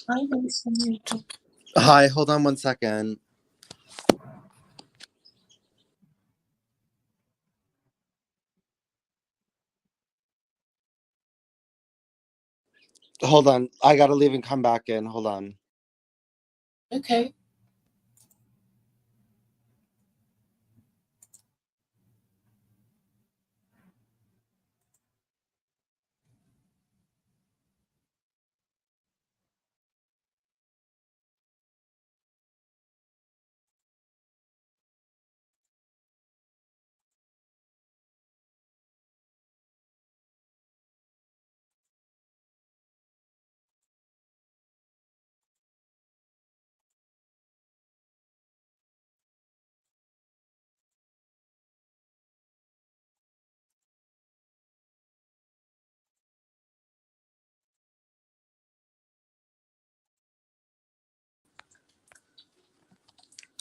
Hi, Vincent. Hi, hold on one second. Hold on. I gotta leave and come back in. Hold on. Okay.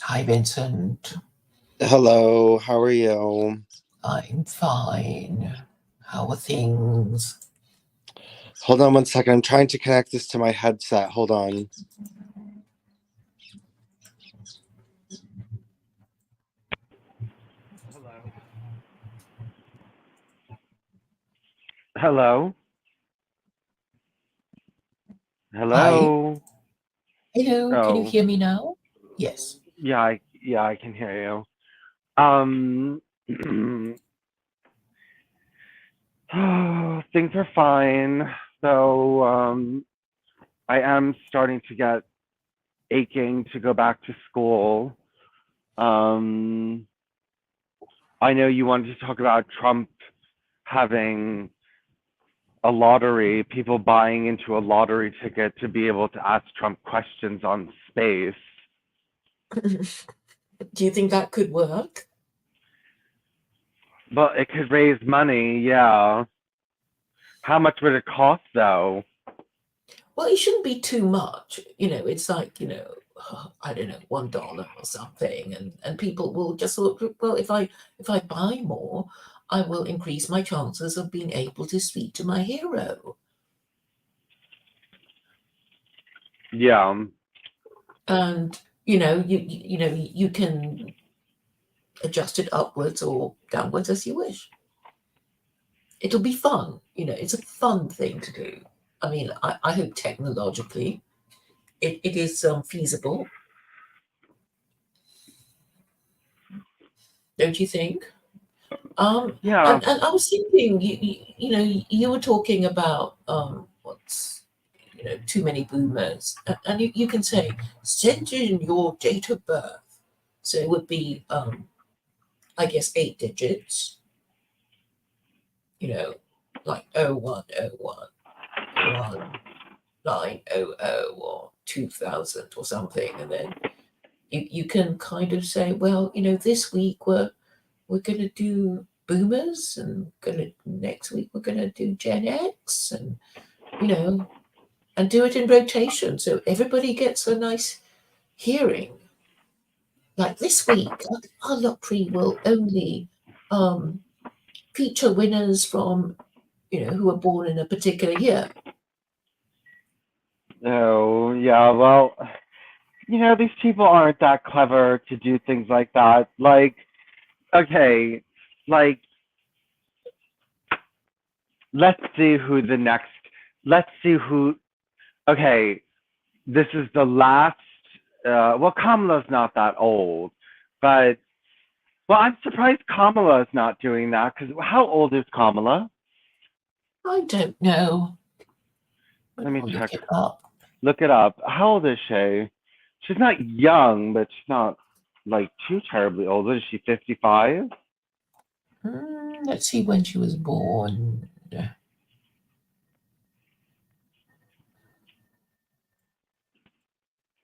Hi, Vincent. Hello, how are you? I'm fine. How are things? Hold on one second. I'm trying to connect this to my headset. Hold on. Hello? Hi. Hello? Hello. Can you Oh, hear me now? Yes. yeah, I can hear you. Um, things are fine. So, I am starting to get aching to go back to school. Um, I know you wanted to talk about Trump having a lottery, people buying into a lottery ticket to be able to ask Trump questions on space. Do you think that could work? But it could raise money, yeah. How much would it cost though? Well, it shouldn't be too much. It's like, I don't know, $1 or something, and people will just sort of, well, if I buy more, I will increase my chances of being able to speak to my hero. Yeah. And you can adjust it upwards or downwards as you wish. It'll be fun. It's a fun thing to do. I mean, I hope technologically it is feasible, don't you think? Yeah. And I was thinking, you were talking about what's too many boomers, and you can say send in your date of birth, so it would be I guess 8 digits, you know, like 0101 1900 or 2000 or something, and then you can kind of say, well, this week we're gonna do boomers, and gonna next week we're gonna do Gen X, and you know, and do it in rotation so everybody gets a nice hearing. Like this week, our lottery will only um, feature winners from who were born in a particular year. Oh, yeah. Well, these people aren't that clever to do things like that. Like, okay, like, let's see who the next, let's see who, okay, this is the last, well, Kamala's not that old, but, well, I'm surprised Kamala is not doing that because how old is Kamala? I don't know, but Let me I'll look check. it up. Look it up. How old is she? She's not young, but she's not like too terribly old. Is she 55? Let's see when she was born.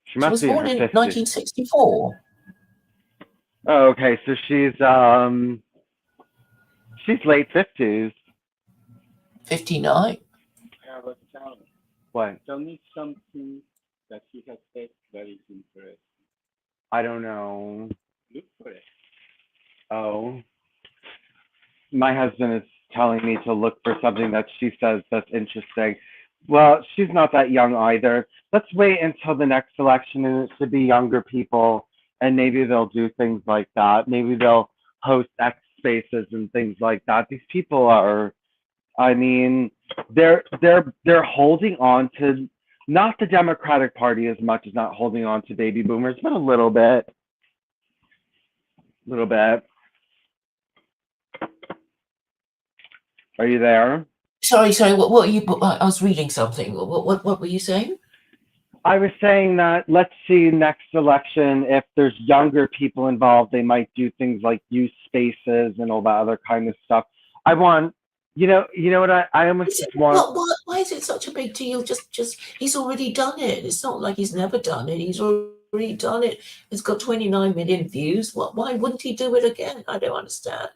She She must was be in born her in 50s. 1964. Oh, okay, so she's late 50s. 59. I have a challenge. What? Tell me something that he has said that is interesting. I don't know. Look for it. Oh, my husband is telling me to look for something that she says that's interesting. Well, she's not that young either. Let's wait until the next election and it should be younger people and maybe they'll do things like that. Maybe they'll host X spaces and things like that. These people are, I mean, they're holding on to not the Democratic Party as much as not holding on to baby boomers, but a little bit. Little bit. Are you there? Sorry. What were you? I was reading something. What were you saying? I was saying that let's see next election if there's younger people involved, they might do things like use spaces and all that other kind of stuff. I want, you know what I almost Is it, just want. why is it such a big deal? Just he's already done it. It's not like he's never done it. He's already done it. It's got 29 million views. Why wouldn't he do it again? I don't understand.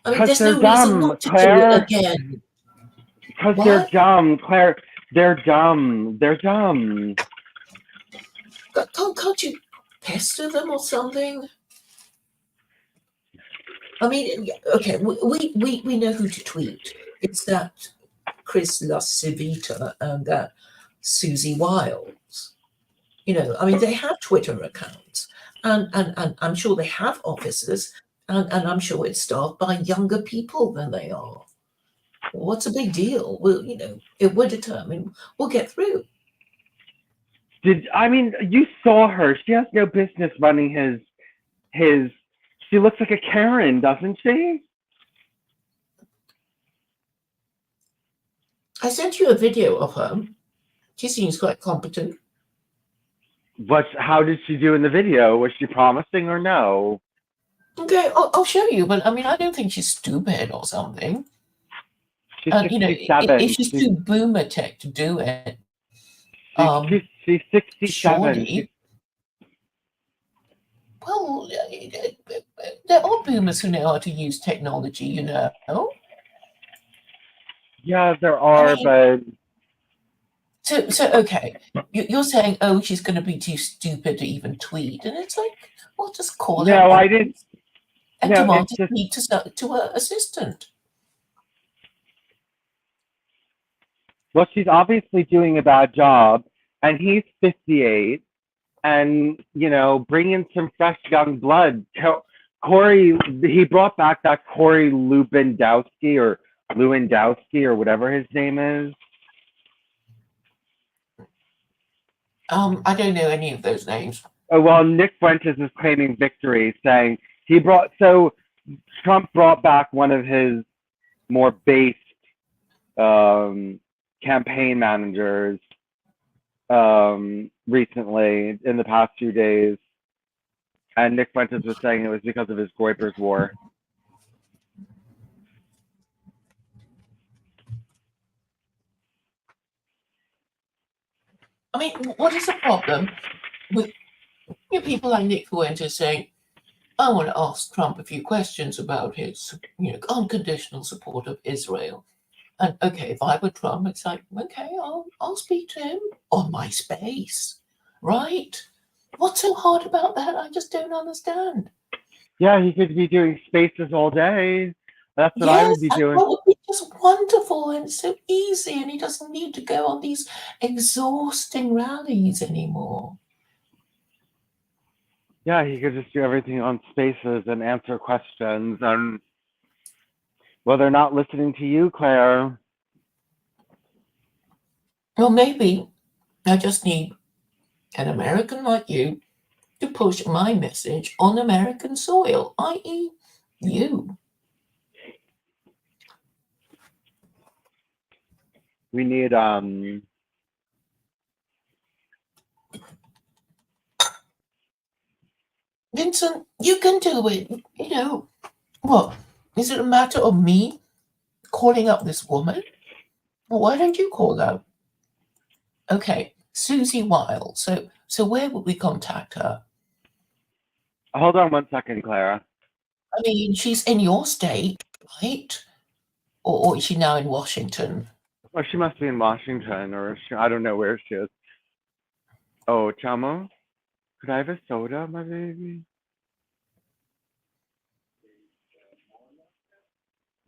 I mean, Because there's they're no reason dumb, not to do it Claire. again. Because they're What? dumb, Claire. They're dumb. They're dumb. Can't you pester them or something? I mean, okay, we know who to tweet. It's that Chris LaCivita and that Susie Wiles. I mean, they have Twitter accounts, and I'm sure they have offices, and I'm sure it's staffed by younger people than they are. What's a big deal? Well, if we're determined, we'll get through. I mean, you saw her. She has no business running his. She looks like a Karen, doesn't she? I sent you a video of her. She seems quite competent. How did she do in the video? Was she promising or no? Okay, I'll show you, but I mean, I don't think she's stupid or something. She's And if 67. she's too boomer tech to do it, She's 67. surely. Well, there are boomers who know how to use technology, Yeah, there I are, mean, but so okay, you're saying, oh, she's going to be too stupid to even tweet, and it's like, well, just call her no, I once didn't. and No, demand it's to just speak to her assistant. well, she's obviously doing a bad job, and he's 58, and bring in some fresh young blood. Corey, he brought back that Corey Lewandowski or whatever his name is. I don't know any of those names. Oh, well, Nick Fuentes is claiming victory, saying Trump brought back one of his more based campaign managers recently in the past few days, and Nick Fuentes was saying it was because of his Groyper's War. I mean, what is the problem with people like Nick Fuentes saying, I want to ask Trump a few questions about his, unconditional support of Israel. And okay, if I were Trump, it's like, okay, I'll speak to him on my space, right? What's so hard about that? I just don't understand. Yeah, he could be doing spaces all day. That's what I would Yes, be that doing. would be just wonderful and so easy, and he doesn't need to go on these exhausting rallies anymore. Yeah, he could just do everything on spaces and answer questions. And well, they're not listening to you, Claire. Well, maybe I just need an American like you to push my message on American soil, i.e., you. We need Vincent, you can do it. What? Is it a matter of me calling up this woman? Well, why don't you call her? Okay, Susie Wild. So where would we contact her? hold on one second, Clara. I mean, she's in your state, right? Or is she now in Washington? Well, she must be in Washington, or I don't know where she is. Oh, Chamo, could I have a soda, my baby?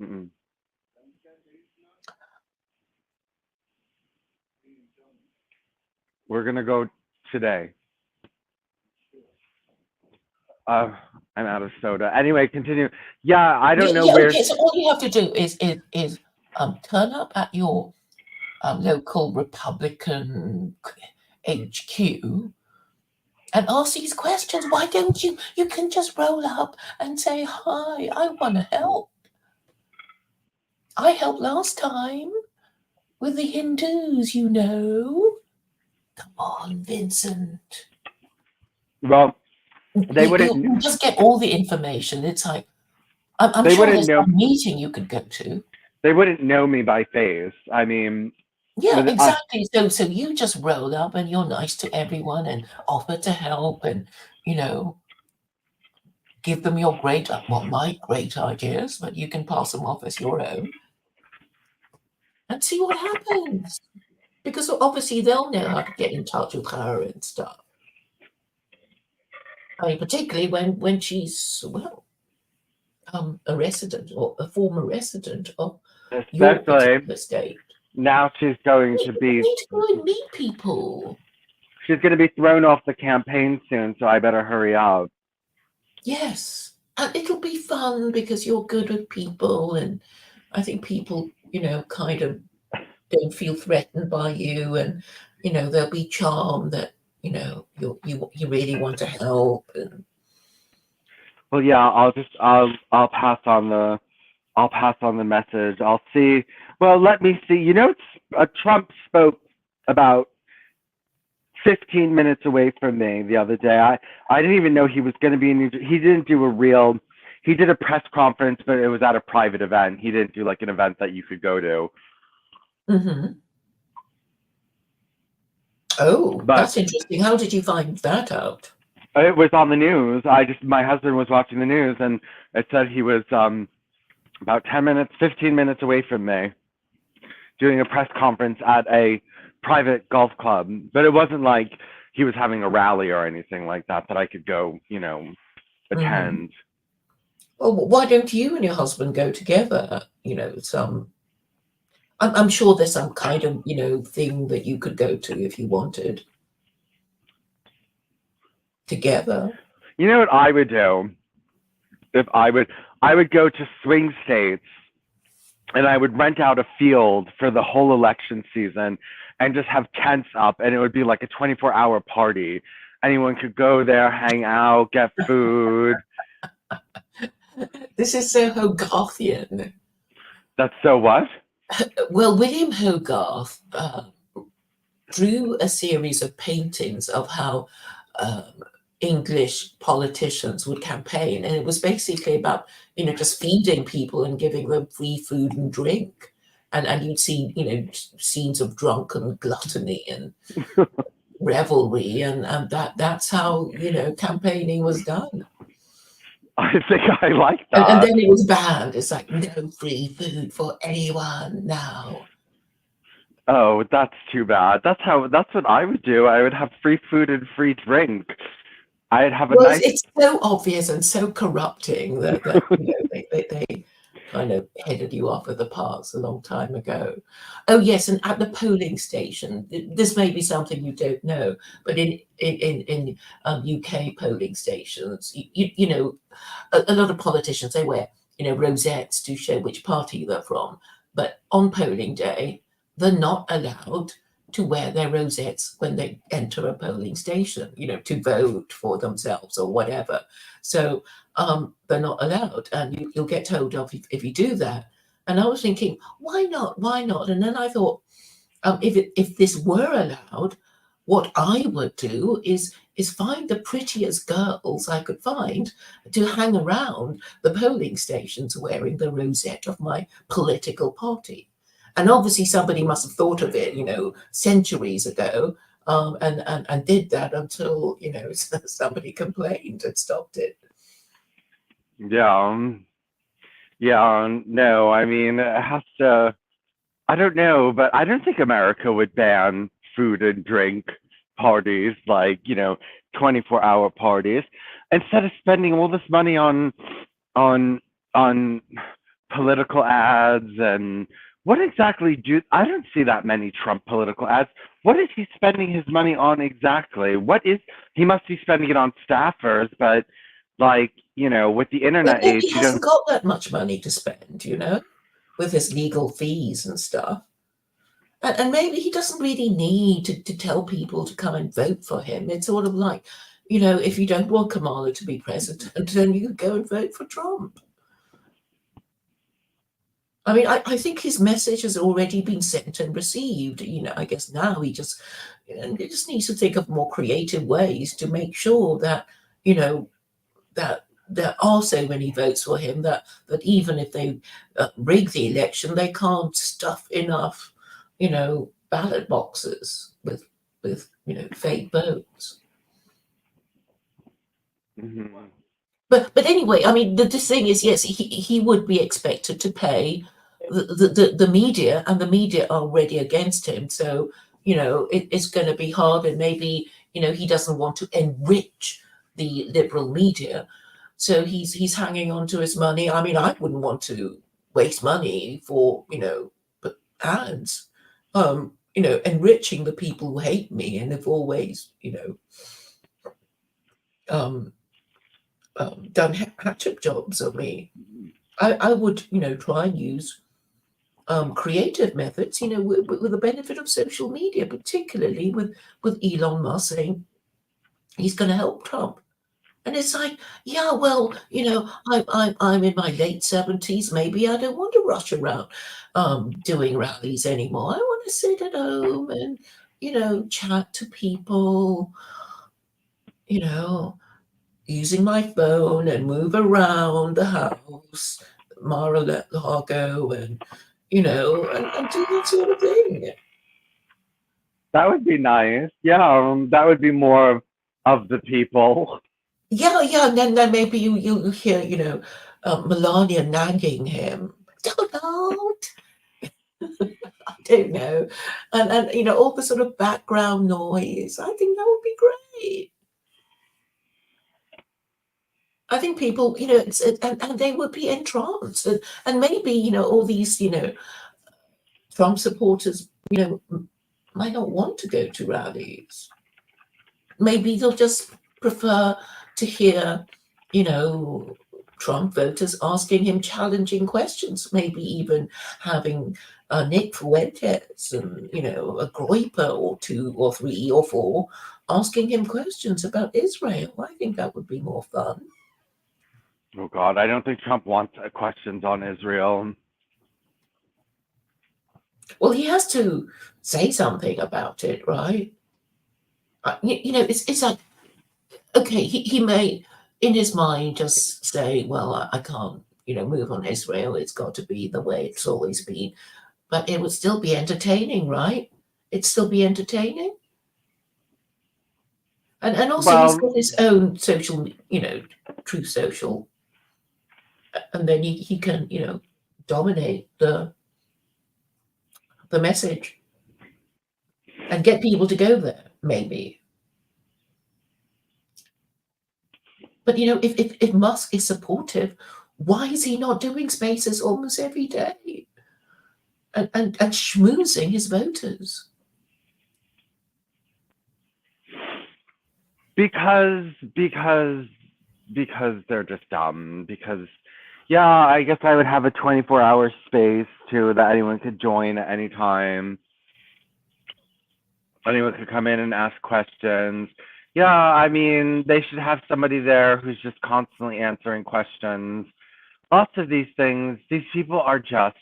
Mm-mm. We're gonna go today. Uh, I'm out of soda. Anyway, continue. Yeah, I don't know Yeah, where. okay, so all you have to do is turn up at your local Republican HQ and ask these questions. Why don't you? You can just roll up and say, "Hi, I want to help. I helped last time with the Hindus, you know." Come on, Vincent. Well, they wouldn't. You just get all the information. It's like I'm They sure wouldn't there's know. some meeting you could go to. They wouldn't know me by face. I mean, Yeah, with exactly. So you just roll up and you're nice to everyone and offer to help and you know give them your my great ideas, but you can pass them off as your own and see what happens. Because obviously they'll know how to get in touch with her and stuff. I mean, particularly when she's a resident or a former resident of your especially particular state. now, she's going to You be. need to go and meet people. She's going to be thrown off the campaign soon, so I better hurry up. Yes. And it'll be fun because you're good with people. And I think people, kind of don't feel threatened by you. And, they'll be charmed that, you really want to help. And Well, yeah, I'll pass on the message. I'll see. Well, let me see. Trump spoke about 15 minutes away from me the other day. I didn't even know he was going to be in New Jersey. He didn't do he did a press conference, but it was at a private event. He didn't do like an event that you could go to. mm-hmm. Oh, But that's interesting. How did you find that out? it was on the news. My husband was watching the news and it said he was about 15 minutes away from me doing a press conference at a private golf club. But it wasn't like he was having a rally or anything like that I could go, attend. Well, why don't you and your husband go together? I'm sure there's some kind of, thing that you could go to if you wanted together. You know what I would do? If I would go to swing states and I would rent out a field for the whole election season and just have tents up, and it would be like a 24-hour party. Anyone could go there, hang out, get food. This is so Hogarthian. That's so what? Well, William Hogarth drew a series of paintings of how English politicians would campaign, and it was basically about just feeding people and giving them free food and drink, and you'd see scenes of drunken gluttony and revelry, and that's how campaigning was done. I think I like that. And then it was banned. It's like no free food for anyone now. Oh, that's too bad. That's what I would do. I would have free food and free drink. I'd have a nice. It's so obvious and so corrupting that they kind of headed you off of the paths a long time ago. Oh yes, and at the polling station, this may be something you don't know, but in UK polling stations, a lot of politicians, they wear rosettes to show which party they're from, but on polling day they're not allowed to wear their rosettes when they enter a polling station, to vote for themselves or whatever. So they're not allowed, and you'll get told off if you do that. And I was thinking, why not? Why not? And then I thought, if this were allowed, what I would do is find the prettiest girls I could find to hang around the polling stations wearing the rosette of my political party. And obviously somebody must have thought of it, centuries ago, and did that until, somebody complained and stopped it. Yeah. Yeah. No, I mean, it has to. I don't know, but I don't think America would ban food and drink parties, like 24-hour parties, instead of spending all this money on political ads and what exactly I don't see that many Trump political ads. What is he spending his money on exactly? He must be spending it on staffers, but like, with the Well, internet yeah, age, he hasn't got that much money to spend, with his legal fees and stuff. And maybe he doesn't really need to tell people to come and vote for him. It's sort of like, if you don't want Kamala to be president, then you go and vote for Trump. I mean, I think his message has already been sent and received. I guess now he just needs to think of more creative ways to make sure that, that there are so many votes for him that even if they rig the election, they can't stuff enough, ballot boxes with fake votes. Mhm. But anyway, I mean, the thing is, yes, he would be expected to pay the media, and the media are already against him. So it's going to be hard, and maybe he doesn't want to enrich the liberal media, so he's hanging on to his money. I mean, I wouldn't want to waste money for ads, enriching the people who hate me and have always um, done hatchet jobs on me. I would try and use creative methods, with the benefit of social media, particularly with Elon Musk saying he's going to help Trump. And it's like, yeah, well, I'm in my late 70s. Maybe I don't want to rush around doing rallies anymore. I want to sit at home and, chat to people, using my phone and move around the house, Mar-a-Lago, and, and do that sort of thing. That would be nice. Yeah, that would be more of the people. Yeah, and then maybe you hear, Melania nagging him. Don't. I don't know. And all the sort of background noise. I think that would be great. I think people, and they would be entranced. And maybe, all these, Trump supporters, might not want to go to rallies. Maybe they'll just prefer to hear, Trump voters asking him challenging questions, maybe even having Nick Fuentes and, a Groiper or 2 or 3 or 4 asking him questions about Israel. I think that would be more fun. Oh God, I don't think Trump wants questions on Israel. Well, he has to say something about it, right? It's like, okay, he may, in his mind, just say, well, I can't, move on Israel. It's got to be the way it's always been. But it would still be entertaining, right? It'd still be entertaining. And also he's got his own social, Truth Social. And then he can, dominate the message and get people to go there, maybe. But if Musk is supportive, why is he not doing spaces almost every day and schmoozing his voters? Because they're just dumb. Because yeah, I guess I would have a 24-hour space too that anyone could join at any time. Anyone could come in and ask questions. Yeah, I mean, they should have somebody there who's just constantly answering questions. Lots of these things, these people are just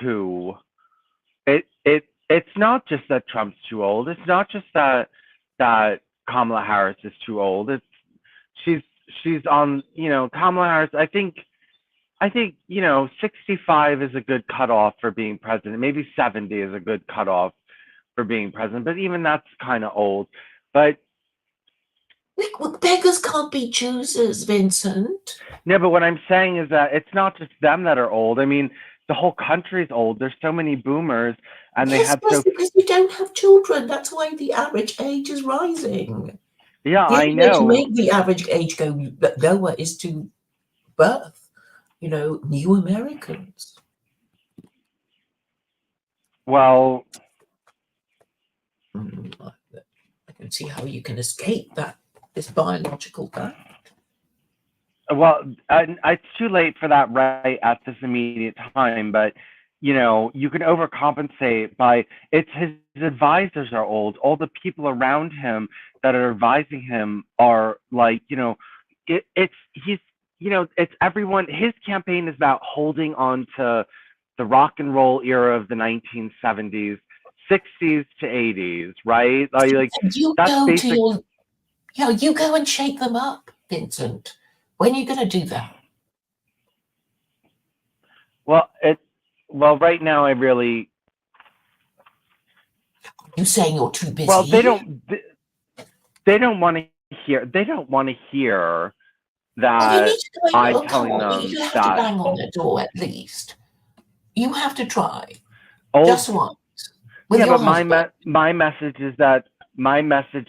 too. It's not just that Trump's too old. It's not just that Kamala Harris is too old. She's on, Kamala Harris. I think 65 is a good cutoff for being president. Maybe 70 is a good cutoff for being president, but even that's kind of old. But beggars can't be choosers, Vincent. No, but what I'm saying is that it's not just them that are old. I mean, the whole country's old. There's so many boomers, and they have so. Because we don't have children. That's why the average age is rising. Yeah, The I only way to know. make the average age go lower is to birth, new Americans. Well, I can see how you can escape this biological fact. well, it's too late for that right at this immediate time, but you can overcompensate by it's his advisors are old. All the people around him that are advising him are like, it's he's it's everyone. His campaign is about holding on to the rock and roll era of the 1970s, 60s to 80s, right? Like You that's go to basic. you go and shake them up, Vincent. When are you going to do that? Well, right now I really You saying you're too well busy? they don't want to hear Well, you that need to go in. I'm Oh, come telling on! them You have to that bang on the door at least. You have to try old just once with yeah, your but husband. my message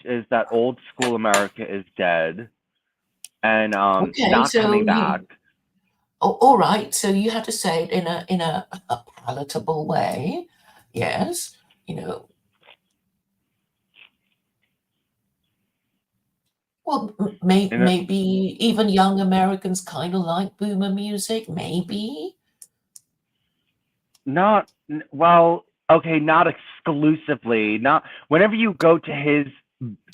is that old school America is dead and Okay, not so coming back. all right. So you have to say it in a palatable way. Yes, you know. Well, You know, maybe even young Americans kind of like boomer music. Maybe. not well, okay, not exclusively. Not whenever you go to his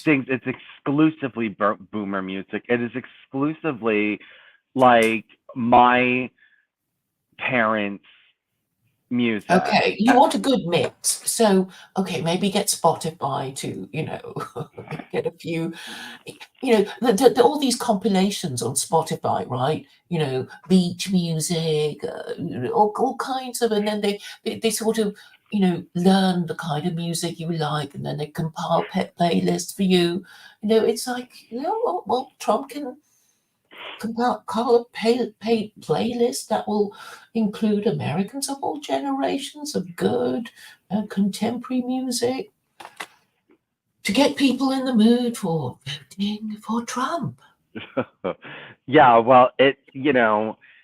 things, it's exclusively boomer music. It is exclusively like my parents' music. Okay, you want a good mix. So, okay, maybe get Spotify to, get a few, all these compilations on Spotify, right? Beach music, all kinds of, and then they sort of, learn the kind of music you like, and then they compile pet playlists for you. It's like, well, Trump can compile a playlist that will include Americans of all generations of good contemporary music to get people in the mood for voting for Trump. Yeah, well,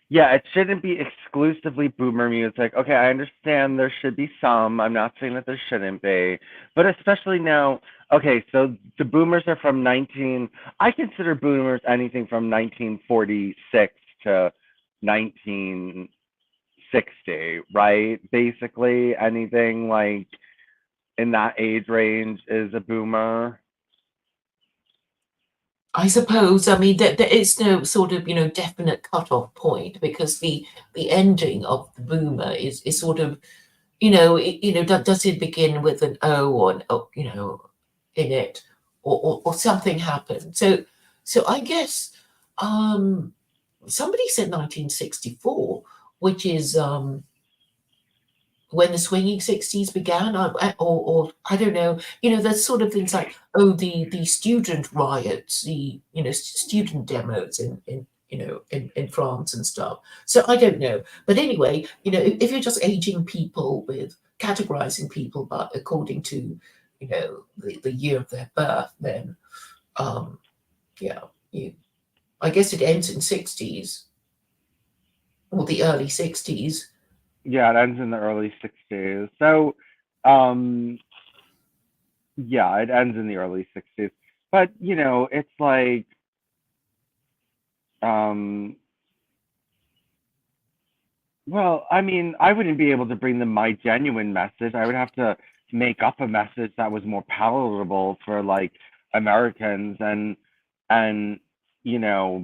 yeah, it shouldn't be exclusively boomer music. Okay, I understand there should be some. I'm not saying that there shouldn't be, but especially now. Okay, so the boomers are from 19. I consider boomers anything from 1946 to 1960, right? Basically, anything like in that age range is a boomer. I suppose. I mean, there is no sort of definite cutoff point because the ending of the boomer is sort of does it begin with an O or an O, in it, or something happened. So I guess somebody said 1964, which is when the swinging 60s began, or I don't know, there's sort of things like, oh, the student riots, the student demos in France and stuff. So I don't know, but anyway, if you're just aging people with categorizing people, but according to the year of their birth, then um yeah, you I guess it ends in 60s or the early 60s. Yeah, it ends in the early 60s. So, um, yeah, it ends in the early 60s. But, it's like, um, well, I mean, I wouldn't be able to bring them my genuine message. I would have to make up a message that was more palatable for like Americans and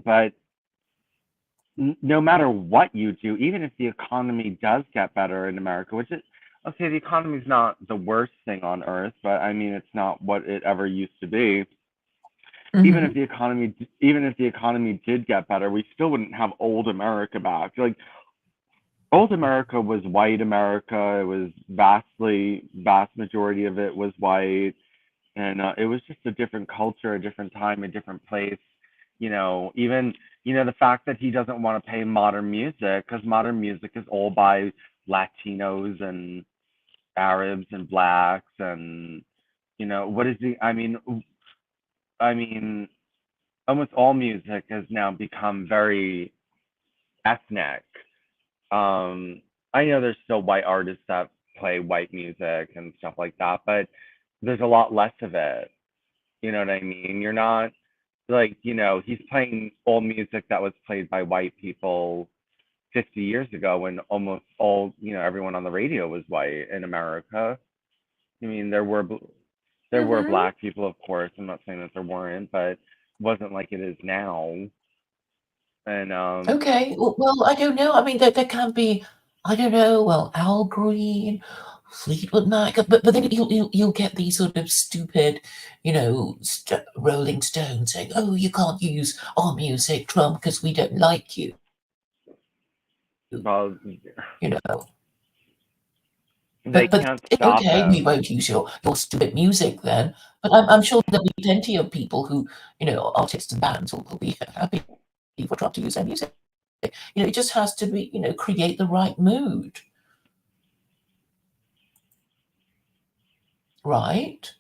but no matter what you do, even if the economy does get better in America, which is okay, the economy is not the worst thing on earth, but I mean, it's not what it ever used to be. Mhm. Even if the economy did get better, we still wouldn't have old America back. Like old America was white America. It was vast majority of it was white, and it was just a different culture, a different time, a different place. Even the fact that he doesn't want to pay modern music because modern music is all by Latinos and Arabs and blacks and what is the I mean almost all music has now become very ethnic. um I know there's still white artists that play white music and stuff like that, but there's a lot less of it. You know what I mean? You're not like, he's playing old music that was played by white people 50 years ago when almost all, everyone on the radio was white in America. I mean, there were Hmm. black people, of course. I'm not saying that there weren't, but it wasn't like it is now. And Okay. Well, I don't know. I mean, there can be, I don't know. Well, Al Green, Fleetwood Mac, but then you'll get these sort of stupid, Rolling Stones saying, "Oh, you can't use our music, Trump, because we don't like you." well, You know. they But can't stop okay, we him. won't use your stupid music then. But I'm sure there'll be plenty of people who, artists and bands will be happy for Trump to use their music. It just has to be, create the right mood, right?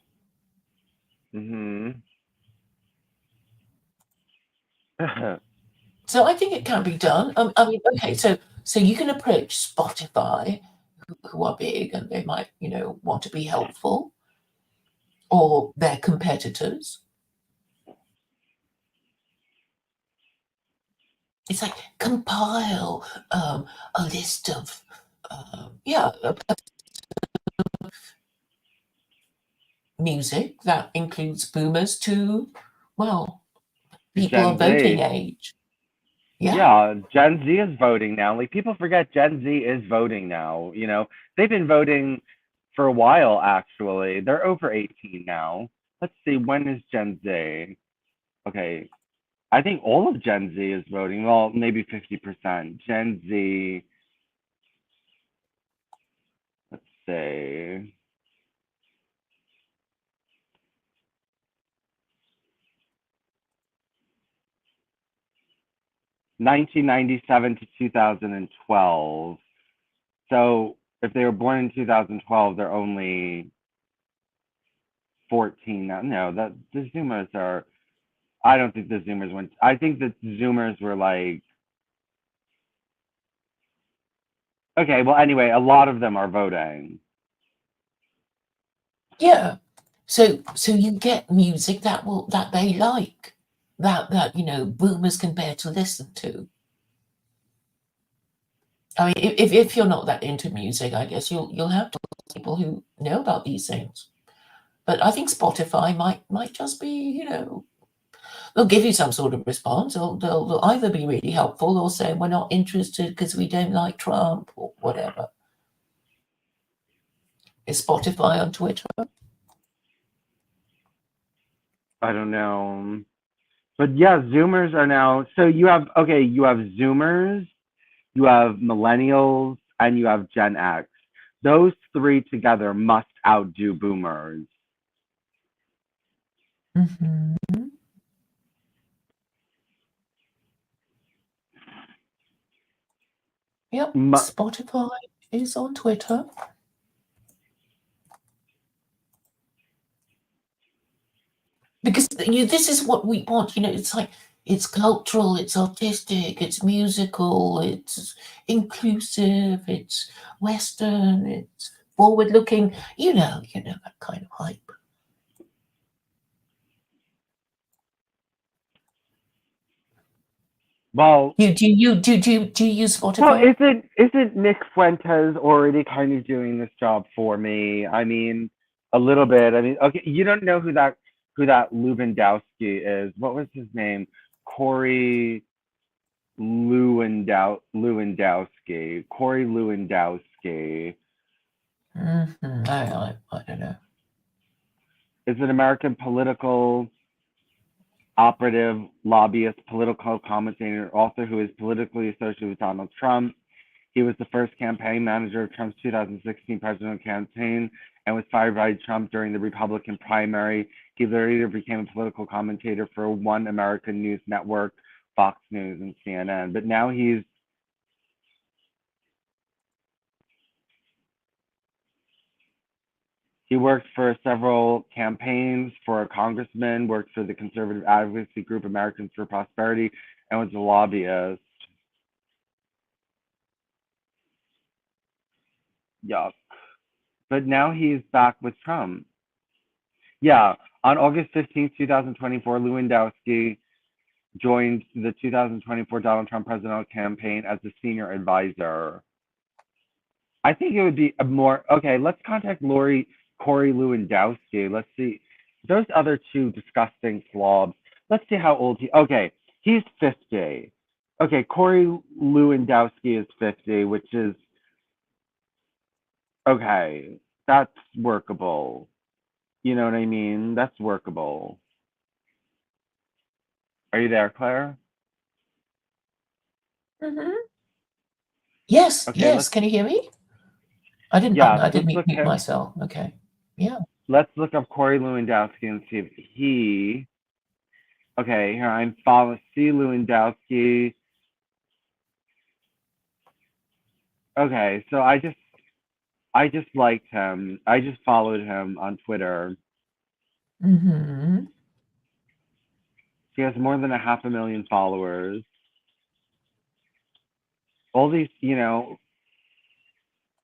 Hmm. So I think it can be done. I mean, okay, so you can approach Spotify, who are big and they might, want to be helpful, or their competitors. It's like compile a list of, yeah, music that includes boomers to, well, people Gen of voting Z. age. Yeah. Yeah, Gen Z is voting now. Like people forget Gen Z is voting now. They've been voting for a while actually. They're over 18 now. Let's see, when is Gen Z? Okay, I think all of Gen Z is voting. Well, maybe 50%. Gen Z, let's say 1997 to 2012. So if they were born in 2012, they're only 14 now. No, that the Zoomers are. I don't think the Zoomers went. I think the Zoomers were like. Okay, well, anyway, a lot of them are voting. Yeah. So you get music that they like, that boomers can bear to listen to. I mean, if you're not that into music, I guess you'll have to people who know about these things. But I think Spotify might just be, they'll give you some sort of response. Or they'll either be really helpful or say we're not interested because we don't like Trump or whatever. Is Spotify on Twitter? I don't know, but yeah, Zoomers are now. So you have Zoomers, you have Millennials, and you have Gen X. Those three together must outdo Boomers. Hmm. Yep, Mu- Spotify is on Twitter. Because this is what we want. It's like it's cultural, it's artistic, it's musical, it's inclusive, it's Western, it's forward looking. That kind of hype. well, Do you use Well, Spotify? isn't Nick Fuentes already kind of doing this job for me? I mean, a little bit. I mean, okay, you don't know who that Lewandowski is. What was his name? Corey Lewandowski. Corey Lewandowski I don't know. is an American political operative, lobbyist, political commentator, author who is politically associated with Donald Trump. He was the first campaign manager of Trump's 2016 presidential campaign and was fired by Trump during the Republican primary. He later became a political commentator for One American News Network, Fox News, and CNN. But now he worked for several campaigns for a congressman, worked for the conservative advocacy group Americans for Prosperity, and was a lobbyist. Yuck. but now he's back with Trump. Yeah, on August 15th, 2024, Lewandowski joined the 2024 Donald Trump presidential campaign as a senior advisor. I think it would be a more, okay, let's contact Corey Lewandowski. Let's see. Those other two disgusting slobs. Let's see how old okay, he's 50. Okay, Corey Lewandowski is 50, which is, okay, that's workable. You know what I mean? That's workable. Are you there, Claire? Mm-hmm. Yes, Okay, yes. Can you hear me? I didn't mute myself. Okay. Yeah. Let's look up Corey Lewandowski and see if he. Okay, here I'm following. See Lewandowski. Okay, so I just liked him. I just followed him on Twitter. Mm-hmm. He has more than 500,000 followers. All these,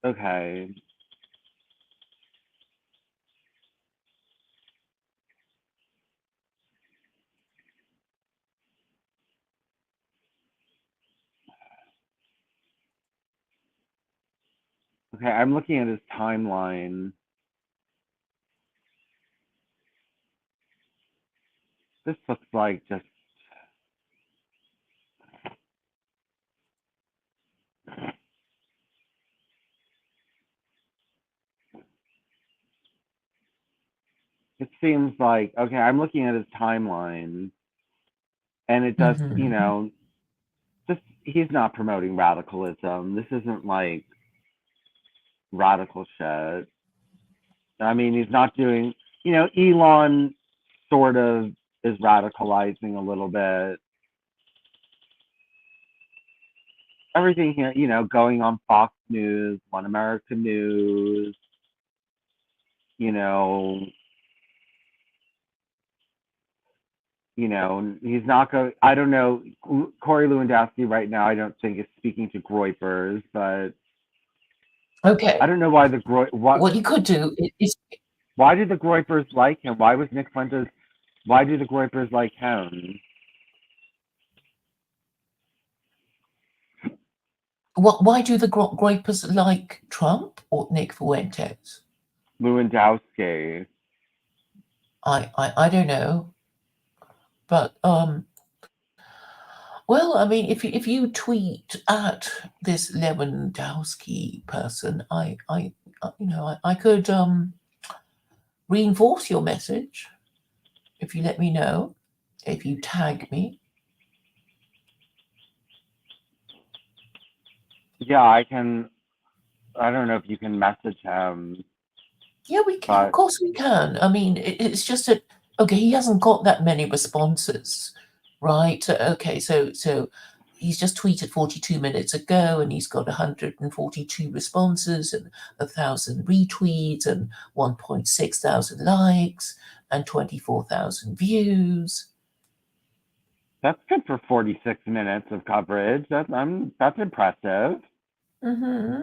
okay. Okay, I'm looking at his timeline. This looks like just. It seems like, okay, I'm looking at his timeline, and it does, just, he's not promoting radicalism. This isn't like radical shit. I mean, he's not doing, Elon sort of is radicalizing a little bit. Everything here, going on Fox News, One America News, he's not going, I don't know, Corey Lewandowski right now, I don't think is speaking to Groypers, but okay. I don't know why the what you could do is why did the Groypers like him? Why do the Groypers like him? why do the Groypers like Trump or Nick Fuentes? Lewandowski. I don't know. But well, I mean, if you tweet at this Lewandowski person, I could reinforce your message if you let me know, if you tag me. Yeah, I can. I don't know if you can message him. Yeah, we can. Of course, we can. I mean, it's just that. Okay, he hasn't got that many responses, right? Okay, so he's just tweeted 42 minutes ago, and he's got 142 responses and 1,000 retweets and 1.6 thousand likes and 24,000 views. That's good for 46 minutes of coverage. That's impressive. Mm-hmm.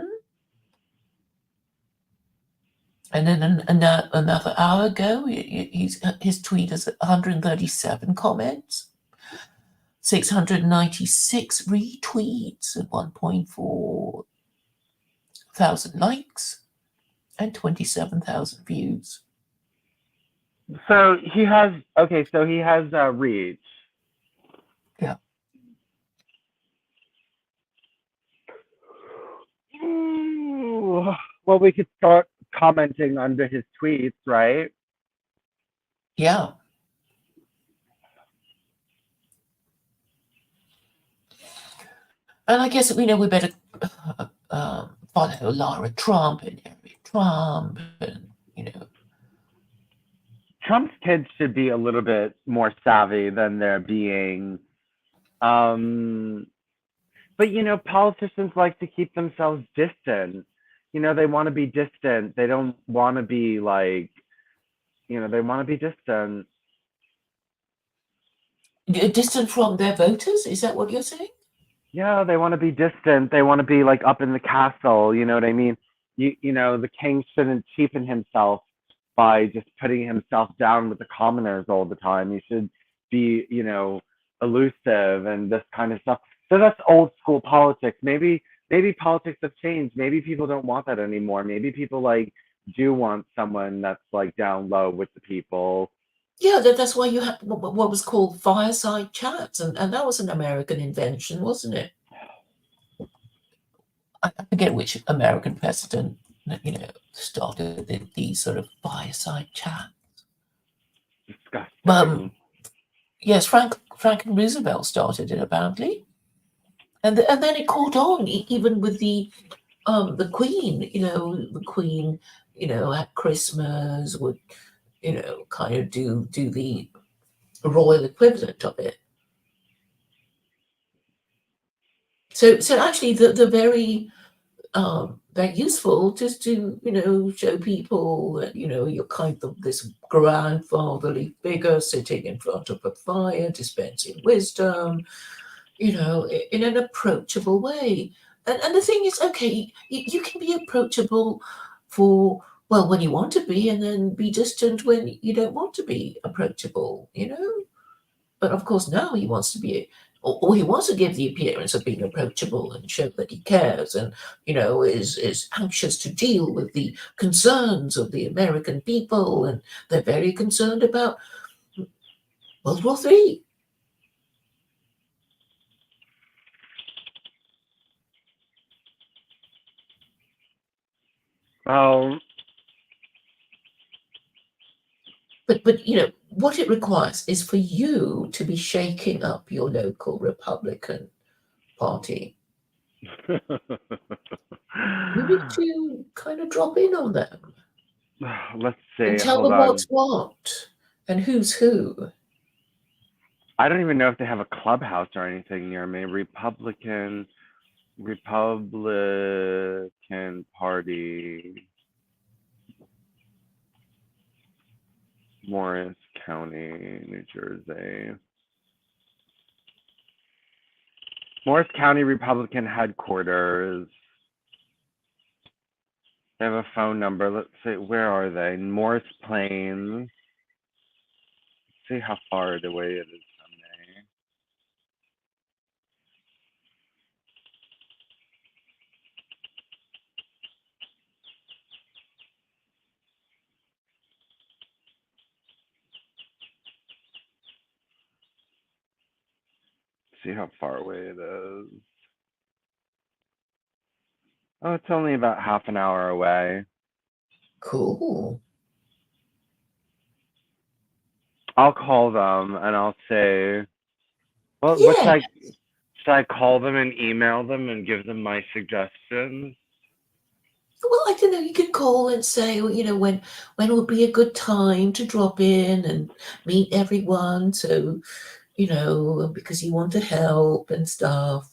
And then another hour ago, his tweet has 137 comments, 696 retweets, and 1.4 thousand likes, and 27,000 views. So he has reach. Yeah. Well, we could start commenting under his tweets, right? Yeah. And I guess we better follow Lara Trump and Eric Trump, and Trump's kids should be a little bit more savvy than they're being. But politicians like to keep themselves distant. They want to be distant. They don't want to be like, they want to be distant. Distant from their voters? Is that what you're saying? Yeah, they want to be distant. They want to be like up in the castle. You know what I mean? you know, the king shouldn't cheapen himself by just putting himself down with the commoners all the time. He should be, you know, elusive and this kind of stuff. So that's old school politics. Maybe politics have changed. Maybe people don't want that anymore. Maybe people like do want someone that's like down low with the people. Yeah, that's why you had what was called fireside chats, and that was an American invention, wasn't it? I forget which American president, started these sort of fireside chat. Disgusting. Yes, Franklin Roosevelt started it apparently, and then it caught on even with the Queen. The Queen, at Christmas would, kind of do the royal equivalent of it. So actually, the very useful just to show people that you're kind of this grandfatherly figure sitting in front of a fire dispensing wisdom, in an approachable way. And the thing is, okay, you can be approachable for, well, when you want to be, and then be distant when you don't want to be approachable. But of course, now he wants to be, or he wants to give the appearance of being approachable and show that he cares, and is anxious to deal with the concerns of the American people, and they're very concerned about World War III. Well, but what it requires is for you to be shaking up your local Republican Party. You need to kind of drop in on them let's see. and tell Hold them on. what's what and who's who. I don't even know if they have a clubhouse or anything near me. Republican Party, Morris County, New Jersey. Morris County Republican headquarters. They have a phone number. Let's see, where are they? Morris Plains. Let's see how far away it is from me. See how far away it is. Oh, it's only about half an hour away. Cool. I'll call them and I'll say, well, Yeah. should I call them and email them and give them my suggestions? Well, I don't know. You could call and say, when would be a good time to drop in and meet everyone. So, because you want to help and stuff.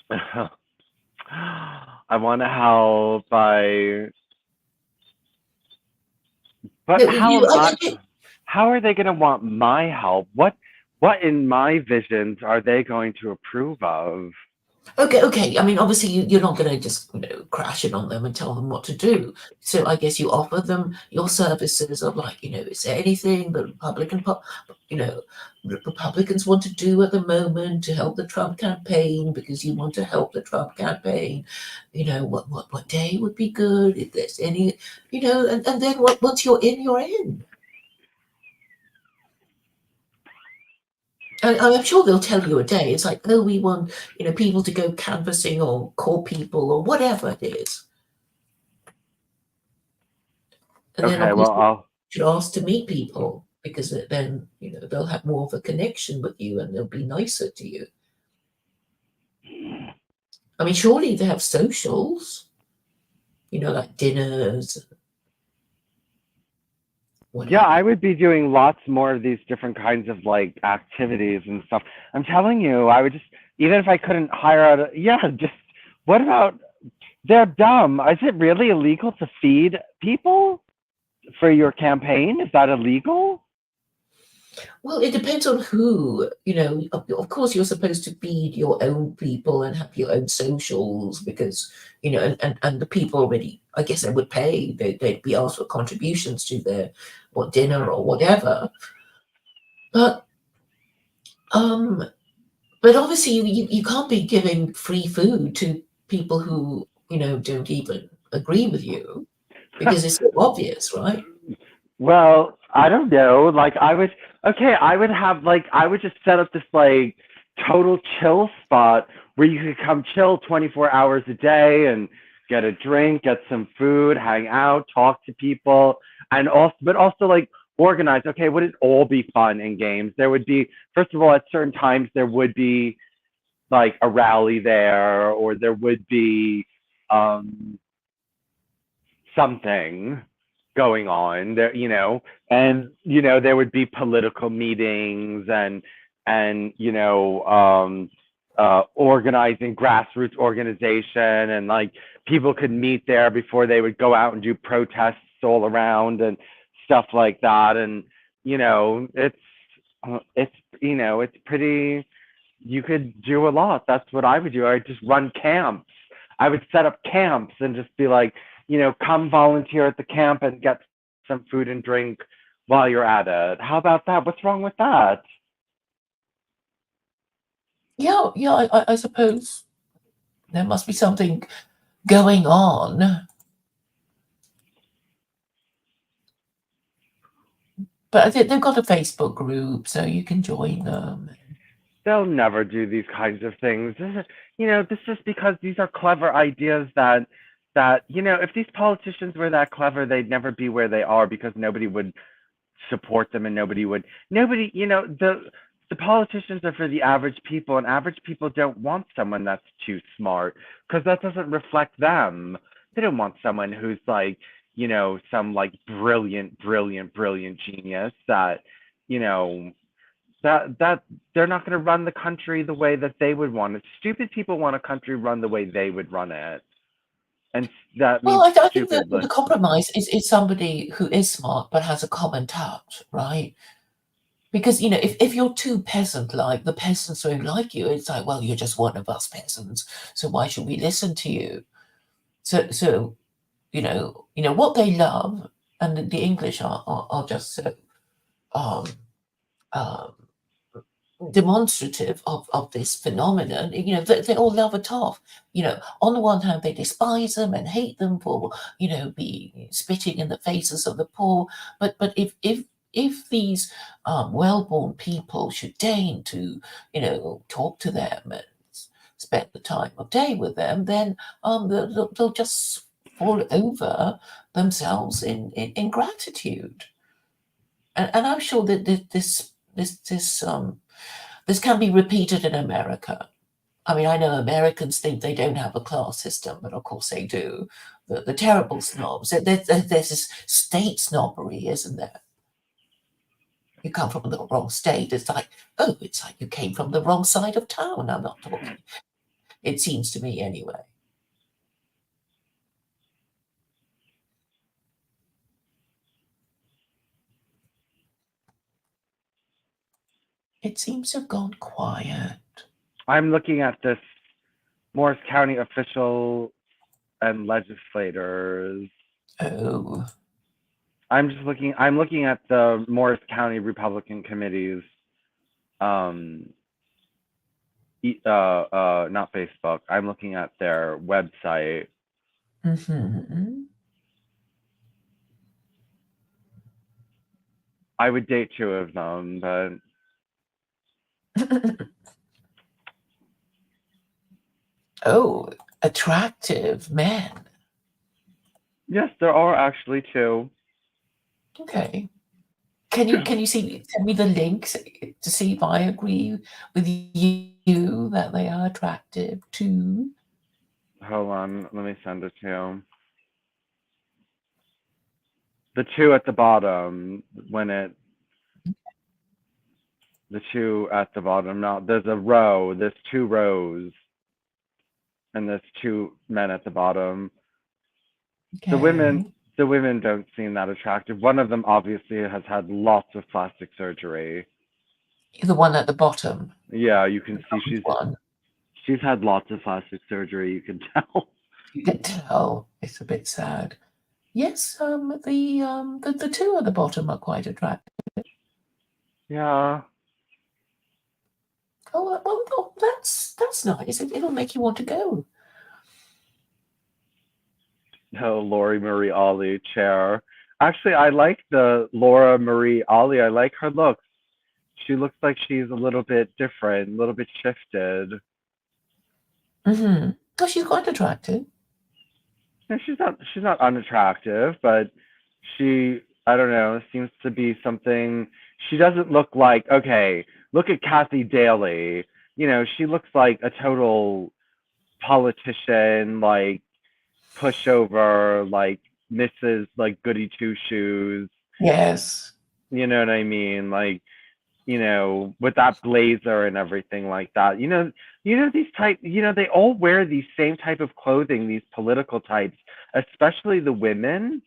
I want to help. But No, how are they going to want my help? What in my visions are they going to approve of? Okay. I mean, obviously, you're not going to just crash it on them and tell them what to do. So I guess you offer them your services of, like, is there anything that Republicans want to do at the moment to help the Trump campaign, because you want to help the Trump campaign. What day would be good, if there's any, and then once you're in, you're in. And I'm sure they'll tell you a day. It's like, oh, we want people to go canvassing or call people or whatever it is. And then Okay, well, you should ask to meet people, because then they'll have more of a connection with you and they'll be nicer to you. I mean, surely they have socials, like dinners. Whatever. Yeah, I would be doing lots more of these different kinds of like activities and stuff. I'm telling you, I would just, even if I couldn't hire out, what about, they're dumb. Is it really illegal to feed people for your campaign? Is that illegal? Well, it depends on who, you know. Of course, you're supposed to feed your own people and have your own socials because, you know, and the people already, I guess they would pay, they'd be asked for contributions to their, what, dinner or whatever. But, um, but obviously you can't be giving free food to people who, you know, don't even agree with you because it's so obvious, right? Well, I don't know. Like I would, okay, I would have like I would just set up this like total chill spot where you could come chill 24 hours a day and get a drink, get some food, hang out, talk to people, and also, but also like organize. Okay, would it all be fun and games? There would be, first of all, at certain times there would be like a rally there, or there would be um something going on there, you know, and you know there would be political meetings and organizing grassroots organization, and like people could meet there before they would go out and do protests all around and stuff like that. And you know it's you know it's pretty, you could do a lot. That's what I would do. I would just run camps. I would set up camps and just be like, you know, come volunteer at the camp and get some food and drink while you're at it. How about that? What's wrong with that? Yeah, yeah, I suppose there must be something going on. But I think they've got a Facebook group, so you can join them. They'll never do these kinds of things. You know, this is because these are clever ideas that you know, if these politicians were that clever, they'd never be where they are because nobody would support them and nobody, you know, the politicians are for the average people, and average people don't want someone that's too smart because that doesn't reflect them. They don't want someone who's like, you know, some like brilliant genius that, you know, that they're not going to run the country the way that they would want it. Stupid people want a country run the way they would run it, and that Well, means I think stupid. the compromise is somebody who is smart but has a common touch, right? Because, you know, if you're too peasant-like, the peasants won't like you. It's like, well, you're just one of us peasants, so why should we listen to you? So you know what they love, and the English are just so um, um, demonstrative of this phenomenon. You know, they all love a toff. You know, on the one hand, they despise them and hate them for, you know, be spitting in the faces of the poor. But if these well-born people should deign to, you know, talk to them and spend the time of day with them, then they'll just fall over themselves in gratitude. And I'm sure that this can be repeated in America. I mean, I know Americans think they don't have a class system, but of course they do. The terrible snobs. There's this state snobbery, isn't there? You come from the wrong state. It's like, oh, it's like you came from the wrong side of town. I'm not talking. It seems to me anyway. It seems to have gone quiet. I'm looking at this Morris County official and legislators. Oh. I'm looking at the Morris County Republican committees, um not Facebook. I'm looking at their website. Mm-hmm. I would date two of them, but Oh, attractive men. yes, there are actually two. Okay. Can you send me the links to see if I agree with you that they are attractive too? Hold on, let me send it to you. The two at the bottom, when it, the two at the bottom. Now there's a row. There's two rows, and there's two men at the bottom. The women, Okay. the women don't seem that attractive. One of them obviously has had lots of plastic surgery. The one at the bottom, Yeah, you can see the one. she's had lots of plastic surgery, you can tell. You can tell it's a bit sad. Yes, the two at the bottom are quite attractive. Yeah. Oh, that's nice. It'll make you want to go. Oh, Lori Marie Ollie chair. Actually, I like the Laura Marie Ollie. I like her looks. She looks like she's a little bit different, a little bit shifted. Mm-hmm. Oh, she's quite attractive. And she's not unattractive, but I don't know, seems to be something. She doesn't look like, okay, look at Kathy Daly. You know, she looks like a total politician, like pushover, like Mrs. like goody two shoes. Yes. You know what I mean? Like, you know, with that blazer and everything like that. These type, they all wear these same type of clothing, these political types, especially the women.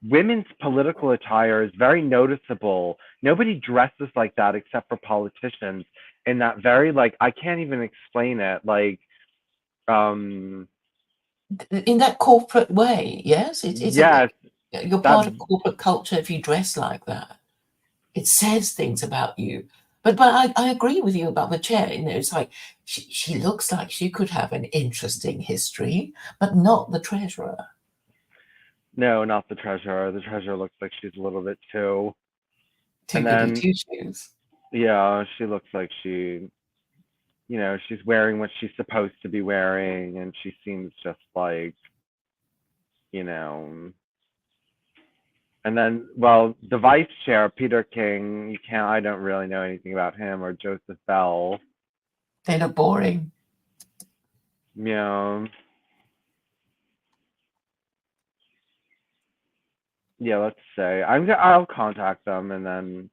Women's political attire is very noticeable. Nobody dresses like that except for politicians. And that very, like, I can't even explain it. Like, In that corporate way, yes? It's yes, you're that, part of corporate culture if you dress like that. It says things about you. But I agree with you about the chair. You know, it's like she looks like she could have an interesting history, but not the treasurer. no, not the treasurer. The treasurer looks like she's a little bit too. Too And goody then, two shoes. yeah, she looks like she's wearing what she's supposed to be wearing, and she seems just like, you know. And then, well, the vice chair, Peter King, I don't really know anything about him, or Joseph Bell. They look boring. Yeah. Yeah, let's say I'll contact them, and then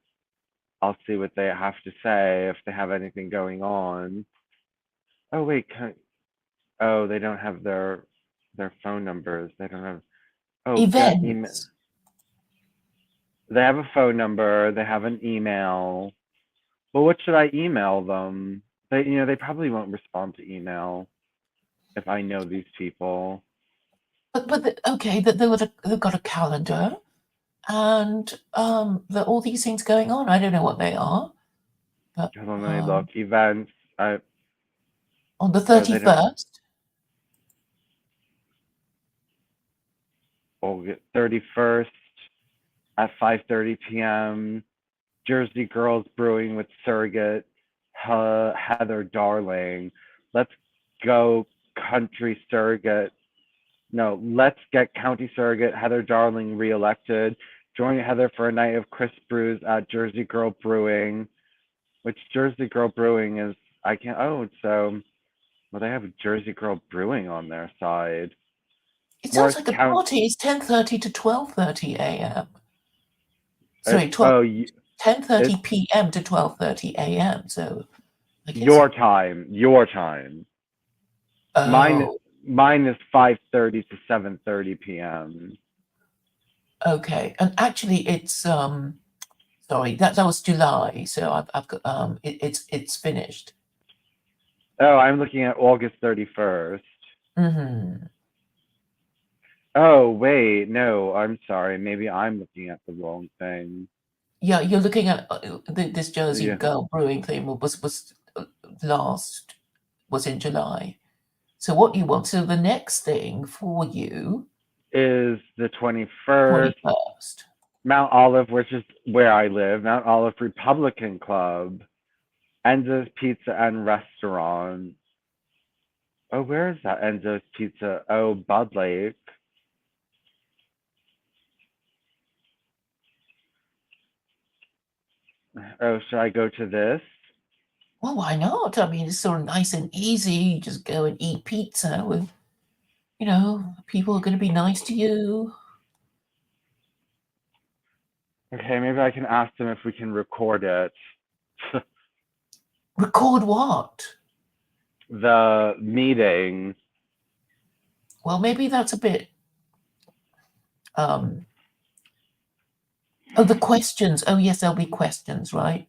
I'll see what they have to say if they have anything going on. Oh wait, they don't have their phone numbers. They don't have. Oh, get email. Events. They have a phone number. They have an email. Well, what should I email them? They probably won't respond to email if I know these people. Okay, they've got a calendar, and all these things going on. I don't know what they are, but Hold on, let me look. Events. on the They don't. 31st. August 31st at 5:30 p.m. Jersey Girls Brewing with Surrogate Heather Darling. Let's go country surrogate. No, let's get county surrogate Heather Darling reelected. Join Heather for a night of crisp brews at Jersey Girl Brewing, which Jersey Girl Brewing is. I can't. Oh, so well, they have Jersey Girl Brewing on their side. It sounds like the party is 10:30 to 12:30 a.m. Sorry, 10:30 p.m. to 12:30 a.m. So I guess your time. Oh, Mine is 5:30 to 7:30 p.m. okay. And actually, it's sorry, that was July. So I've got it's finished. Oh, I'm looking at August 31st. Mm-hmm. Oh, wait, no, I'm sorry. Maybe I'm looking at the wrong thing. Yeah, you're looking at this Jersey Girl Brewing thing was in July. So what you want? So the next thing for you is the 21st. Mount Olive, which is where I live, Mount Olive Republican Club, Enzo's Pizza and Restaurant. Oh, where is that Enzo's Pizza? Oh, Bud Lake. Oh, should I go to this? Well, why not? I mean, it's sort of nice and easy. You just go and eat pizza with, people are going to be nice to you. Okay, maybe I can ask them if we can record it. Record what? The meeting. Well, maybe that's a bit, Oh, the questions. Oh, yes, there'll be questions, right?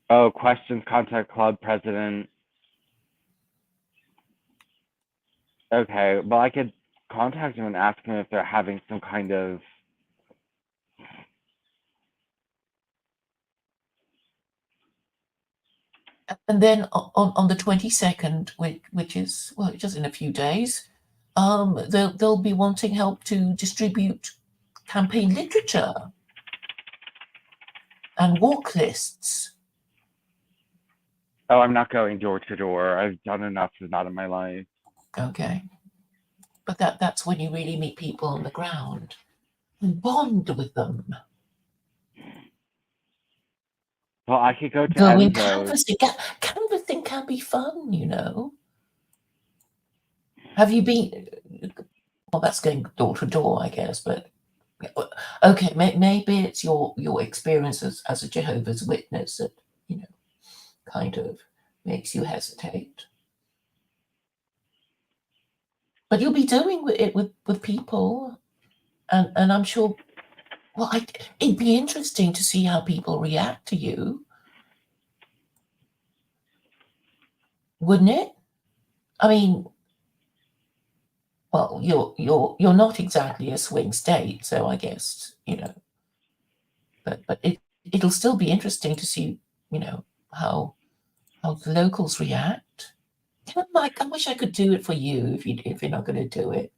Oh, questions, contact club president. Okay, well, I could contact him and ask him if they're having some kind of. And then on the 22nd, which is, well, just in a few days, they'll be wanting help to distribute campaign literature and walk lists. Oh, I'm not going door to door. I've done enough of that in my life. Okay. But that's when you really meet people on the ground and bond with them. Well, I could go to Going Enzo's. canvassing can be fun, you know. Have you been? Well, that's going door to door, I guess. But okay, maybe it's your experience as a Jehovah's Witness that, you know, kind of makes you hesitate. But you'll be doing it with people, and I'm sure. Well, it'd be interesting to see how people react to you, wouldn't it? I mean, well, you're not exactly a swing state, so I guess, you know. But it'll still be interesting to see, you know, how the locals react. Mike, I wish I could do it for you if you're not going to do it.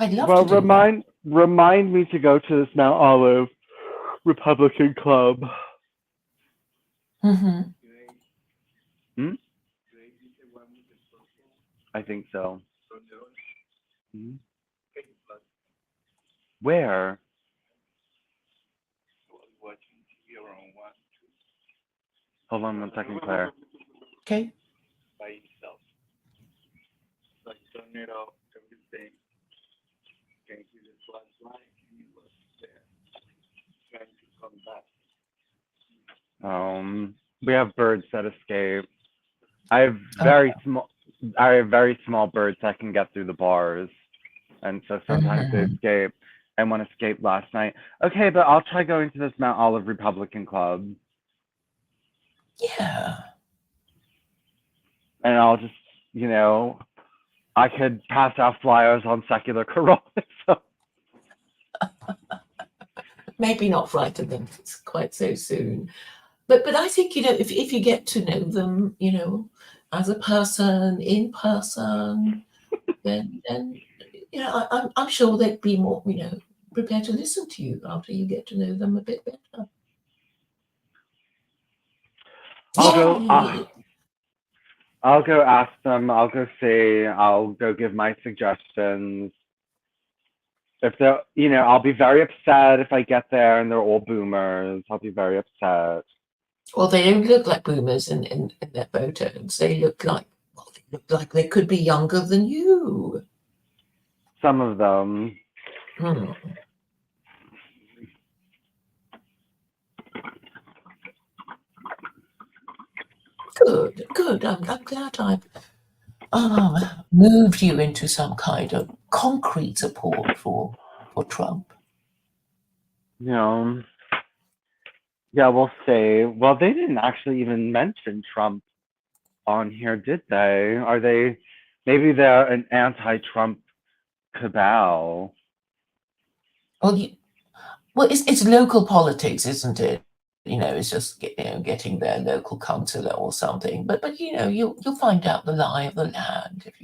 I'd love Well, to do that. remind me to go to this Mount Olive Republican Club. Mm-hmm. Hmm? I think so. Hmm? Where? Hold on 1 second, Claire. Okay. By himself. Like turn it off everything. Can see the flashlight and he was there trying to come back. We have birds that escape. I have very small birds that can get through the bars, and so sometimes they escape. And one escaped last night. Okay, but I'll try going to this Mount Olive Republican Club, Yeah. and I'll just, you know, I could pass out flyers on secular Corona. So. Maybe not frighten them quite so soon. But I think, you know, if you get to know them, you know, as a person, in person, then you know, I'm sure they'd be more, you know, prepared to listen to you after you get to know them a bit better. I'll go ask them. I'll go see. I'll go give my suggestions. If they're, you know, I'll be very upset if I get there and they're all boomers. I'll be very upset. Well, they don't look like boomers in their photos. They look like, well, they look like they could be younger than you. Some of them. Good. I'm glad I've moved you into some kind of concrete support for Trump. You know, yeah, we'll see. Well, they didn't actually even mention Trump on here, did they? Are they? Maybe they're an anti-Trump cabal. Well, it's local politics, isn't it? You know, it's just getting their local councillor or something. But you know, you'll find out the lie of the land if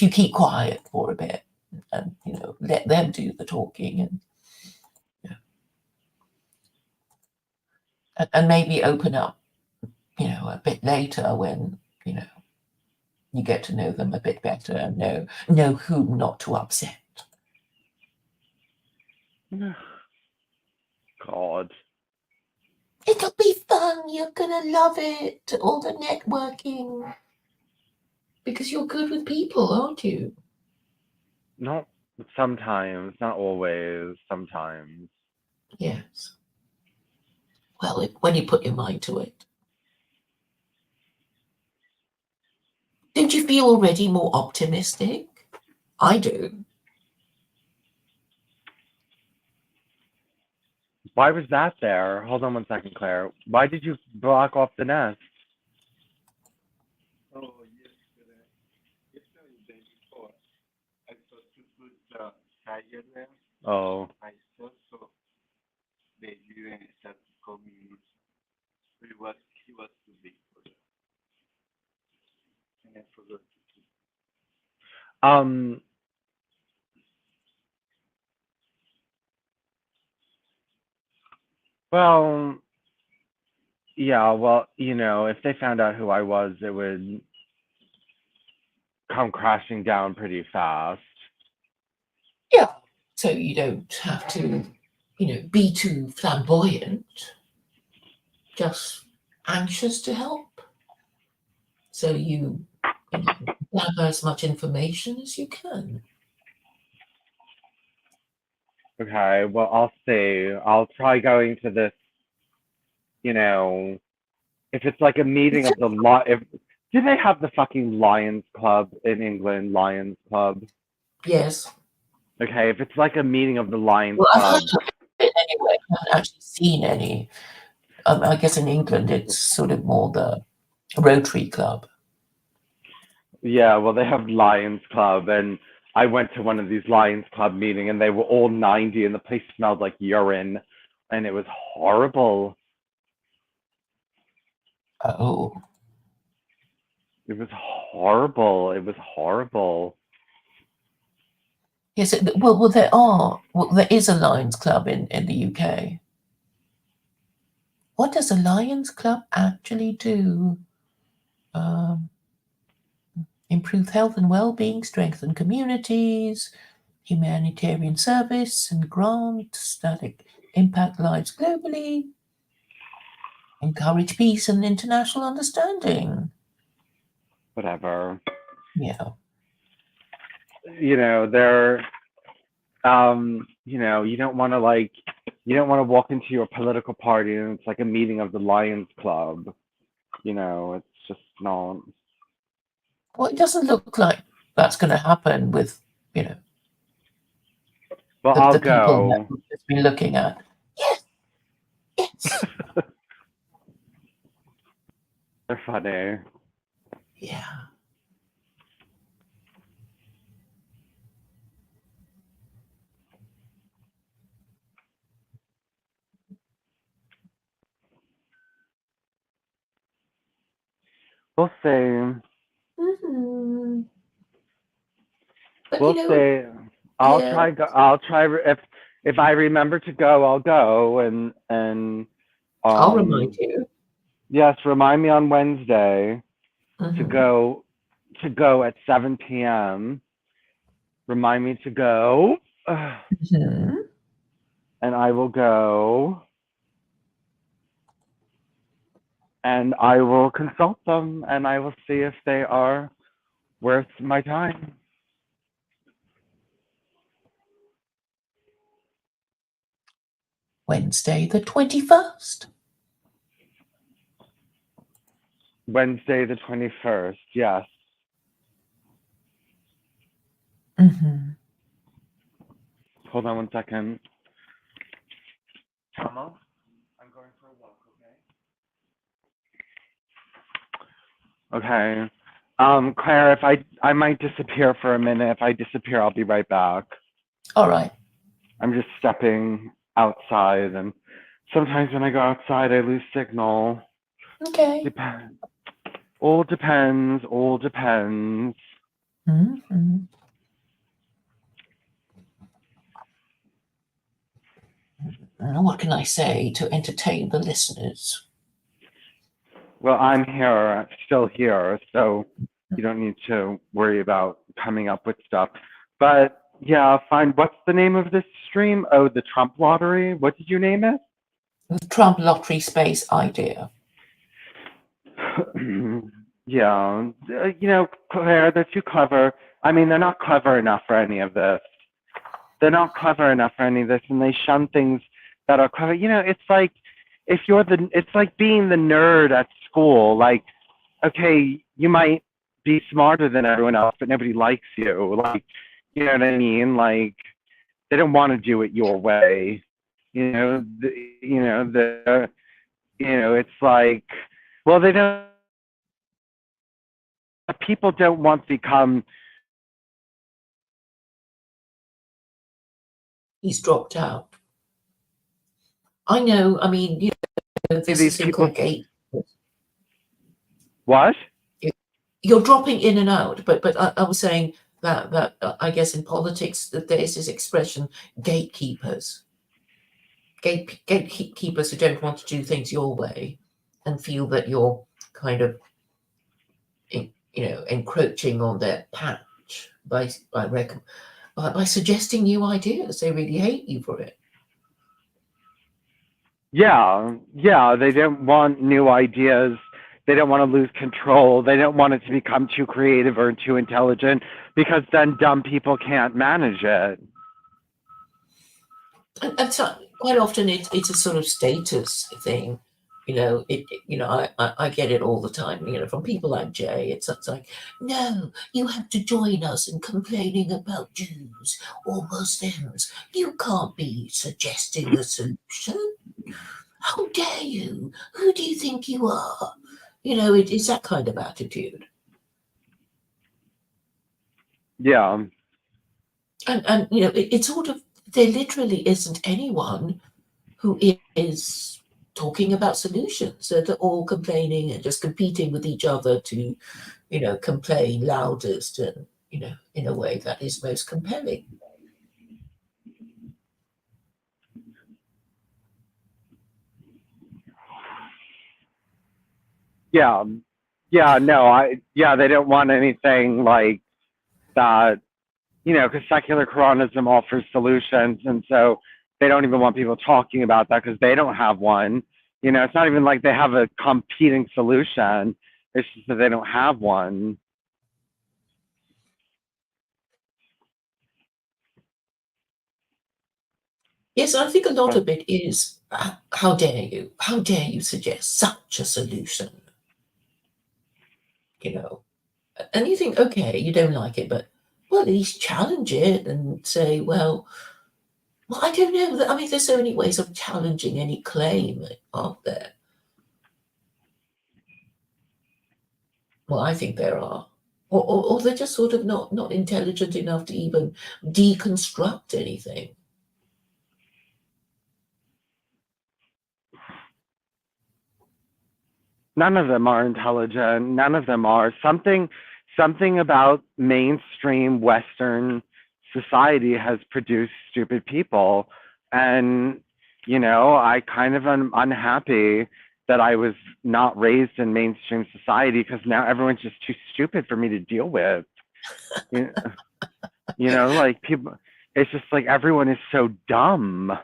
you keep quiet for a bit and, you know, let them do the talking and maybe open up, you know, a bit later when, you know, you get to know them a bit better and know whom not to upset. God. It'll be fun. You're gonna love it. All the networking. Because you're good with people, aren't you? Not sometimes, not always, sometimes. Yes. Well, when you put your mind to it. Don't you feel already more optimistic? I do. Why was that there? Hold on one second, Claire. Why did you block off the nest? Oh, yesterday. Yesterday, the day before, I thought to put the tiger there. Oh, I thought so. They didn't start to call me. He was too big for that. And I forgot to keep. um, well, yeah, well, if they found out who I was, it would come crashing down pretty fast. Yeah. So you don't have to, be too flamboyant. Just anxious to help. So you gather as much information as you can. Okay, well, I'll see. I'll try going to this, if it's like a meeting of the if do they have the fucking Lions Club in England, Lions Club? Yes. Okay, if it's like a meeting of the Lions Well, I've Club, heard of it anyway. I haven't actually seen any. I guess in England it's sort of more the Rotary Club. yeah, well, they have Lions Club, and I went to one of these Lions Club meeting, and they were all 90, and the place smelled like urine, and it was horrible. Oh. It was horrible. It was horrible. Yes, well, there is a Lions Club in the UK. What does a Lions Club actually do? Um, improve health and well-being, strengthen communities, humanitarian service and grants that impact lives globally, encourage peace and international understanding. Whatever. Yeah. They're you don't want to walk into your political party and it's like a meeting of the Lions Club. It's just not. Well, it doesn't look like that's going to happen with, Well, the I'll people that go. we've just been looking at. Yes, yes. They're funny. Yeah. We'll see. Hmm. But We'll see. I'll yeah, try. I'll try. If I remember to go, I'll go. And I'll remind you. yes, remind me on Wednesday to Mhm. go at 7 p.m. Remind me to go, Mhm. and I will go, and I will consult them, and I will see if they are worth my time. Wednesday the 21st. Wednesday the 21st, yes. Mm-hmm. Hold on one second. Mama, I'm going for a walk, okay? Okay. Claire, if I might disappear for a minute. If I disappear, I'll be right back. All right. I'm just stepping outside, and sometimes when I go outside, I lose signal. Okay. Depends. All depends. All depends. Mm-hmm. What can I say to entertain the listeners? Well, I'm here, still here, so you don't need to worry about coming up with stuff. But yeah, fine. What's the name of this stream? Oh, the Trump lottery. What did you name it? The Trump lottery space idea. Yeah, Claire, they're too clever. I mean, they're not clever enough for any of this. They're not clever enough for any of this, and they shun things that are clever. It's like it's like being the nerd at school. Like, okay, you might be smarter than everyone else, but nobody likes you. Like, You know what I mean? Like, they don't want to do it your way. You know, it's like, well, they don't. People don't want to become. He's dropped out. I know. I mean, there's These this thing people. called gate. What? You're dropping in and out, but I was saying that I guess in politics that there is this expression, gatekeepers. Gatekeepers who don't want to do things your way and feel that you're kind of, encroaching on their patch by suggesting new ideas. They really hate you for it. Yeah, they don't want new ideas. They don't want to lose control. They don't want it to become too creative or too intelligent, because then dumb people can't manage it. And so quite often it's a sort of status thing. I get it all the time, from people like Jay. It's like, no, you have to join us in complaining about Jews or Muslims. You can't be suggesting a solution. How dare you? Who do you think you are? It's that kind of attitude. Yeah. And it's sort of, there literally isn't anyone who is talking about solutions. So they're all complaining and just competing with each other to, complain loudest and, in a way that is most compelling. Yeah. They don't want anything like that, because secular Quranism offers solutions, and so they don't even want people talking about that because they don't have one. It's not even like they have a competing solution. It's just that they don't have one. Yes, I think a lot of it is, how dare you? How dare you suggest such a solution? And you think, okay, you don't like it, but well, at least challenge it and say, well, I don't know. I mean, there's so many ways of challenging any claim, aren't there? Well, I think there are. Or they're just sort of not intelligent enough to even deconstruct anything. None of them are intelligent. None of them are. Something about mainstream Western society has produced stupid people. And, I kind of am unhappy that I was not raised in mainstream society, because now everyone's just too stupid for me to deal with. Like people, it's just like everyone is so dumb.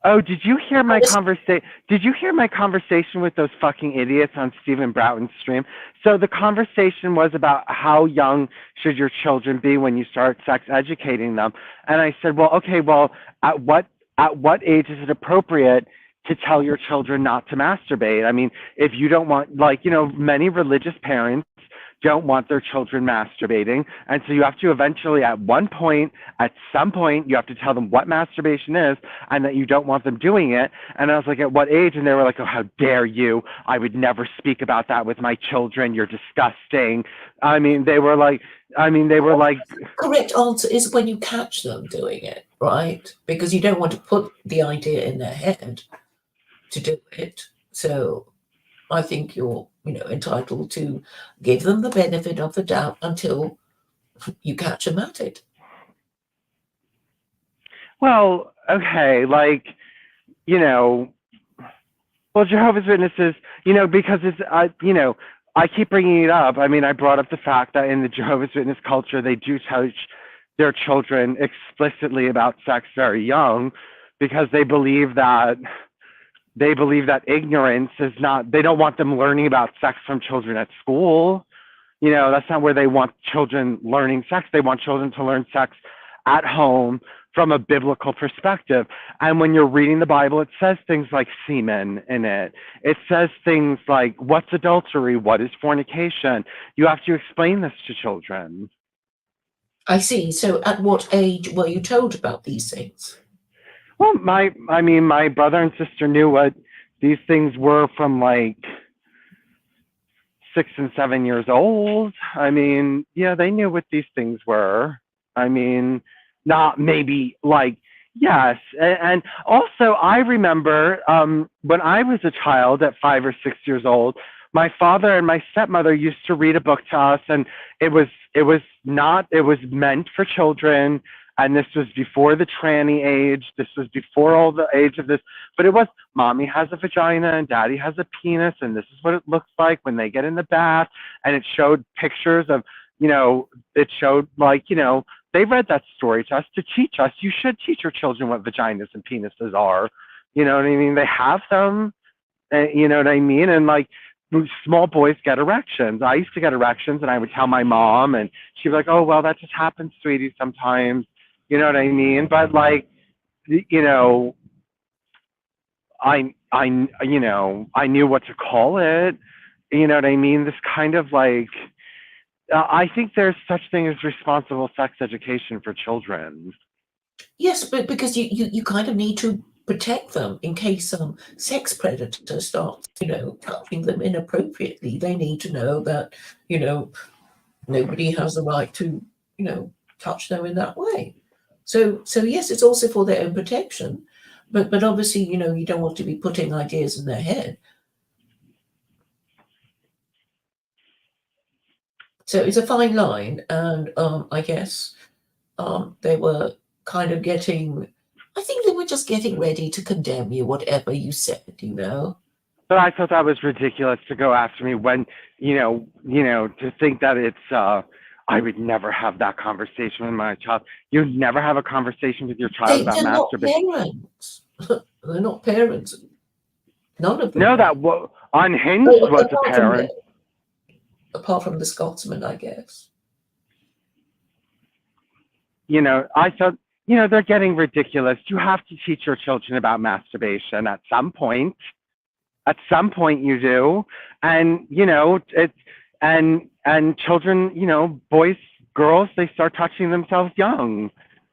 Oh, did you hear my conversation? Did you hear my conversation with those fucking idiots on Stephen Broughton's stream? So the conversation was about how young should your children be when you start sex educating them, and I said, well, okay, at what age is it appropriate to tell your children not to masturbate? I mean, if you don't want, many religious parents don't want their children masturbating. And so you have to eventually, at some point, you have to tell them what masturbation is and that you don't want them doing it. And I was like, at what age? And they were like, oh, how dare you? I would never speak about that with my children. You're disgusting. They were like, correct answer is when you catch them doing it, right? Because you don't want to put the idea in their head to do it. So I think you're, entitled to give them the benefit of the doubt until you catch them at it. Well, okay, Jehovah's Witnesses, because it's, I keep bringing it up. I mean, I brought up the fact that in the Jehovah's Witness culture, they do teach their children explicitly about sex very young, because they believe that ignorance is not, they don't want them learning about sex from children at school. That's not where they want children learning sex. They want children to learn sex at home from a biblical perspective. And when you're reading the Bible, it says things like semen in it. It says things like, what's adultery? What is fornication? You have to explain this to children. I see. So at what age were you told about these things? Well, my brother and sister knew what these things were from like 6 and 7 years old. I mean, yeah, they knew what these things were. I mean, not maybe like, yes. And also, I remember when I was a child at 5 or 6 years old, my father and my stepmother used to read a book to us, and it was meant for children. And this was before the tranny age. This was before all the age of this. But it was, mommy has a vagina and daddy has a penis, and this is what it looks like when they get in the bath. And it showed pictures of, it showed like, they read that story to us to teach us. You should teach your children what vaginas and penises are. You know what I mean? They have them. You know what I mean? And like, small boys get erections. I used to get erections, and I would tell my mom, and she'd be like, "Oh, well, that just happens, sweetie, sometimes." You know what I mean? But like, you know, I knew what to call it. You know what I mean? This kind of like, I think there's such thing as responsible sex education for children. Yes, but because you kind of need to protect them in case some sex predator starts, touching them inappropriately. They need to know that, you know, nobody has the right to, touch them in that way. So yes, it's also for their own protection, but obviously, you don't want to be putting ideas in their head. So it's a fine line, and I guess they were kind of getting. I think they were just getting ready to condemn you, whatever you said. But I thought that was ridiculous to go after me when, to think that I would never have that conversation with my child. You'd never have a conversation with your child about They're not masturbation. parents. They're not parents. None of them No, are. that unhinged Well, was a parent. apart from the Scotsman, I guess. I thought, they're getting ridiculous. You have to teach your children about masturbation at some point. At some point you do. And, it's, and children, boys, girls, they start touching themselves young,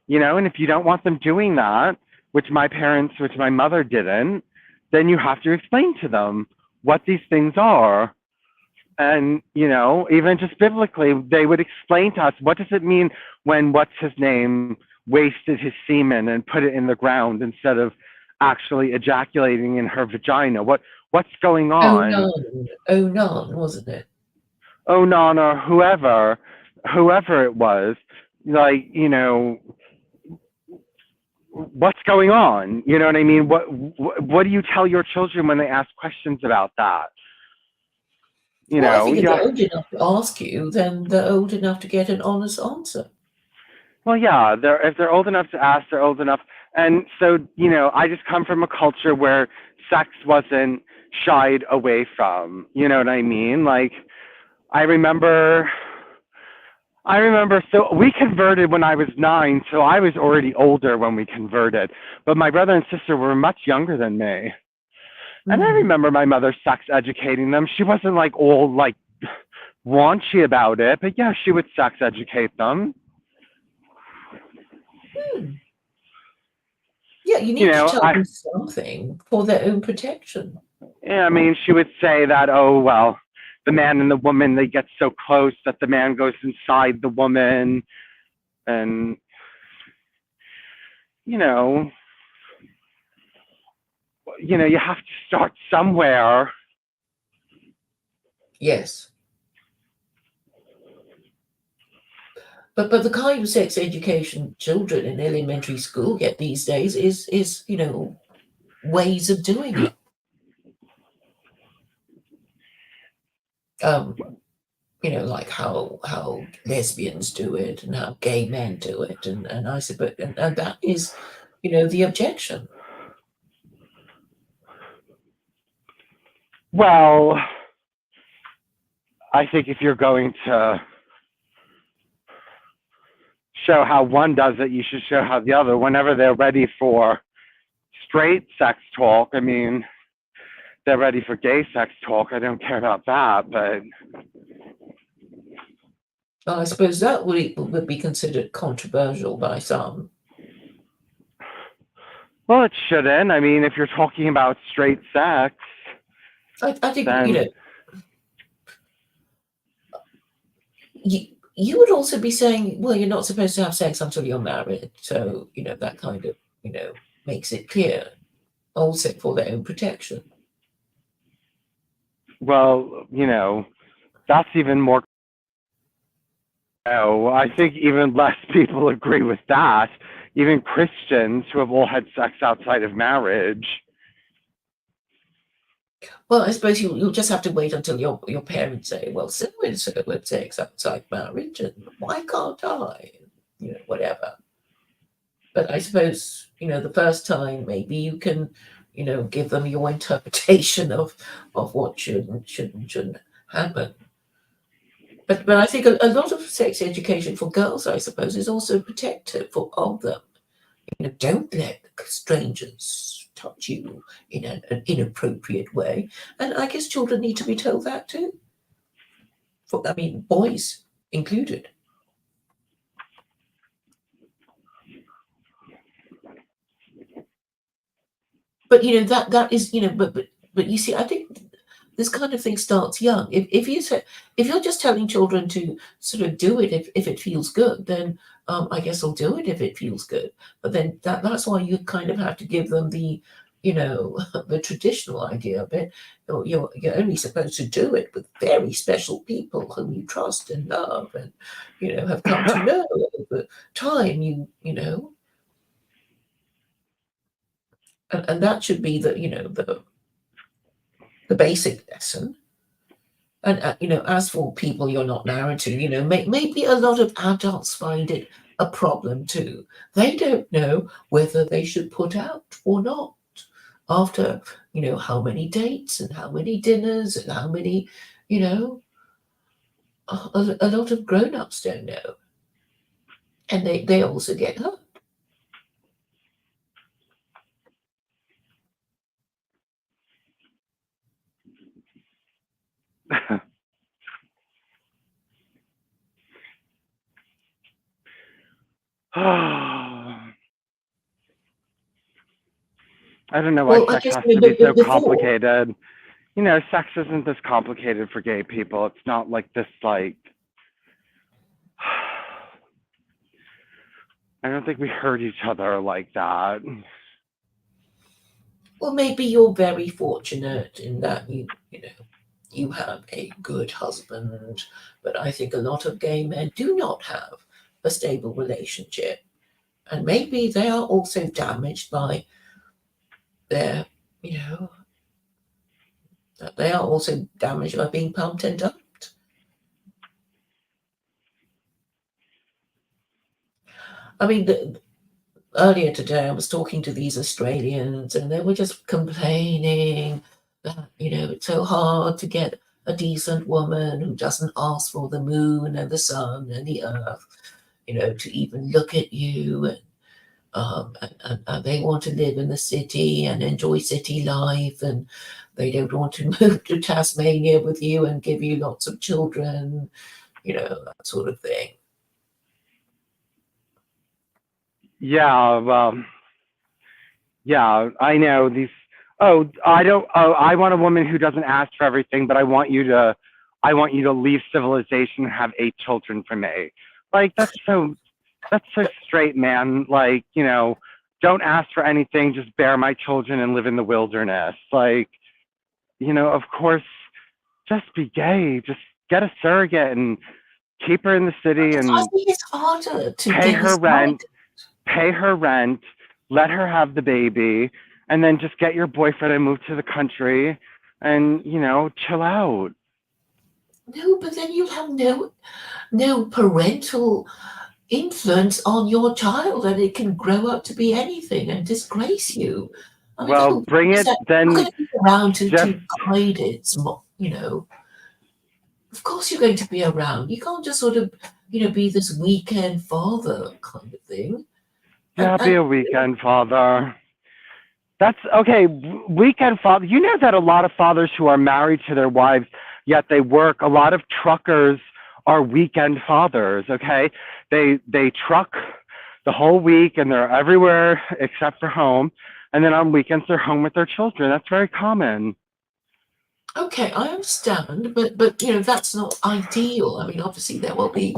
and if you don't want them doing that, which my mother didn't, then you have to explain to them what these things are. And, even just biblically, they would explain to us, what does it mean when what's his name wasted his semen and put it in the ground instead of actually ejaculating in her vagina? What's going Oh, on? none. Oh, none, wasn't it? Oh, Nana, whoever it was, like, what's going on? You know what I mean? What do you tell your children when they ask questions about that? Well, I think if they're Yeah. old enough to ask you, then they're old enough to get an honest answer. Well, yeah, if they're old enough to ask, they're old enough. And so, I just come from a culture where sex wasn't shied away from. You know what I mean? Like, I remember, so we converted when I was 9, so I was already older when we converted. But my brother and sister were much younger than me. And I Mm. remember my mother sex educating them. She wasn't like all like raunchy about it, but yeah, she would sex educate them. Hmm. Yeah, you You need to know, tell them something for their own protection. yeah, I mean, she would say that, oh, well, the man and the woman, they get so close that the man goes inside the woman. And, you know, you have to start somewhere. Yes. But the kind of sex education children in elementary school get these days is ways of doing it. Like how lesbians do it and how gay men do it, and I suppose and that is, the objection. Well, I think if you're going to show how one does it, you should show how the other, whenever they're ready for straight sex talk. I mean, they're ready for gay sex talk. I don't care about that, but I suppose that would be considered controversial by some. Well, it shouldn't. I mean, if you're talking about straight sex, I think, then you would also be saying, well, you're not supposed to have sex until you're married. So, that kind of, makes it clear also for their own protection. well, that's even more. Oh, I think even less people agree with that. Even Christians who have all had sex outside of marriage. Well, I suppose you'll just have to wait until your parents say, well, so and so had sex outside marriage, and why can't I? Whatever. But I suppose, the first time maybe you can, give them your interpretation of what should and shouldn't happen. But I think a lot of sex education for girls, I suppose, is also protective of them. Don't let strangers touch you in an inappropriate way. And I guess children need to be told that too. Boys included. But that is but you see, I think this kind of thing starts young. If you're just telling children to sort of do it if it feels good, then I guess they'll do it if it feels good. But then that's why you kind of have to give them the the traditional idea of it. You're only supposed to do it with very special people whom you trust and love and have come to know over time. And that should be the basic lesson. And as for people you're not married to, maybe a lot of adults find it a problem too. They don't know whether they should put out or not after how many dates and how many dinners and how many a lot of grown-ups don't know, and they also get hurt. I don't know why Well, I sex guess has to be so before. complicated. Sex isn't this complicated for gay people. It's not like this, like, I don't think we hurt each other like that. Well, maybe you're very fortunate in that you have a good husband, but I think a lot of gay men do not have a stable relationship. And maybe they are also damaged by their, they are also damaged by being pumped and dumped. Earlier today I was talking to these Australians and they were just complaining that, it's so hard to get a decent woman who doesn't ask for the moon and the sun and the earth, to even look at you. And they want to live in the city and enjoy city life, and they don't want to move to Tasmania with you and give you lots of children, that sort of thing. Yeah, well, yeah, I know these. I want a woman who doesn't ask for everything, but I want you to leave civilization and have 8 children for me. Like, that's so straight, man. Like, don't ask for anything, just bear my children and live in the wilderness. Like, of course, just be gay. Just get a surrogate and keep her in the city and I think it's harder to pay her rent, let her have the baby, and then just get your boyfriend and move to the country and, chill out. No, but then you'll have no parental influence on your child, and it can grow up to be anything and disgrace you. Well, bring it then. You're going to be around to guide it, Of course, you're going to be around. You can't just sort of, be this weekend father kind of thing. Yeah, be a weekend father. That's okay. Weekend father. You know that a lot of fathers who are married to their wives, yet they work. A lot of truckers are weekend fathers. Okay, they truck the whole week and they're everywhere except for home, and then on weekends they're home with their children. That's very common. Okay, I understand, but that's not ideal. I mean, obviously there will be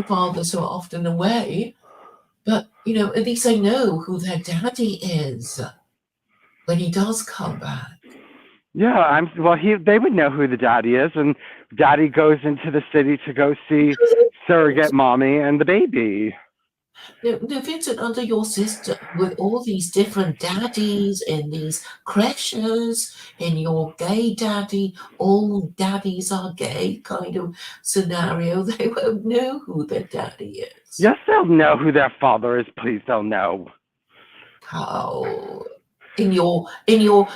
fathers who are often away, but at least they know who their daddy is when he does come back. Yeah, they would know who the daddy is, and daddy goes into the city to go see surrogate mommy and the baby. Now, Vincent, under your system, with all these different daddies in these creches, in your gay daddy, all daddies are gay kind of scenario, they won't know who their daddy is. Yes, they'll know who their father is. Please, they'll know. How? In your your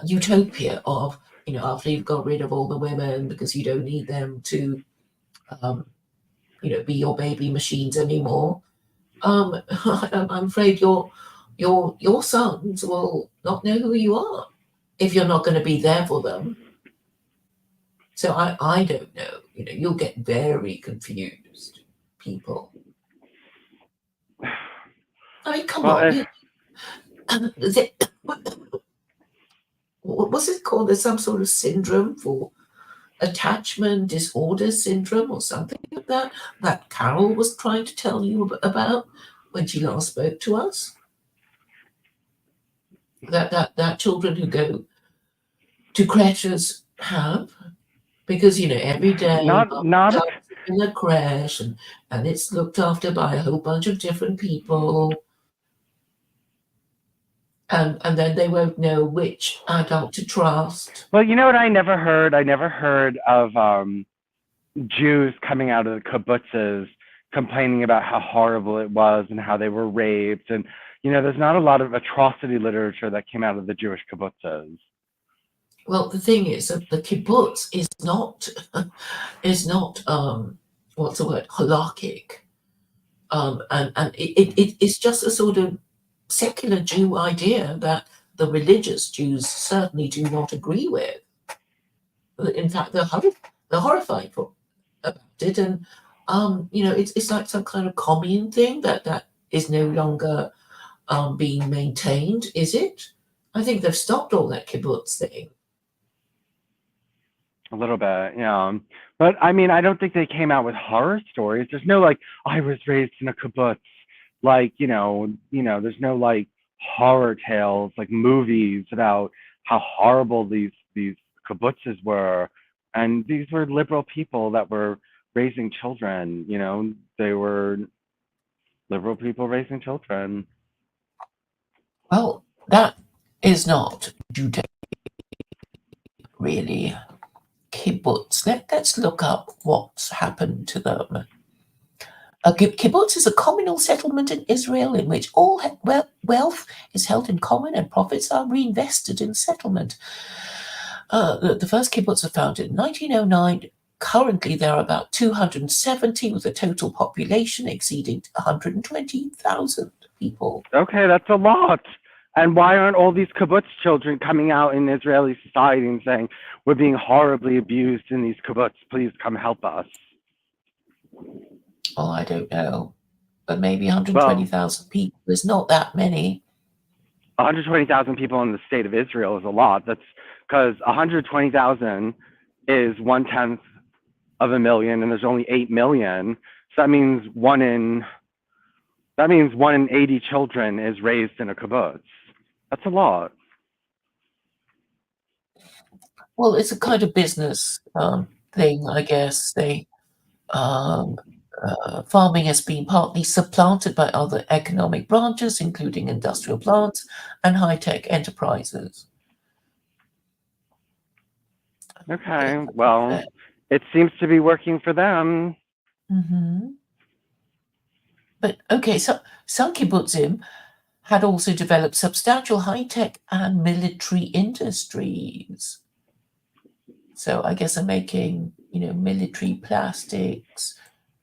utopia of after you've got rid of all the women because you don't need them to be your baby machines anymore. I'm afraid your sons will not know who you are if you're not going to be there for them. So I don't know. You'll get very confused, people. I mean, come on. What's it called? There's some sort of syndrome for attachment disorder syndrome or something like that Carol was trying to tell you about when she last spoke to us. That children who go to creches have, because every day not in a creche and it's looked after by a whole bunch of different people. And then they won't know which adult to trust. Well, you know what I never heard? I never heard of Jews coming out of the kibbutzes complaining about how horrible it was and how they were raped. And, there's not a lot of atrocity literature that came out of the Jewish kibbutzes. Well, the thing is that the kibbutz is not what's the word, halakhic. And it's just a sort of secular Jew idea that the religious Jews certainly do not agree with. In fact, they're horrified about it, and it's like some kind of commune thing that is no longer being maintained, is it? I think they've stopped all that kibbutz thing. A little bit, yeah. But I mean, I don't think they came out with horror stories. There's no like, I was raised in a kibbutz. Like, there's no like horror tales, like movies about how horrible these kibbutzes were. And these were liberal people that were raising children, they were liberal people raising children. Well, that is not Judaism, really. Kibbutz. Let's look up what's happened to them. A kibbutz is a communal settlement in Israel in which all wealth is held in common and profits are reinvested in settlement. The first kibbutz was founded in 1909. Currently, there are about 270, with a total population exceeding 120,000 people. Okay, that's a lot. And why aren't all these kibbutz children coming out in Israeli society and saying, we're being horribly abused in these kibbutz, please come help us? Oh, I don't know. But maybe 120,000 people is not that many. 120,000 people in the state of Israel is a lot. That's because 120,000 is 1/10 of a million, and there's only 8 million. So that means one in 80 children is raised in a kibbutz. That's a lot. Well, it's a kind of business thing, I guess. Farming has been partly supplanted by other economic branches, including industrial plants and high-tech enterprises. Okay, well, it seems to be working for them. Mm-hmm. But okay, so some kibbutzim had also developed substantial high-tech and military industries. So I guess they're making, military plastics,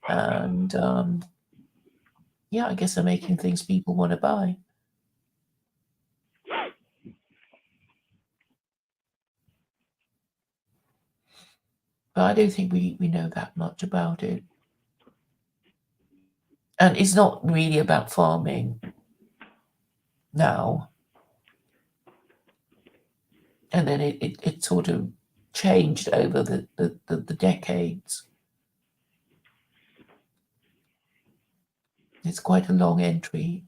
and I guess they're making things people want to buy. But I don't think we know that much about it. And it's not really about farming now. And then it sort of changed over the decades. It's quite a long entry.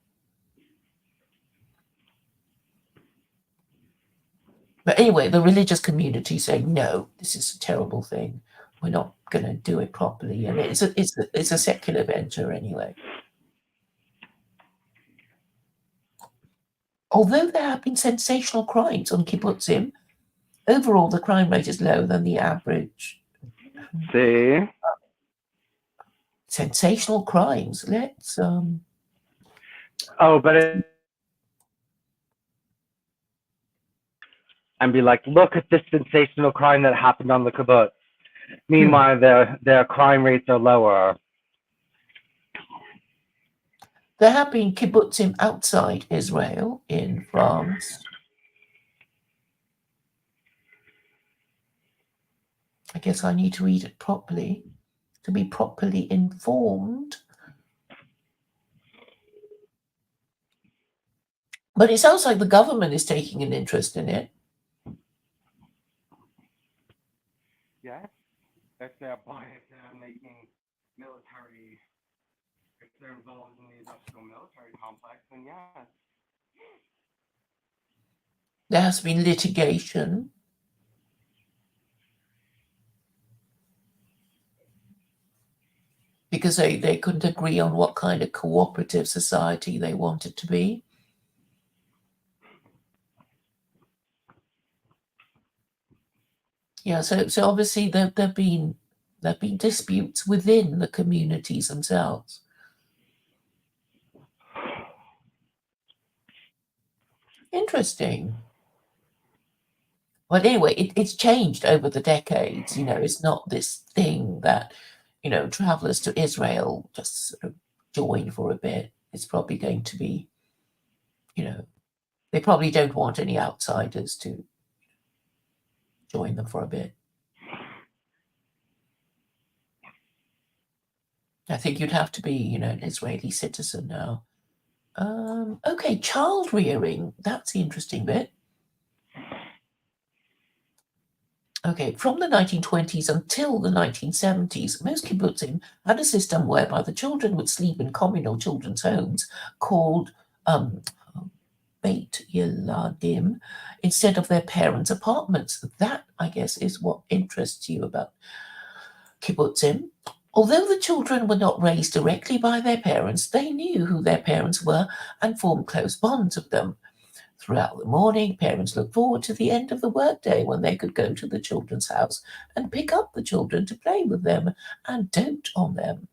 But anyway, the religious community saying, no, this is a terrible thing. We're not going to do it properly. And it's a secular venture anyway. Although there have been sensational crimes on kibbutzim, overall the crime rate is lower than the average. See? Sensational crimes. Let's Oh, but and be like, look at this sensational crime that happened on the kibbutz. Meanwhile, their crime rates are lower. There have been kibbutzim outside Israel, in France. I guess I need to read it properly to be properly informed. But it sounds like the government is taking an interest in it. Yes, if they're making military, if they're involved in the industrial military complex, then yes. There has been litigation. Because they couldn't agree on what kind of cooperative society they wanted to be. Yeah, so obviously there've been disputes within the communities themselves. Interesting. But anyway, it's changed over the decades. It's not this thing that, travelers to Israel just sort of join for a bit. It's probably going to be, they probably don't want any outsiders to join them for a bit. I think you'd have to be, an Israeli citizen now. Okay, child rearing. That's the interesting bit. Okay, from the 1920s until the 1970s, most kibbutzim had a system whereby the children would sleep in communal children's homes called Beit Yeladim instead of their parents' apartments. That, I guess, is what interests you about kibbutzim. Although the children were not raised directly by their parents, they knew who their parents were and formed close bonds with them. Throughout the morning, parents looked forward to the end of the workday when they could go to the children's house and pick up the children to play with them and dote on them.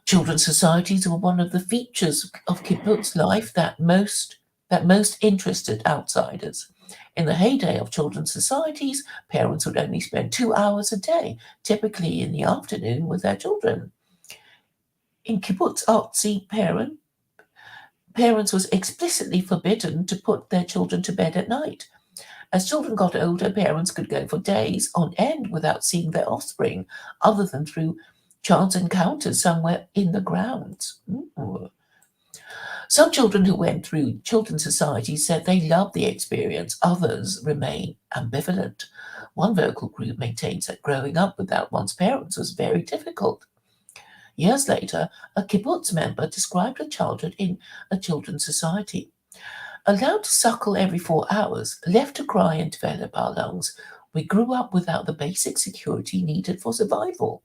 Children's societies were one of the features of kibbutz life that most interested outsiders. In the heyday of children's societies, parents would only spend 2 hours a day, typically in the afternoon, with their children. In kibbutz artsy parents was explicitly forbidden to put their children to bed at night. As children got older, parents could go for days on end without seeing their offspring, other than through chance encounters somewhere in the grounds. Ooh. Some children who went through children's societies said they loved the experience. Others remain ambivalent. One vocal group maintains that growing up without one's parents was very difficult. Years later, a kibbutz member described her childhood in a children's society. Allowed to suckle every 4 hours, left to cry and develop our lungs, we grew up without the basic security needed for survival.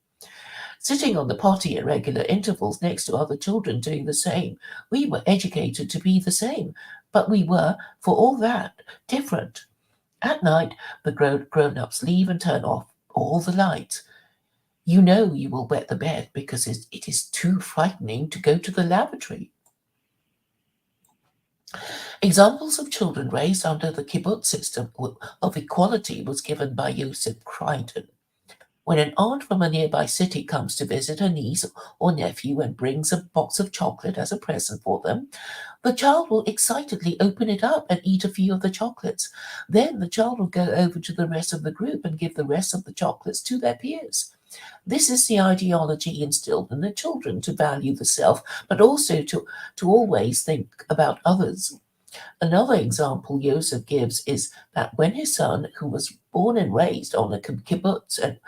Sitting on the potty at regular intervals next to other children doing the same, we were educated to be the same, but we were, for all that, different. At night, the grown-ups leave and turn off all the lights. You know you will wet the bed because it is too frightening to go to the lavatory. Examples of children raised under the kibbutz system of equality was given by Joseph Crichton. When an aunt from a nearby city comes to visit her niece or nephew and brings a box of chocolate as a present for them, the child will excitedly open it up and eat a few of the chocolates. Then the child will go over to the rest of the group and give the rest of the chocolates to their peers. This is the ideology instilled in the children to value the self, but also to always think about others. Another example Joseph gives is that when his son, who was born and raised on a kibbutz and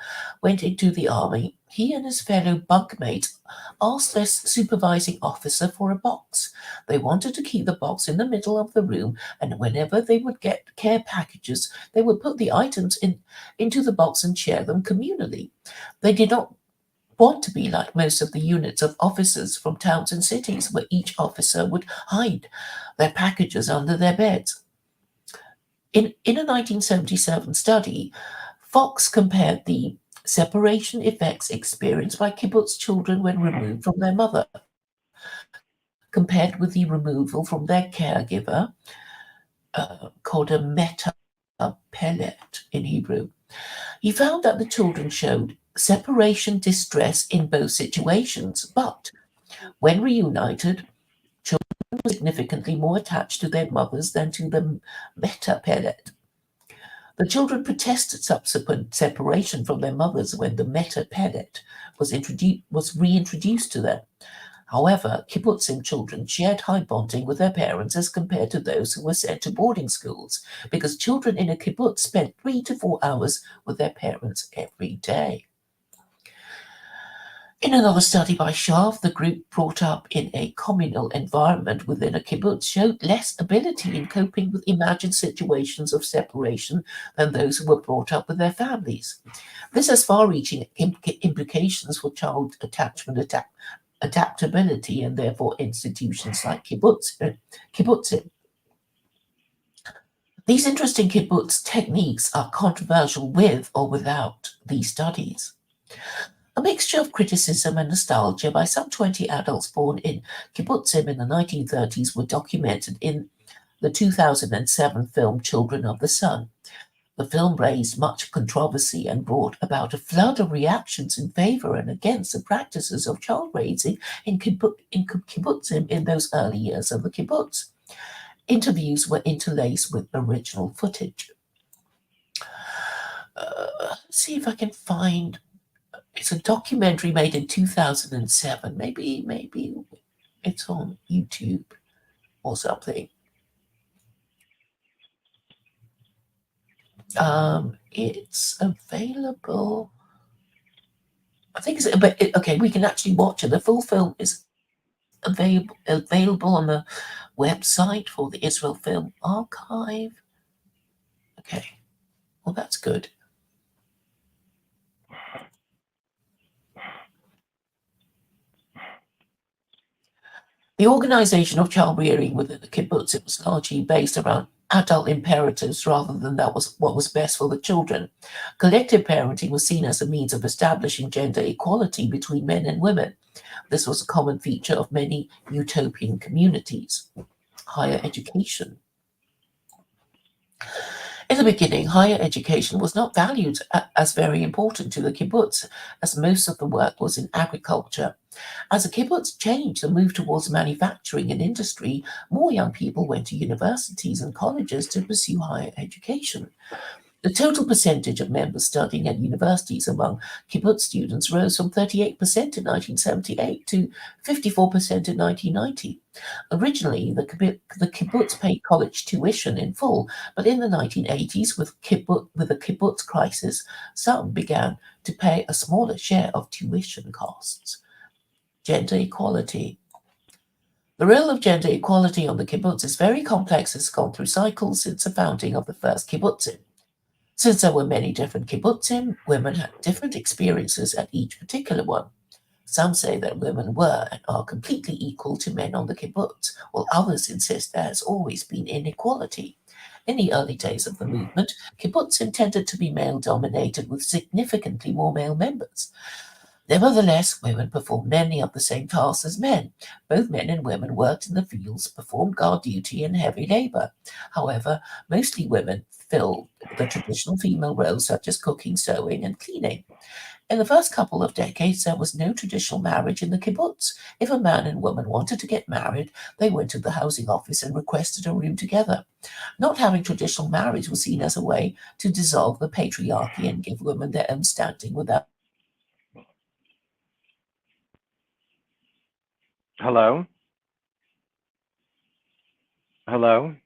went into the army, he and his fellow bunkmates asked their supervising officer for a box. They wanted to keep the box in the middle of the room, and whenever they would get care packages, they would put the items into the box and share them communally. They did not want to be like most of the units of officers from towns and cities where each officer would hide their packages under their beds. In a 1977 study, Fox compared the separation effects experienced by kibbutz children when removed from their mother, compared with the removal from their caregiver, called a meta pellet in Hebrew. He found that the children showed separation distress in both situations, but when reunited, children were significantly more attached to their mothers than to the meta pellet. The children protested subsequent separation from their mothers when the meta pellet was reintroduced to them. However, kibbutzim children shared high bonding with their parents as compared to those who were sent to boarding schools, because children in a kibbutz spent 3 to 4 hours with their parents every day. In another study by Schaaf, the group brought up in a communal environment within a kibbutz showed less ability in coping with imagined situations of separation than those who were brought up with their families. This has far-reaching implications for child attachment adaptability, and therefore institutions like kibbutzim. These interesting kibbutz techniques are controversial with or without these studies. A mixture of criticism and nostalgia by some 20 adults born in kibbutzim in the 1930s were documented in the 2007 film Children of the Sun. The film raised much controversy and brought about a flood of reactions in favor and against the practices of child raising in kibbutzim in those early years of the kibbutz. Interviews were interlaced with original footage. Let's see if I can find. It's a documentary made in 2007. Maybe it's on YouTube or something. It's available. I think it's okay. We can actually watch it. The full film is available on the website for the Israel Film Archive. Okay, well that's good. The organization of child rearing within the kibbutz, it was largely based around adult imperatives rather than what was best for the children. Collective parenting was seen as a means of establishing gender equality between men and women. This was a common feature of many utopian communities. Higher education. In the beginning, higher education was not valued as very important to the kibbutz, as most of the work was in agriculture. As the kibbutz changed and moved towards manufacturing and industry, more young people went to universities and colleges to pursue higher education. The total percentage of members studying at universities among kibbutz students rose from 38% in 1978 to 54% in 1990. Originally, the kibbutz paid college tuition in full, but in the 1980s, with the kibbutz crisis, some began to pay a smaller share of tuition costs. Gender equality. The role of gender equality on the kibbutz is very complex. It's gone through cycles since the founding of the first kibbutzim. Since there were many different kibbutzim, women had different experiences at each particular one. Some say that women were and are completely equal to men on the kibbutz, while others insist there has always been inequality. In the early days of the movement, kibbutzim tended to be male-dominated with significantly more male members. Nevertheless, women performed many of the same tasks as men. Both men and women worked in the fields, performed guard duty and heavy labor. However, mostly women filled the traditional female roles such as cooking, sewing, and cleaning. In the first couple of decades, there was no traditional marriage in the kibbutz. If a man and woman wanted to get married, they went to the housing office and requested a room together. Not having traditional marriage was seen as a way to dissolve the patriarchy and give women their own standing without. Hello? Hello?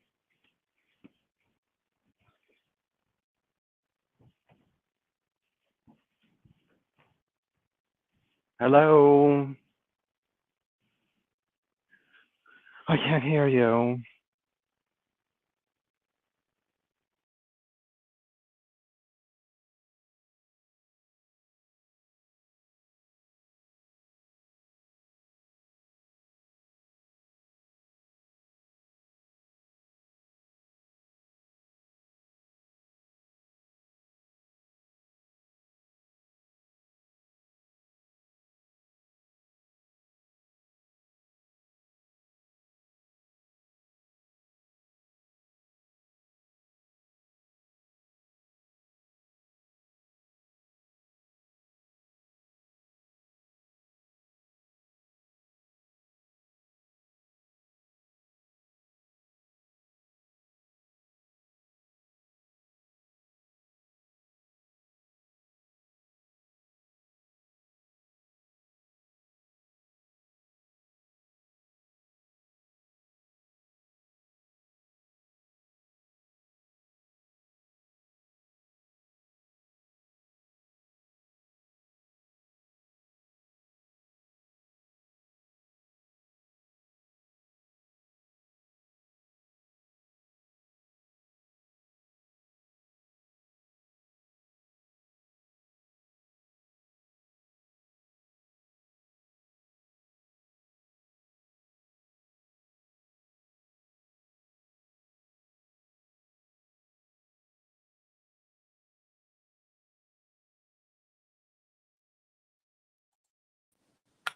Hello? I can't hear you.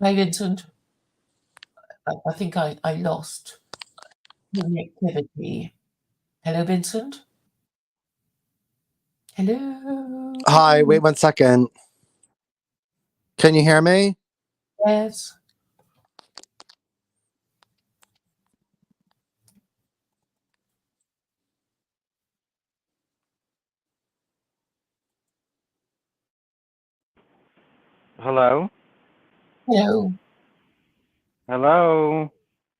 Hi, Vincent. I think I lost connectivity. Hello, Vincent? Hi, Hello? wait 1 second. Can you hear me? Yes. Hello? Hello. Hello?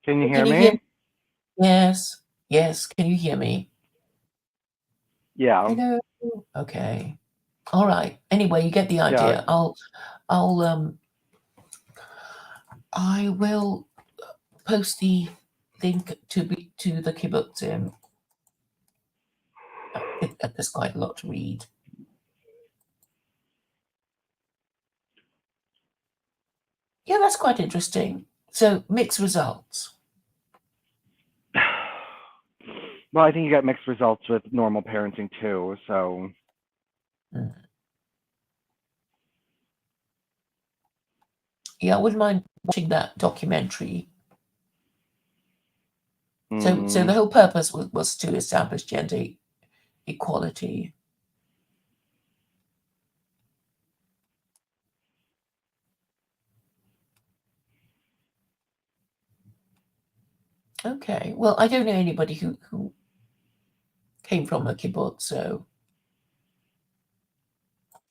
Can you Can hear you hear me? me? Yes. Yes. Can you hear me? Yeah. Hello. Okay. All right. Anyway, you get the Yeah. idea. I will post the link to the kibbutzim. There's quite a lot to read. Yeah, that's quite interesting. So mixed results. Well, I think you get mixed results with normal parenting too, so. Mm. Yeah, I wouldn't mind watching that documentary. So the whole purpose was to establish gender equality. Okay. Well, I don't know anybody who came from a kibbutz, so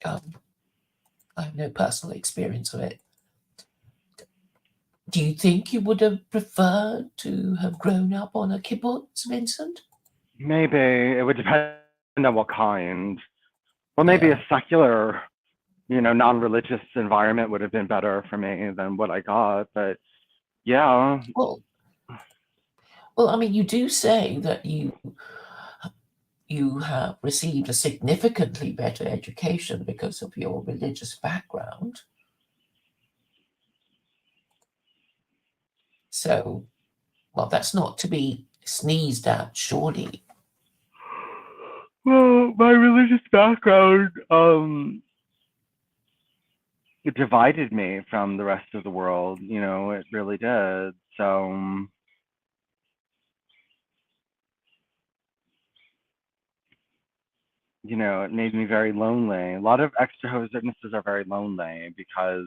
I have no personal experience of it. Do you think you would have preferred to have grown up on a kibbutz, Vincent? Maybe it would depend on what kind. Well, maybe Yeah. a secular, non-religious environment would have been better for me than what I got. But yeah, Well, I mean, you do say that you have received a significantly better education because of your religious background. So, well, that's not to be sneezed at, surely. well, my religious background, it divided me from the rest of the world. It really did. So, it made me very lonely. A lot of extrovert witnesses are very lonely because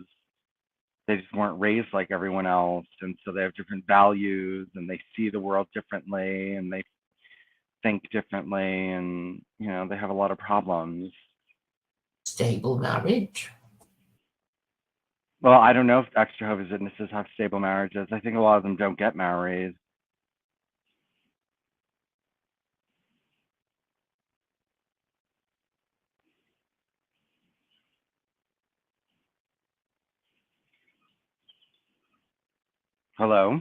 they just weren't raised like everyone else. And so they have different values and they see the world differently and they think differently. And, they have a lot of problems. Stable marriage. Well, I don't know if extrovert witnesses have stable marriages. I think a lot of them don't get married. Hello?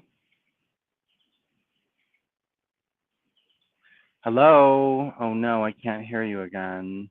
Hello? Oh no, I can't hear you again.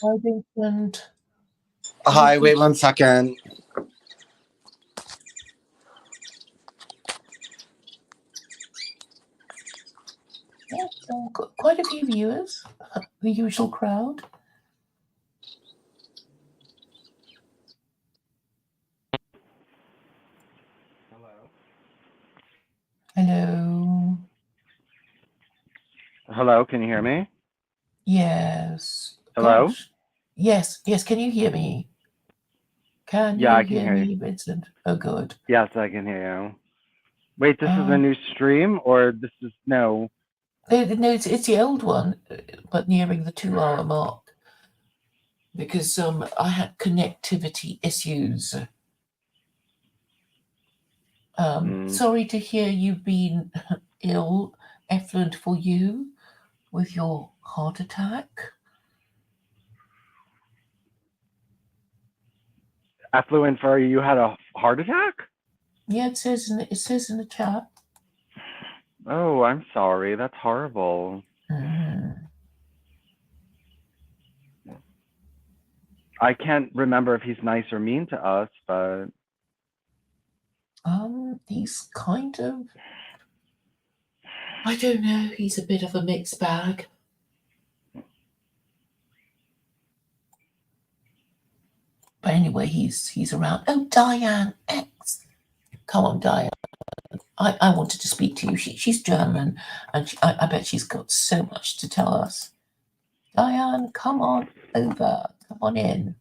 Hi, Vincent. Hi, wait 1 second. Yeah, quite a few viewers. The usual crowd. Hello. Hello, can you hear me? Yes. Hello? Gosh. Yes. Can you hear me? Can Yeah, you I can hear hear you. me, Vincent? Oh, good. Yes, I can hear you. Wait, this is a Uh, new stream or this is no? no, it's the old one, but nearing the 2 hour mark because I had connectivity issues. Sorry to hear you've been ill. Effluent for you with your heart attack. Affluent for you had a heart attack? Yeah, it says in the chat. Oh, I'm sorry. That's horrible. I can't remember if he's nice or mean to us, but He's kind of, I don't know, he's a bit of a mixed bag. But anyway, he's around. Oh, Diane X. Come on, Diane. I wanted to speak to you. She's German, and I bet she's got so much to tell us. Diane, come on over. Come on in.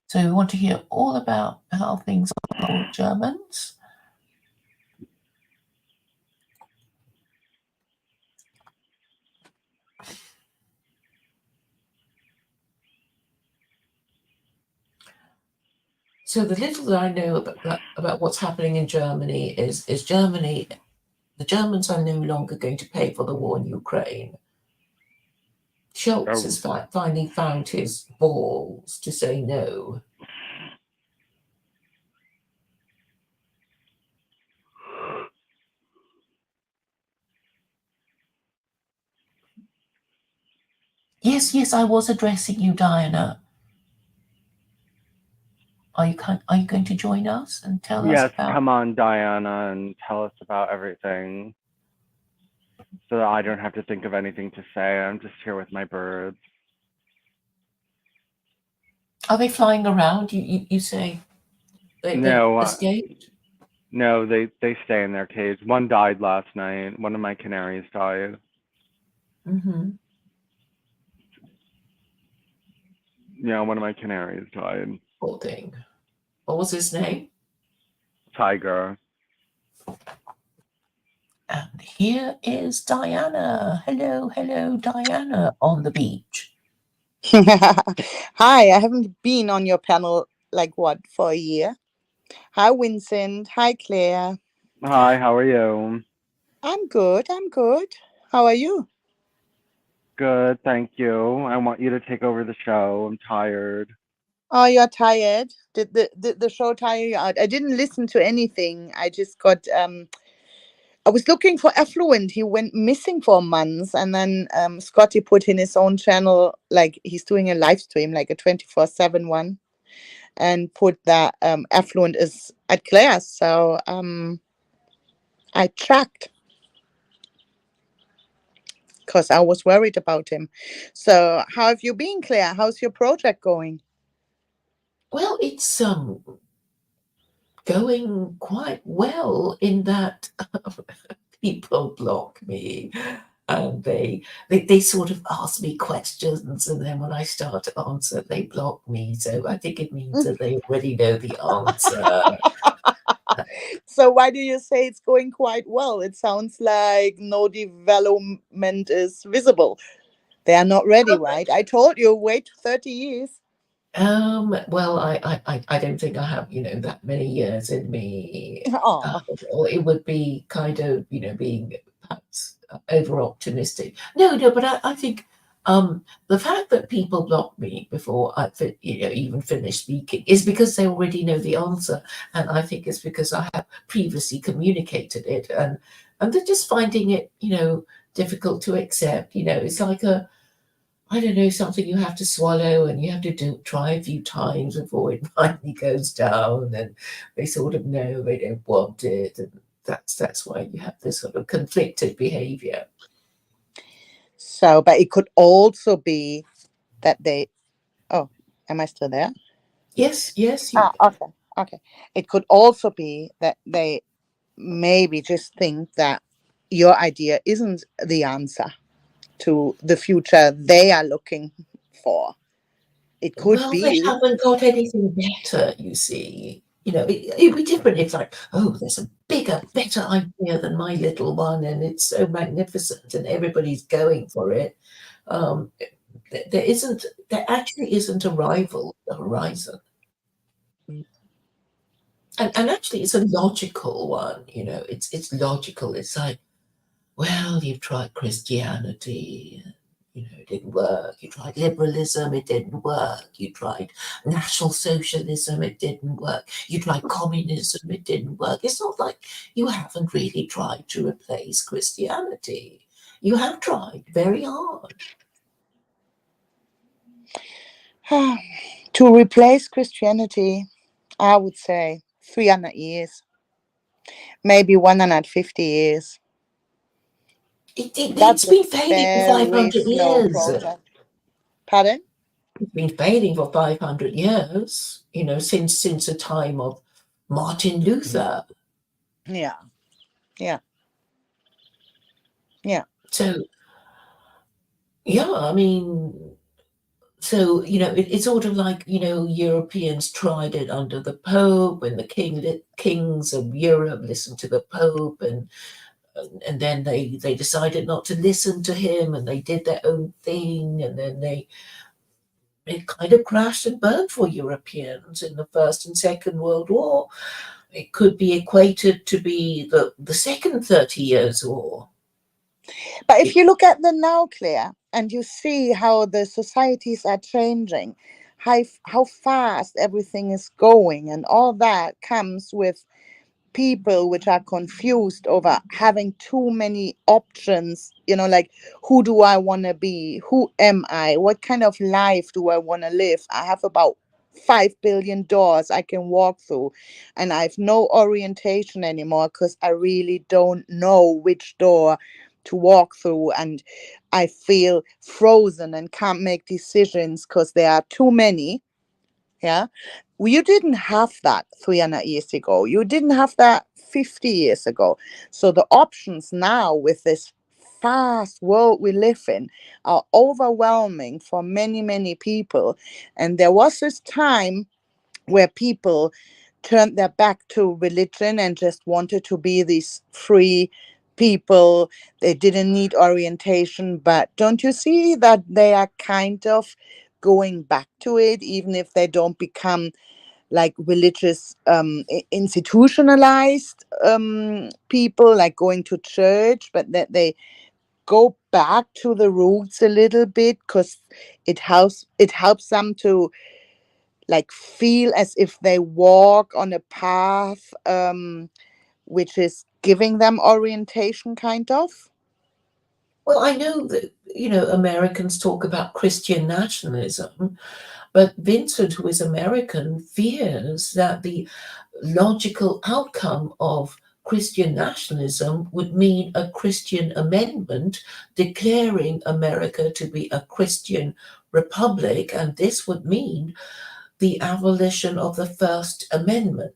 So we want to hear all about how things are with Germans. So the little that I know about what's happening in Germany is Germany. The Germans are no longer going to pay for the war in Ukraine. Schultz has finally found his balls to say no. Yes, I was addressing you, Diana. Are you going to join us and tell us yes, about? come on, Diana, and tell us about everything so that I don't have to think of anything to say. I'm just here with my birds. Are they flying around? You say they escaped? No, they stay in their cage. One died last night. One of my canaries died. Mm-hmm. Yeah, one of my canaries died. Poor thing. What was his name? Tiger. And here is Diana. Hello, Diana, on the beach. Hi, I haven't been on your panel for a year. Hi, Vincent. Hi, Claire. Hi, how are you? I'm good. How are you? Good, thank you. I want you to take over the show. I'm tired. Oh, you're tired? Did the show tire you out? I didn't listen to anything. I just got I was looking for Affluent. He went missing for months, and then Scotty put in his own channel, like he's doing a live stream, like a 24/7 one, and put that Affluent is at Claire's. So I tracked because I was worried about him. So how have you been, Claire? How's your project going? Well, it's going quite well in that people block me and they sort of ask me questions, and then when I start to answer they block me, so I think it means that they already know the answer. So why do you say it's going quite well? It sounds like no development is visible. They are not ready, right? I told you, wait 30 years. Well, I don't think I have, that many years in me. Or it would be kind of, being perhaps over optimistic. No, but I think The fact that people block me before I even finish speaking is because they already know the answer, and I think it's because I have previously communicated it, and they're just finding it difficult to accept. It's like I don't know, something you have to swallow and you have to try a few times before it finally goes down, and they sort of know they don't want it, and that's why you have this sort of conflicted behavior. So, but it could also be that they. Oh, am I still there? Yes, yes, Okay, okay. It could also be that they maybe just think that your idea isn't the answer to the future they are looking for. It could Well, they be. haven't got anything better, you see. It'd be different if, like, oh, there's a bigger, better idea than my little one, and it's so magnificent, and everybody's going for it. Um, there actually isn't a rival at the horizon. And actually, it's a logical one. It's logical. It's like, well, you've tried Christianity, it didn't work. You tried liberalism, it didn't work. You tried National Socialism, it didn't work. You tried communism, it didn't work. It's not like you haven't really tried to replace Christianity. You have tried very hard. To replace Christianity, I would say 300 years, maybe 150 years. That's It's a been fading for very 500 slow years. project. Pardon? It's been fading for 500 years, since the time of Martin Luther. Yeah, yeah, yeah. So, yeah, I mean, so it's sort of like Europeans tried it under the Pope, and the kings of Europe listened to the Pope, and then they decided not to listen to him, and they did their own thing, and then it kind of crashed and burned for Europeans in the First and Second World War. It could be equated to be the second 30 Years' War. But if you look at the now, Claire, and you see how the societies are changing, how fast everything is going, and all that comes with people which are confused over having too many options, like, who do I want to be, who am I, what kind of life do I want to live. I have about 5 billion doors I can walk through, and I have no orientation anymore because I really don't know which door to walk through, and I feel frozen and can't make decisions because there are too many. Yeah. Well, you didn't have that 300 years ago. You didn't have that 50 years ago. So the options now with this fast world we live in are overwhelming for many, many people. And there was this time where people turned their back to religion and just wanted to be these free people. They didn't need orientation. But don't you see that they are kind of going back to it, even if they don't become like religious institutionalized people, like going to church, but that they go back to the roots a little bit because it helps them to like feel as if they walk on a path which is giving them orientation, kind of. Well, I know that, Americans talk about Christian nationalism, but Vincent, who is American, fears that the logical outcome of Christian nationalism would mean a Christian amendment declaring America to be a Christian republic, and this would mean the abolition of the First Amendment.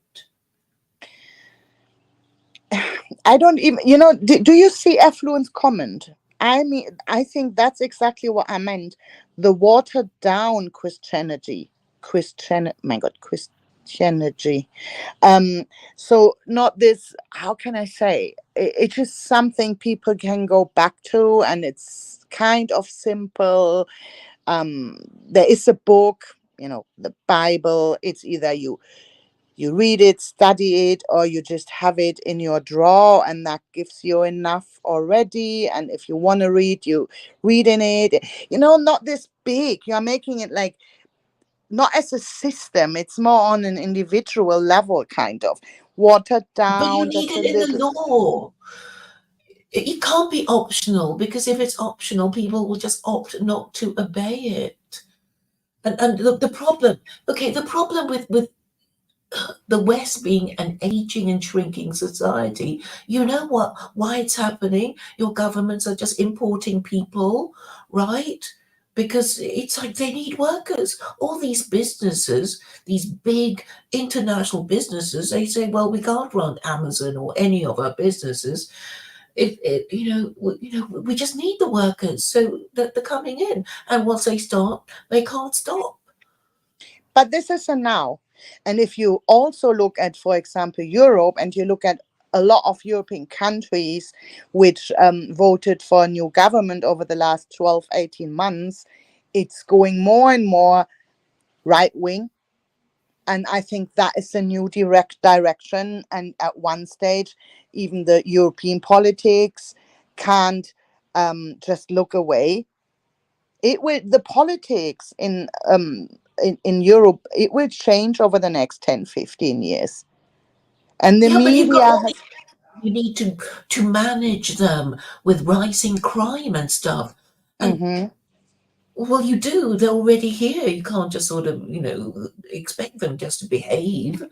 I don't even, do you see Affluent's comment? I mean, I think that's exactly what I meant. The watered down Christianity. My God, Christianity. So not this, how can I say? It's just something people can go back to, and it's kind of simple. There is a book, the Bible. It's either you You read it, study it, or you just have it in your drawer, and that gives you enough already. And if you want to read, you read in it. Not this big. You're making it like not as a system. It's more on an individual level, kind of watered But you down, need just a it in the little. law. It can't be optional, because if it's optional, people will just opt not to obey it. And look, the problem with the West being an aging and shrinking society, you know why it's happening? Your governments are just importing people, right? Because it's like they need workers. All these businesses, these big international businesses, they say, well, we can't run Amazon or any of our businesses. We just need the workers, so that they're coming in, and once they start, they can't stop. But this is a now. And if you also look at, for example, Europe, and you look at a lot of European countries which voted for a new government over the last 12, 18 months, it's going more and more right wing. And I think that is a new direct direction. And at one stage, even the European politics can't just look away. The politics in Europe, it will change over the next 10, 15 years. And the Yeah, but you've got media all has. these, you need to manage them with rising crime and stuff. And Mhm. well, you do. They're already here. You can't just sort of, expect them just to behave.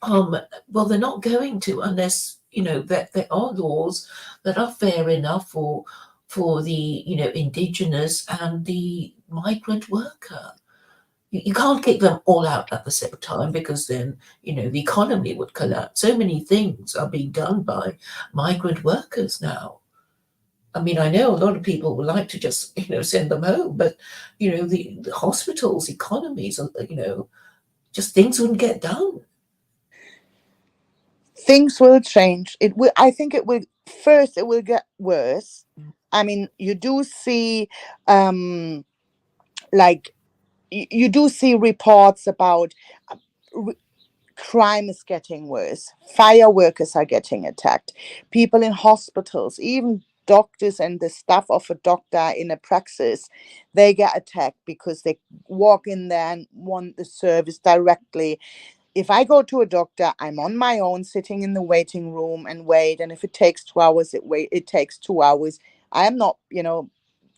Um, well, they're not going to, unless that there are laws that are fair enough for the indigenous and the migrant worker. You can't kick them all out at the same time, because then the economy would collapse. So many things are being done by migrant workers now. I mean, I know a lot of people would like to just send them home, but the hospitals, economies, just things wouldn't get done. Things will change. It will. I think it will. First, it will get worse. I mean, you do see, um, like, you do see reports about uh, crime is getting worse. Fire workers are getting attacked. People in hospitals, even doctors and the staff of a doctor in a praxis, they get attacked because they walk in there and want the service directly. If I go to a doctor, I'm on my own, sitting in the waiting room and wait. And if it takes 2 hours, it takes 2 hours. I am not,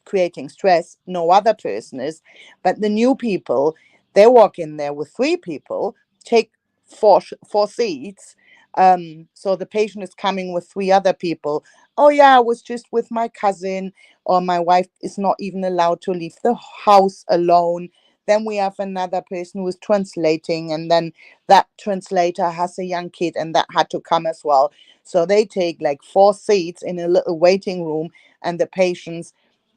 creating stress. No other person is. But the new people, they walk in there with three people, take four seats. So the patient is coming with three other people. Oh yeah, I was just with my cousin, or my wife is not even allowed to leave the house alone. Then we have another person who is translating, and then that translator has a young kid, and that had to come as well. So they take like four seats in a little waiting room, and the patients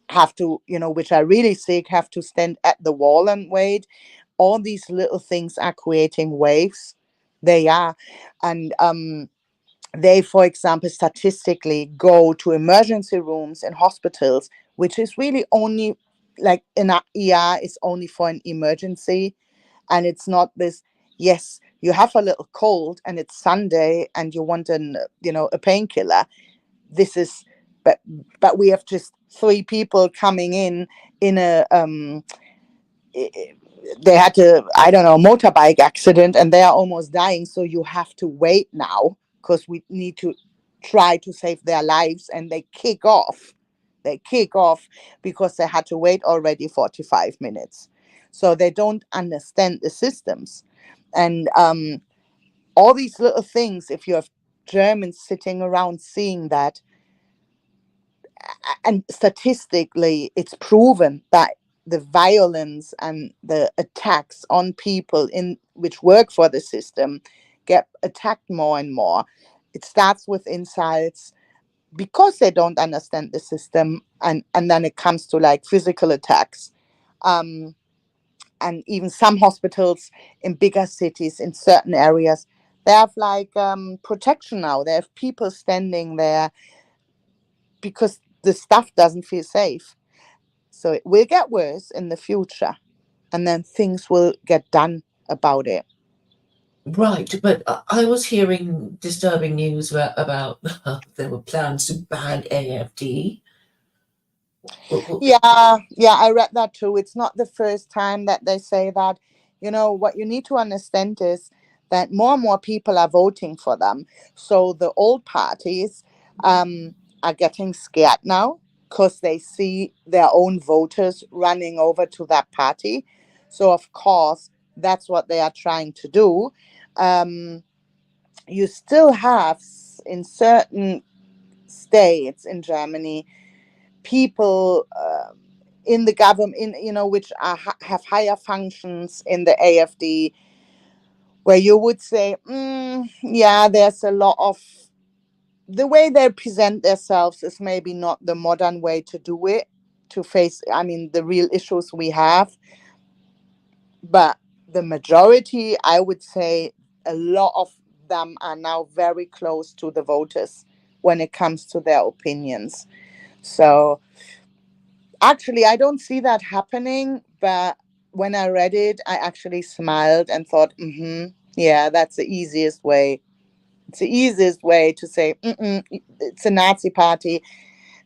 have to, which are really sick, have to stand at the wall and wait. All these little things are creating waves. They are. And they, for example, statistically go to emergency rooms in hospitals, which is really only like in a ER is only for an emergency. And it's not this, yes, you have a little cold and it's Sunday and you want a painkiller. This is, but we have just three people coming in a they had to, I don't know, motorbike accident, and they are almost dying. So you have to wait now because we need to try to save their lives. And they kick off. They kick off because they had to wait already 45 minutes. So they don't understand the systems. And all these little things, if you have Germans sitting around seeing that, and statistically it's proven that the violence and the attacks on people in which work for the system get attacked more and more. It starts with insults because they don't understand the system, and then it comes to like physical attacks. um, and even some hospitals in bigger cities in certain areas, they have like protection now. They have people standing there because the staff doesn't feel safe. So it will get worse in the future, and then things will get done about it. Right, but I was hearing disturbing news about there were plans to ban AFD. Yeah, I read that too. It's not the first time that they say that. What you need to understand is that more and more people are voting for them. So the old parties are getting scared now because they see their own voters running over to that party. So, of course, that's what they are trying to do. Um, you still have in certain states in Germany people in the government, which have higher functions in the AfD, where you would say, yeah, there's a lot of the way they present themselves is maybe not the modern way to do it, to face, the real issues we have. But the majority, I would say, a lot of them are now very close to the voters when it comes to their opinions. So actually, I don't see that happening, but when I read it, I actually smiled and thought, yeah, that's the easiest way. It's the easiest way to say, it's a Nazi party.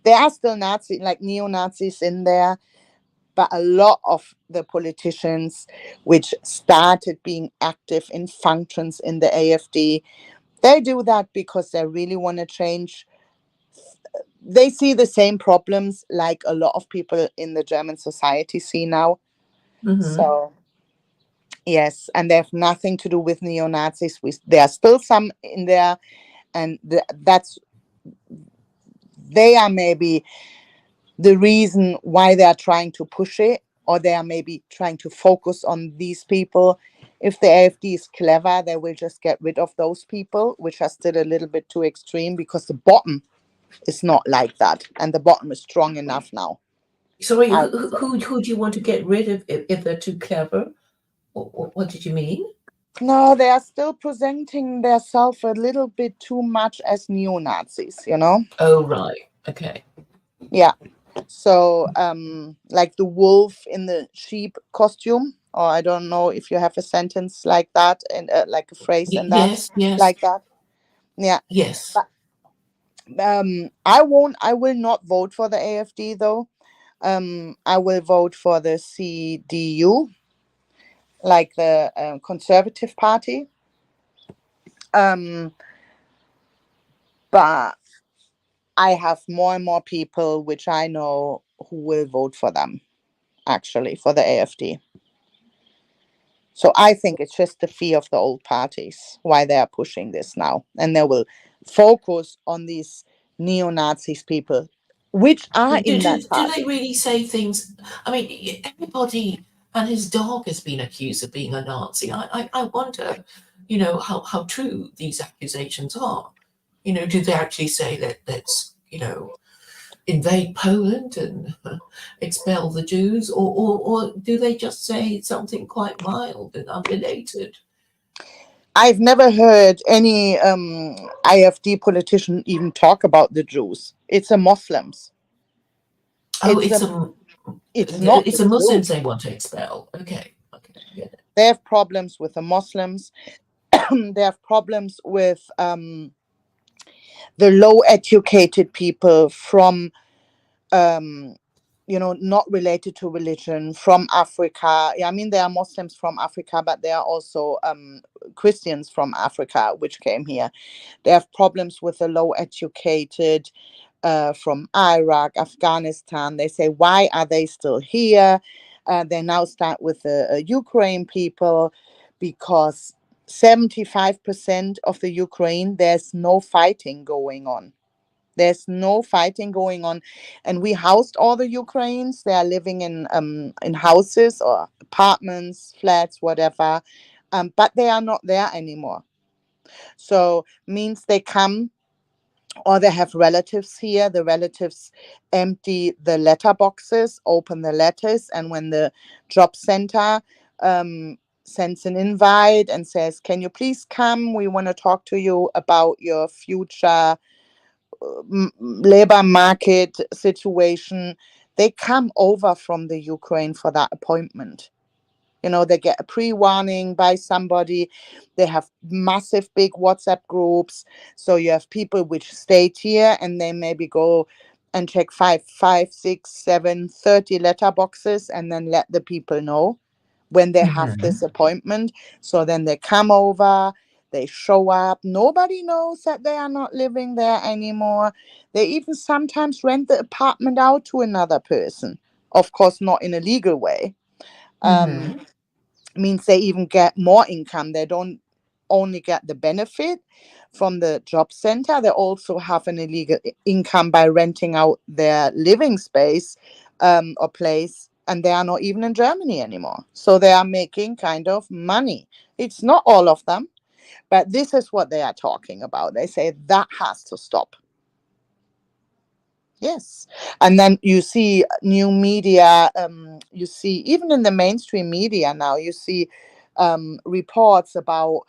There are still Nazi, like neo-Nazis in there, but a lot of the politicians which started being active in functions in the AfD, they do that because they really want to change. They see the same problems like a lot of people in the German society see now. So yes, and they have nothing to do with neo-Nazis. There are still some in there, and that's they are maybe the reason why they are trying to push it, or they are maybe trying to focus on these people. If the AfD is clever, they will just get rid of those people, which are still a little bit too extreme, because the bottom is not like that, and the bottom is strong enough now. Sorry, I would say. who do you want to get rid of if they're too clever? What did you mean? No, they are still presenting themselves a little bit too much as neo-Nazis. Oh, right. Okay. Yeah. So, like the wolf in the sheep costume, or I don't know if you have a sentence like that and like a phrase in that, Yes, yes, like that. Yeah. yes. But I will not vote for the AfD though. I will vote for the CDU, like the Conservative Party. Um, but I have more and more people which I know who will vote for them, actually, for the AfD. So I think it's just the fear of the old parties why they are pushing this now. And they will focus on these neo Nazis people, which are in that Do they party. really say things? I mean, everybody and his dog has been accused of being a Nazi. I wonder, how true these accusations are. Do they actually say that let's, invade Poland and expel the Jews, or do they just say something quite mild and unrelated? I've never heard any IFD politician even talk about the Jews. It's a Muslims. Oh, It's not the it's a Muslims Jews. they want to expel. Okay, okay, I get it. They have problems with the Muslims. They have problems with the low educated people from not related to religion, from Africa. Yeah, I mean, there are Muslims from Africa, but there are also Christians from Africa which came here. They have problems with the low educated from Iraq, Afghanistan. They say, why are they still here? They now start with the Ukraine people, because 75% of the Ukraine, there's no fighting going on. There's no fighting going on, and we housed all the Ukrainians. They are living in houses or apartments, flats, whatever, but they are not there anymore. So means they come, or they have relatives here. The relatives empty the letter boxes, open the letters, and when the job center sends an invite and says, "Can you please come? We want to talk to you about your future labor market situation," they come over from the Ukraine for that appointment. They get a pre-warning by somebody. They have massive big WhatsApp groups. So you have people which stayed here and they maybe go and check 5, 6, 7, 30 letterboxes and then let the people know when they have this appointment. So then they come over, they show up. Nobody knows that they are not living there anymore. They even sometimes rent the apartment out to another person. Of course, not in a legal way. Means they even get more income. They don't only get the benefit from the job center, they also have an illegal income by renting out their living space or place, and they are not even in Germany anymore. So they are making kind of money. It's not all of them, but this is what they are talking about. They say that has to stop. Yes. And then you see new media, you see even in the mainstream media now, you see reports about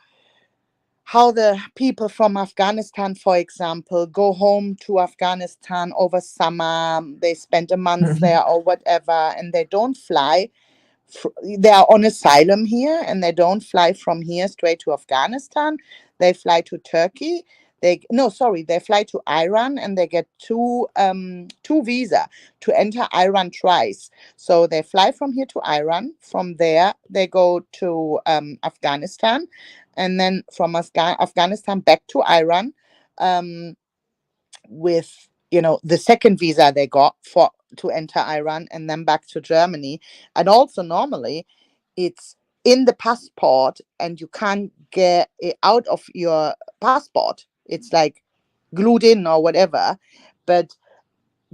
how the people from Afghanistan, for example, go home to Afghanistan over summer. They spend a month there or whatever, and they don't fly. They are on asylum here, and they don't fly from here straight to Afghanistan. They fly to Turkey. They fly to Iran, and they get two visa to enter Iran twice. So they fly from here to Iran. From there, they go to Afghanistan, and then from Afghanistan back to Iran with the second visa they got for to enter Iran, and then back to Germany. And also normally it's in the passport and you can't get it out of your passport. It's like glued in or whatever. But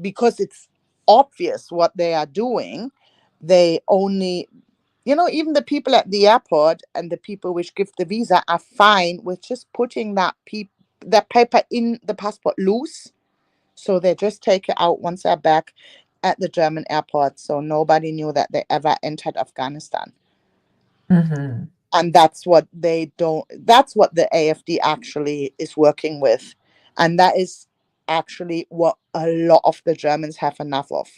because it's obvious what they are doing, they only, even the people at the airport and the people which give the visa are fine with just putting that paper in the passport loose. So they just take it out once they're back at the German airport. So nobody knew that they ever entered Afghanistan. And that's what that's what the AFD actually is working with. And that is actually what a lot of the Germans have enough of.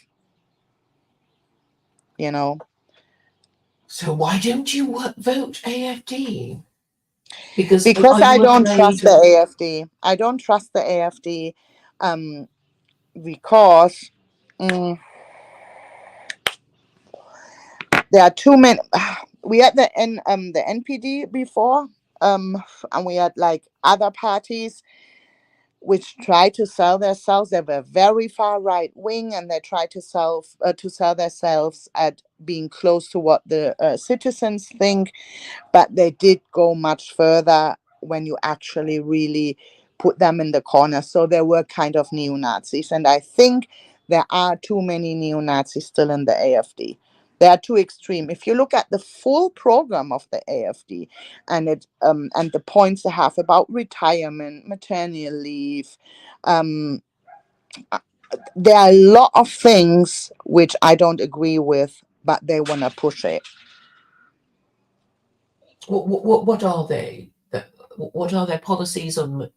So why don't you vote AFD? Because I don't trust the AFD. I don't trust the AFD because there are too many. We had the NPD before, and we had like other parties which tried to sell themselves. They were very far right wing, and they tried to sell themselves at being close to what the citizens think. But they did go much further when you actually really put them in the corner. So they were kind of neo-Nazis, and I think there are too many neo-Nazis still in the AFD. They are too extreme. If you look at the full program of the AFD and the points they have about retirement, maternity leave, there are a lot of things which I don't agree with, but they want to push it. What are they? What are their policies on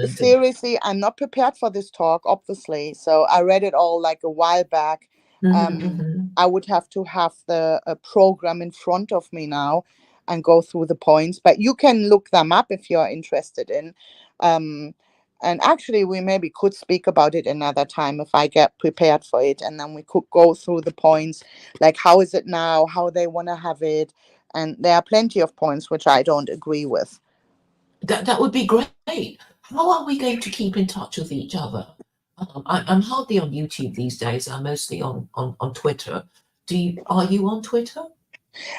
seriously, I'm not prepared for this talk, obviously. So I read it all like a while back. I would have to have the program in front of me now and go through the points, but you can look them up if you're interested in. And actually, we maybe could speak about it another time if I get prepared for it, and then we could go through the points, like how is it now, how they want to have it, and there are plenty of points which I don't agree with. That would be great. How are we going to keep in touch with each other? I'm hardly on YouTube these days. I'm mostly on Twitter. Are you on Twitter?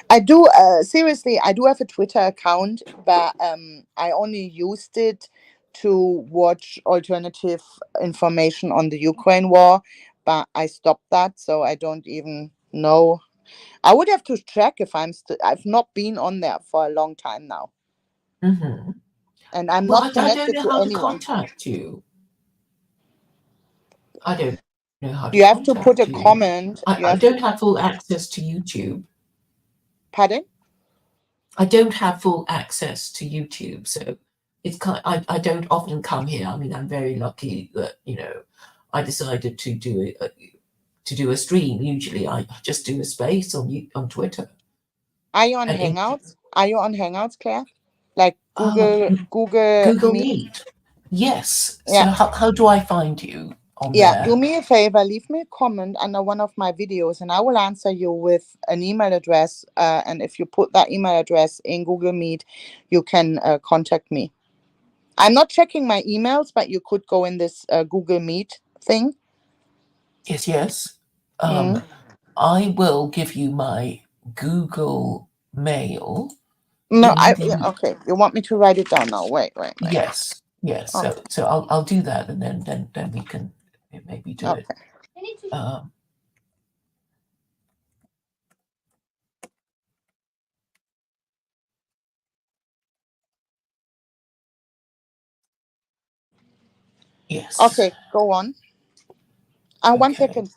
I do. Seriously, I do have a Twitter account, but I only used it to watch alternative information on the Ukraine war, but I stopped that, so I don't even know. I would have to check if I've not been on there for a long time now. And I'm not connected to anyone. I don't know how to contact you. I don't know how to. You have to put a comment. I don't have full access to YouTube. Pardon? I don't have full access to YouTube, so it's I don't often come here. I mean, I'm very lucky that I decided to do it to do a stream, usually I just do a space on Twitter. Are you on And Hangouts? Are you on Hangouts, Claire? Like Um, Google Google Meet? Meet. Yes. So Yeah. how do I find you on Yeah, there? do me a favor, leave me a comment under one of my videos and I will answer you with an email address. And if you put that email address in Google Meet, you can contact me. I'm not checking my emails, but you could go in this Google Meet thing. Yes. Mm. I will give you my Google Mail. No, Okay. You want me to write it down now? Wait. Yes. Oh, So I'll do that, and then we can maybe do it. okay. Yes. Okay, go on. One Okay. second.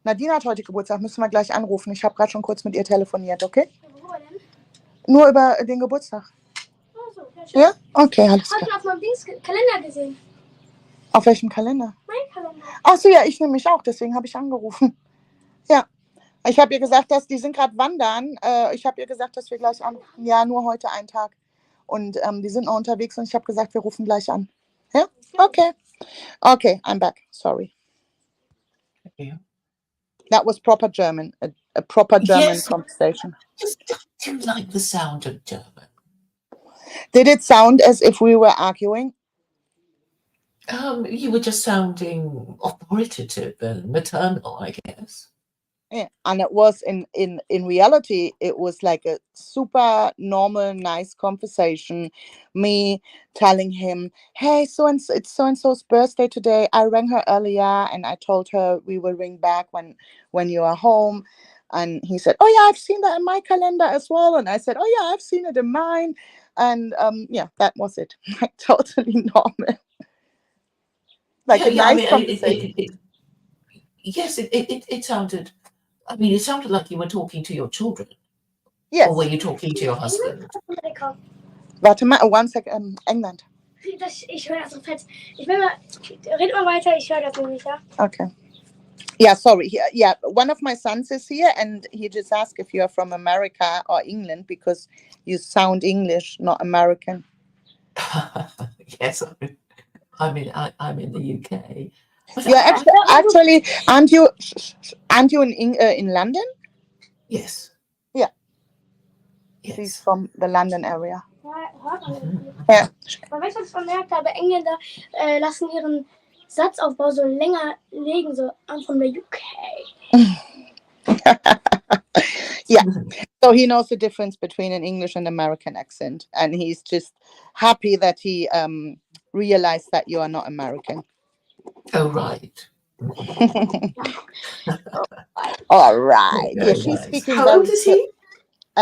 Nadine hat heute Geburtstag, müssen wir gleich anrufen. Ich habe gerade schon kurz mit ihr telefoniert, okay? Worüber denn? Nur über den Geburtstag. Ach so, ja, schön. Ja? Okay, alles Hast klar. du auf meinem Kalender gesehen? Auf welchem Kalender? Mein Kalender. Ach so, ja, ich nämlich auch, deswegen habe ich angerufen. Ja, ich habe ihr gesagt, dass die sind gerade wandern. Ich habe ihr gesagt, dass wir gleich anrufen. Ja, nur heute einen Tag. Und die sind noch unterwegs und ich habe gesagt, wir rufen gleich an. Ja? Okay. Okay, I'm back. Sorry. Yeah. That was proper German, a proper German Yes. conversation. Do you like the sound of German? Did it sound as if we were arguing? You were just sounding authoritative and maternal, I guess. Yeah, and it was in reality, it was like a super normal, nice conversation. Me telling him, "Hey, it's so and so's birthday today. I rang her earlier, and I told her we will ring back when you are home." And he said, "Oh yeah, I've seen that in my calendar as well." And I said, "Oh yeah, I've seen it in mine." And yeah, that was it. Like totally normal, like a nice conversation. Yes, it sounded. I mean, it sounded like you were talking to your children. Yes. Or were you talking to your husband? Amerika. Warte mal, one second. England. Ich höre das so fett. Red mal weiter, ich höre das nämlich, ja? Okay. Yeah, sorry. Yeah, one of my sons is here, and he just asked if you are from America or England because you sound English, not American. Yes, I'm in the UK. But Yeah, actually, aren't you in London? Yes. Yeah. Yes. He's from the London area. Ja, hört man. Ja. Man weiß, was ich vermerkt habe. Engländer lassen ihren Satzaufbau so länger legen, so from the UK. Yeah. So he knows the difference between an English and American accent, and he's just happy that he realized that you are not American. Oh, right. All right. Very Yeah, she's nice. speaking How very old is he?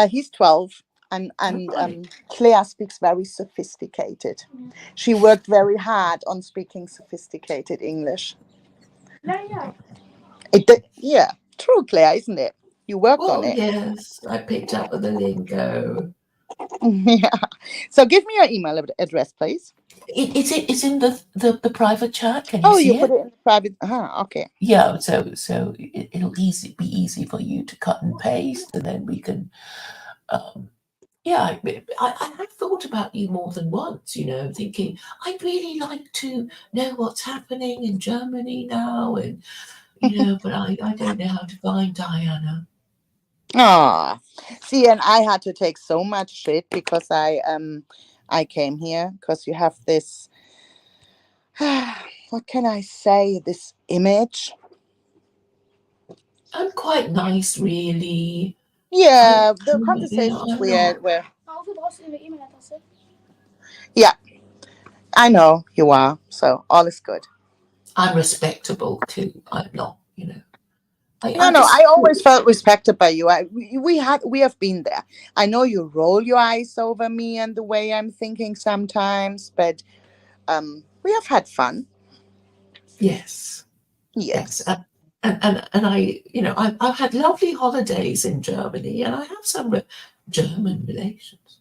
He's 12, and right. Claire speaks very sophisticated. She worked very hard on speaking sophisticated English. Yeah. Yeah, true, Claire, isn't it? You worked on it. Yes, I picked up with the lingo. Yeah. So give me your email address, please. It's in the private chat. Can you see you it? put it in private. Okay. Yeah, so it'll be easy for you to cut and paste, and then we can. Yeah, I have thought about you more than once. Thinking I'd really like to know what's happening in Germany now, and but I don't know how to find Diana. See, and I had to take so much shit because I came here because you have this. What can I say? This image. I'm quite nice, really. Yeah, the conversations we had were. Wofür brauchst du eine E-Mail-Adresse? Yeah, I know you are. So all is good. I'm respectable too. I'm not, I always felt respected by you. We have been there. I know you roll your eyes over me and the way I'm thinking sometimes, but we have had fun. Yes. Yes. And I, I've had lovely holidays in Germany, and I have some German relations.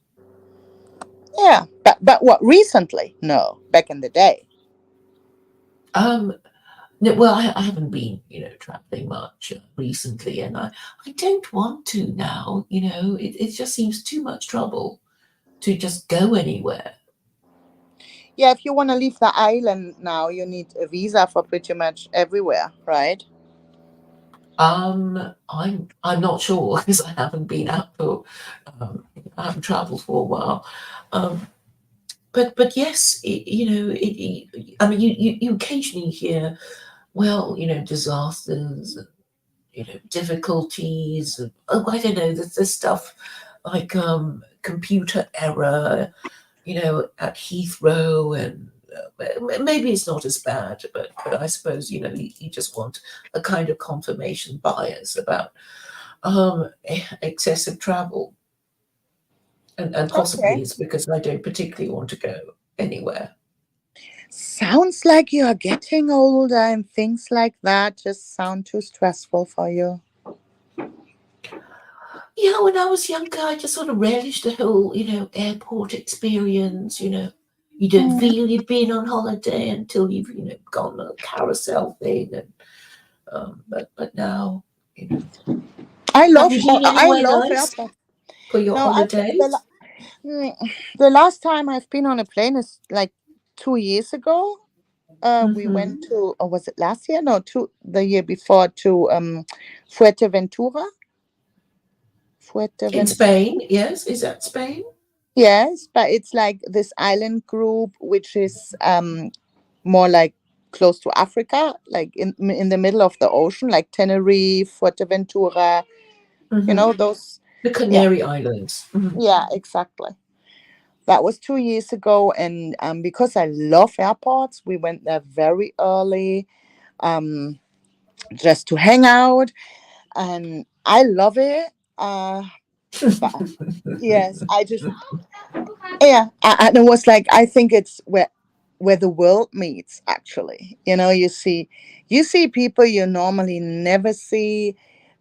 Yeah, but what recently? No, back in the day. No, well, I haven't been, traveling much recently, and I don't want to now. It just seems too much trouble to just go anywhere. Yeah, if you want to leave the island now, you need a visa for pretty much everywhere, right? I'm not sure because I haven't been out for, I haven't travelled for a while. Um, but yes, I mean, you occasionally hear, well, disasters, difficulties. Oh, I don't know. There's stuff like computer error, at Heathrow, and maybe it's not as bad, but I suppose you just want a kind of confirmation bias about excessive travel, and Okay. possibly it's because I don't particularly want to go anywhere. Sounds like you are getting older and things like that just sound too stressful for you. Yeah, when I was younger, I just sort of relished the whole, airport experience. You don't Mm. feel you've been on holiday until you've, gone on a carousel thing, and but now, have you been I anywhere love nice airport. for your No, holidays? mm, the last time I've been on a plane is like 2 years ago. We went Hmm. to, or was it last year? No, the year before, to Fuerteventura. In Fuerteventura. Spain, yes. Is that Spain? Yes, but it's like this island group, which is more like close to Africa, like in the middle of the ocean, like Tenerife, Fuerteventura. Hmm. Those. The Yeah, Canary Islands. Hmm. yeah, exactly. That was 2 years ago, and because I love airports, we went there very early, um, just to hang out, and I love it. But yes, I just, yeah, and it was like, I think it's where the world meets. Actually, you see people you normally never see,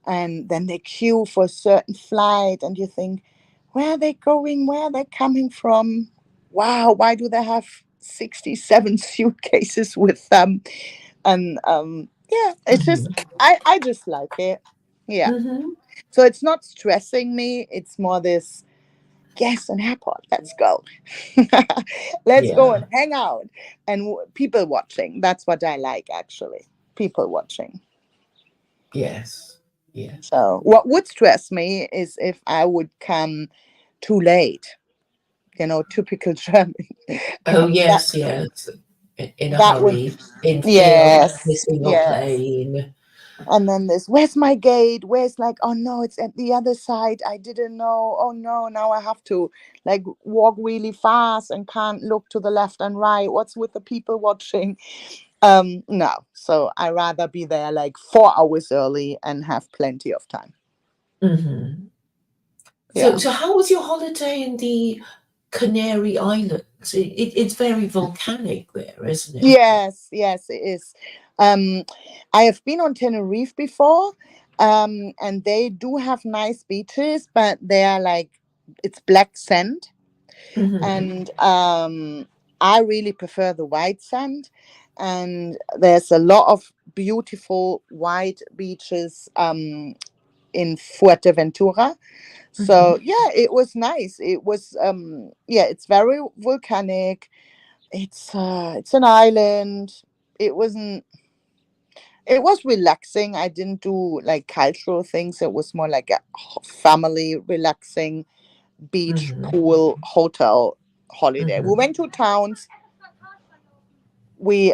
and then they queue for a certain flight, and you think, where are they going? Where are they coming from? Wow, why do they have 67 suitcases with them? And yeah, it's just, Hmm. I just like it. Yeah. Hmm. So it's not stressing me. It's more this, yes, an airport. Let's go. Let's go Yeah. and hang out and people watching. That's what I like, actually. People watching. Yes. Yes. So what would stress me is if I would come too late. Typical German. Oh, that yes, yes. In a that would, hurry, in fear of yes, missing your yes. plane. And then this, where's my gate? Where's, like, oh no, it's at the other side. I didn't know. Oh no, now I have to like walk really fast and can't look to the left and right. What's with the people watching? No. So I rather be there like 4 hours early and have plenty of time. Hmm. So, Yeah. so how was your holiday in the Canary Islands? It's very volcanic there, isn't it? Yes, yes, it is. Um, I have been on Tenerife before, and they do have nice beaches, but they are like, it's black sand, Hmm. and I really prefer the white sand. And there's a lot of beautiful white beaches in Fuerteventura. So Hmm. yeah, it was nice. It was yeah, it's very volcanic. It's an island. It wasn't. It was relaxing. I didn't do like cultural things. It was more like a family relaxing beach, Hmm. pool, hotel holiday. We Hmm. went to towns. We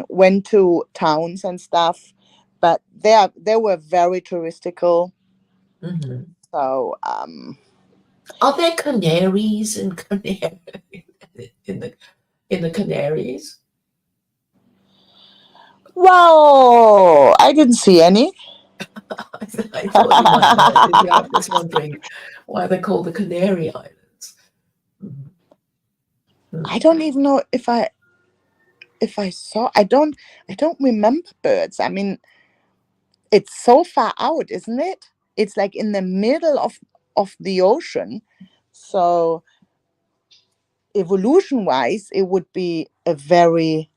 went to towns and stuff, but they were very touristical. Hmm. So Are there canaries and canary in the in the Canaries? well, I didn't see any. I thought you might know. I'm just wondering why they're called the Canary Islands. I Mhm. don't even know if I saw. I don't remember birds. I mean, it's so far out, isn't it? It's like in the middle of the ocean. So evolution wise, it would be a very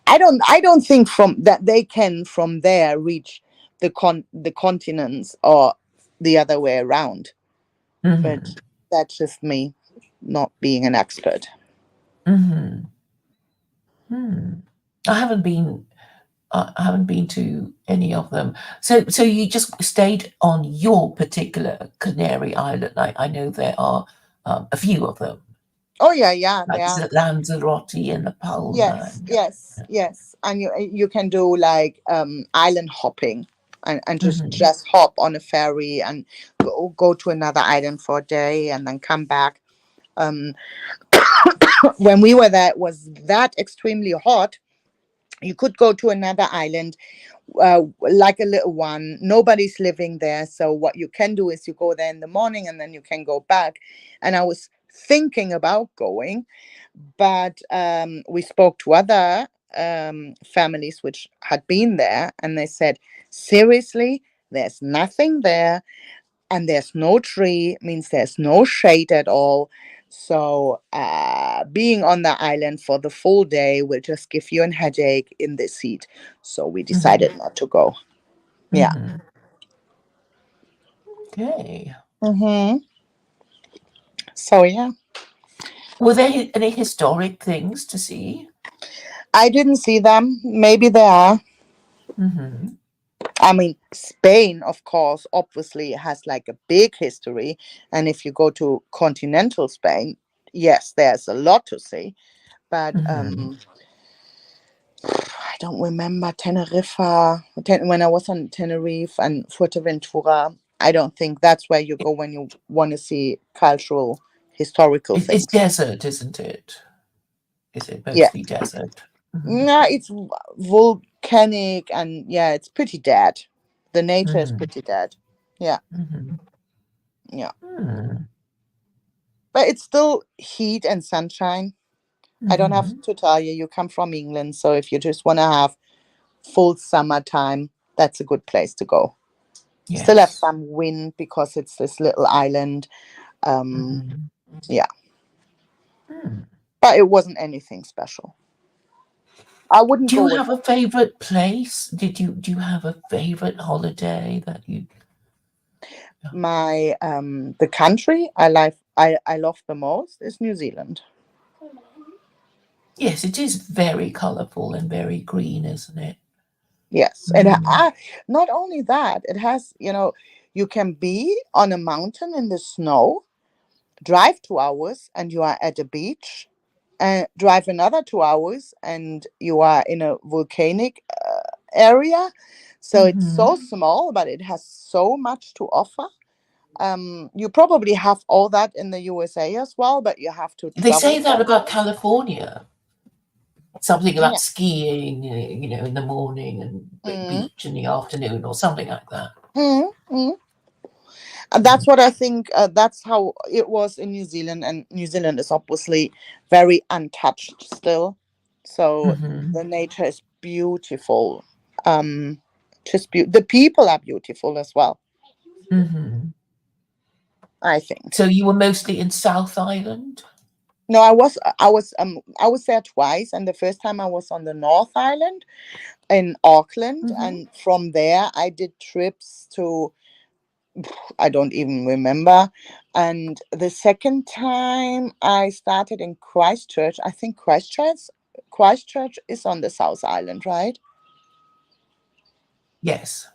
I don't think from that they can from there reach the continents or the other way around. Mhm. But that's just me not being an expert. Mhm. Hmm. I haven't been. I haven't been to any of them. So you just stayed on your particular Canary Island. I know there are a few of them, Oh yeah, like yeah. Lanzarote and La Palma. Yes, yes, yes. And you can do like island hopping and just Mhm. just hop on a ferry and go to another island for a day and then come back. Um, when we were there, it was that extremely hot. You could go to another island, like a little one. Nobody's living there. So what you can do is you go there in the morning and then you can go back. And I was thinking about going, but we spoke to other families which had been there, and they said, seriously, there's nothing there, and there's no tree, means there's no shade at all. So being on the island for the full day will just give you a headache in this heat. So we decided not to go. Yeah. Mhm. Okay. Mm-hmm. So yeah, Were there any historic things to see? I didn't see them. Maybe there are. Mhm. I mean, Spain, of course, obviously has like a big history. And if you go to continental Spain, yes, there's a lot to see. But Mhm. I don't remember Tenerife. When I was on Tenerife and Fuerteventura, I don't think that's where you go when you want to see cultural, historical It's things. desert, isn't it? Is it Yeah. mostly desert? Mhm. No, it's volcanic and yeah, it's pretty dead. The nature is Mhm. pretty dead. Yeah. Mhm. Yeah. Hmm. But it's still heat and sunshine. I don't have Mhm. to tell you, you come from England. So if you just want to have full summertime, that's a good place to go. Still have Yes. some wind because it's this little island. Mhm. Yeah, Hmm. but it wasn't anything special. I wouldn't Do go you with have a favorite place? Do you have a favorite holiday that you? my the country I love the most is New Zealand. Yes, it is very colourful and very green, isn't it? Yes, and Mhm. not only that, it has, you can be on a mountain in the snow, drive 2 hours, and you are at a beach, and drive another 2 hours, and you are in a volcanic area. So it's so Mhm. small, but it has so much to offer. You probably have all that in the USA as well, but you have to They travel say that for. about California. Something about Yeah. skiing, in the morning and Mm, beach in the afternoon or something like that. mm, mm. And that's what I think. That's how it was in New Zealand, and New Zealand is obviously very untouched still. So Mhm. the nature is beautiful. Um, the people are beautiful as well. Mhm. I think. So you were mostly in South Island? No, I was there twice, and the first time I was on the North Island in Auckland, Mhm. and from there I did trips to, I don't even remember. And the second time I started in Christchurch. I think Christchurch is on the South Island, right? Yes.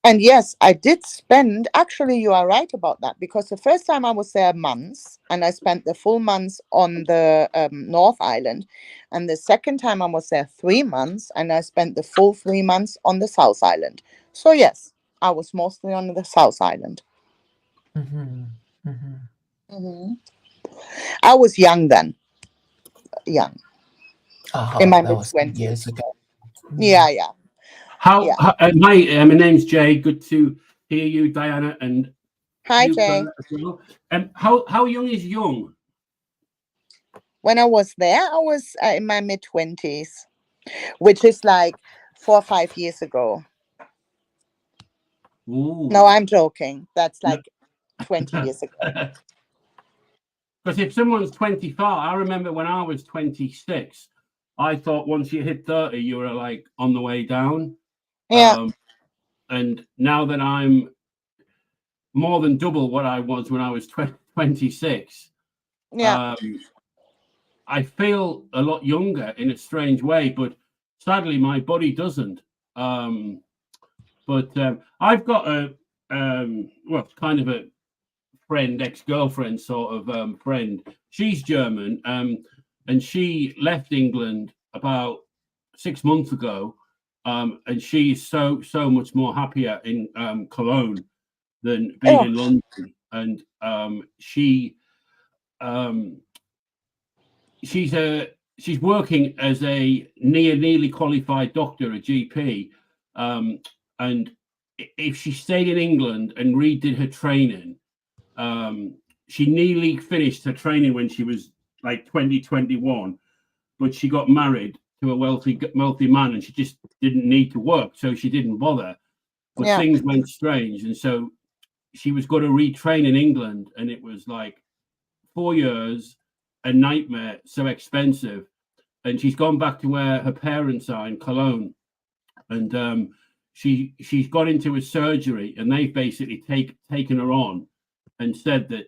And yes, I did spend, actually, you are right about that, because the first time I was there months and I spent the full months on the North Island. And the second time I was there 3 months and I spent the full 3 months on the South Island. So, yes, I was mostly on the South Island. Mhm. Mhm. Mhm. I was young then, young, in Aha, my that mid was some 20s. years ago. Yeah, Mhm. yeah, How, yeah. hi, my name's Jay. Good to hear you, Diana, and Hi, you, Jay. Claire, as well. How young is young? When I was there, I was in my mid 20s, which is like 4 or 5 years ago. No, Ooh. I'm joking. That's No. like 20 years ago. Because if someone's 25, I remember when I was 26, I thought once you hit 30, you were like on the way down. Yeah. And now that I'm more than double what I was when I was 26, Yeah. I feel a lot younger in a strange way, but sadly my body doesn't. But I've got a well, kind of a friend, ex-girlfriend sort of friend. She's German, and she left England about 6 months ago, and she's so much more happier in Cologne than being Oh, in London. And she's working as a nearly qualified doctor, a GP, and if she stayed in England and redid her training, she nearly finished her training when she was like 21, but she got married to a wealthy man, and she just didn't need to work, so she didn't bother. But yeah. things went strange, and so she was going to retrain in England, and it was like 4 years, a nightmare, so expensive. And she's gone back to where her parents are in Cologne, and she's got into a surgery, and they've basically taken her on and said that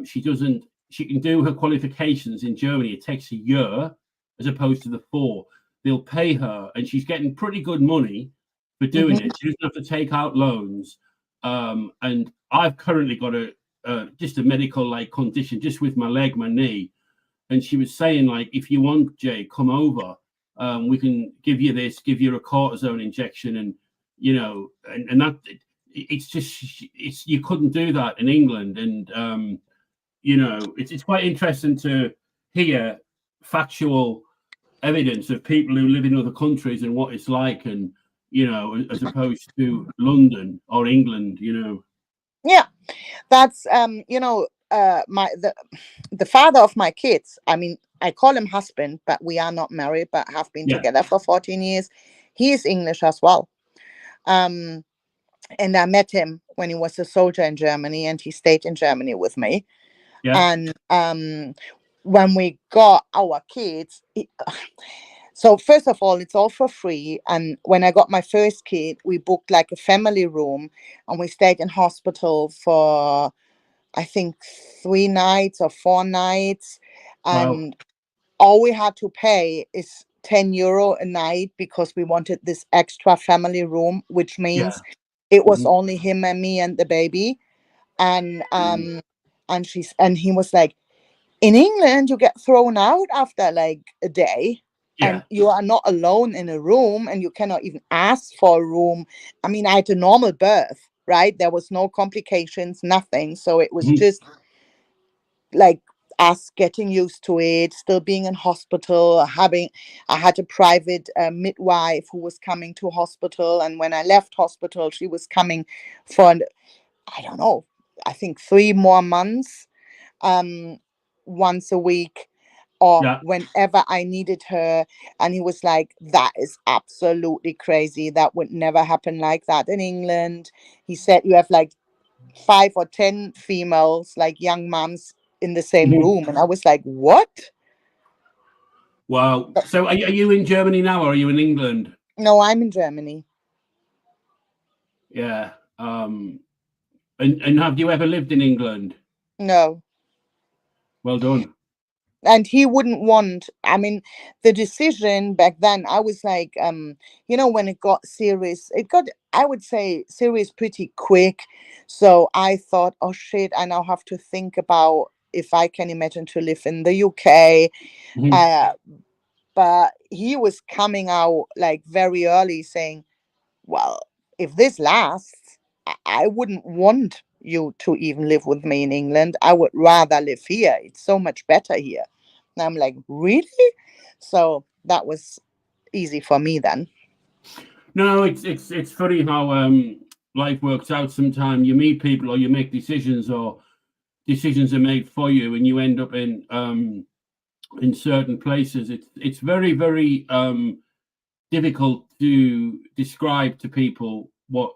she can do her qualifications in Germany. It takes a year as opposed to the 4. They'll pay her, and she's getting pretty good money for doing Mhm. it. She doesn't have to take out loans. And I've currently got just a medical like condition just with my leg, my knee. And she was saying, like, if you want, Jay, come over. We can give you this, give you a cortisone injection, and and that it's just you couldn't do that in England. And it's quite interesting to hear factual evidence of people who live in other countries and what it's like, and as opposed to London or England. Yeah. That's my the father of my kids. I mean, I call him husband, but we are not married, but have been Yeah, together for 14 years. He is English as well. Um, and I met him when he was a soldier in Germany, and he stayed in Germany with me. yeah. And when we got our kids, so first of all, it's all for free. And when I got my first kid, we booked like a family room, and we stayed in hospital for I think 3 nights or 4 nights. Wow. And all we had to pay is €10 a night because we wanted this extra family room, which Yeah. means it was Mhm. only him and me and the baby. And and he was like, in England, you get thrown out after like a day, Yeah. and you are not alone in a room, and you cannot even ask for a room. I mean, I had a normal birth, right? There was no complications, nothing. So it was Mhm. just like us getting used to it, still being in hospital, I had a private midwife who was coming to hospital. And when I left hospital, she was coming for, I don't know, I think 3 more months, um, once a week or Yeah. whenever I needed her. And he was like, that is absolutely crazy. That would never happen like that in England. He said, you have like 5 or 10 females, like young moms, in the same Mhm. room. And I was like, what? Wow. So are you in Germany now, or are you in England? No, I'm in Germany. Yeah. And have you ever lived in England? No. Well done. And he wouldn't want, I mean, the decision back then, I was like, when it got serious, I would say, serious pretty quick. So I thought, oh shit, I now have to think about if I can imagine to live in the UK. Mhm. uh, but he was coming out like very early saying, well, if this lasts, I wouldn't want you to even live with me in England. I would rather live here. It's so much better here. And I'm like, really? So that was easy for me then. No, it's funny how life works out. Sometimes you meet people, or you make decisions, or decisions are made for you, and you end up in certain places. It's very, very difficult to describe to people what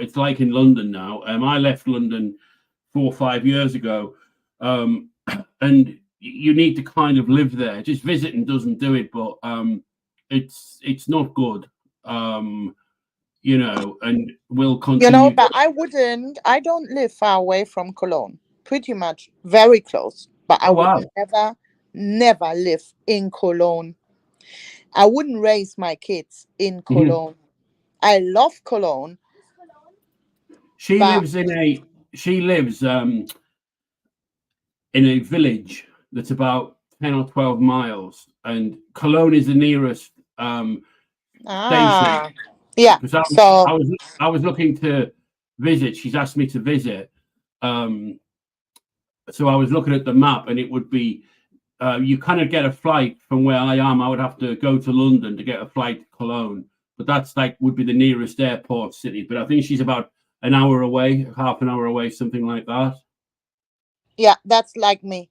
it's like in London now. I left London 4 or 5 years ago, and you need to kind of live there. Just visiting doesn't do it, but it's not good. You know, and will continue. You know, but I don't live far away from Cologne. Pretty much very close. But I Oh, would wow. never live in Cologne. I wouldn't raise my kids in Mhm. Cologne. I love Cologne, She but lives in a village that's about 10 or 12 miles, and Cologne is the nearest station. yeah. Because I, So I was looking to visit. She's asked me to visit. So I was looking at the map, and it would be you kind of get a flight from where I am. I would have to go to London to get a flight to Cologne, but that's like would be the nearest airport city. But I think she's about an hour away, half an hour away, something like that. yeah, that's like me.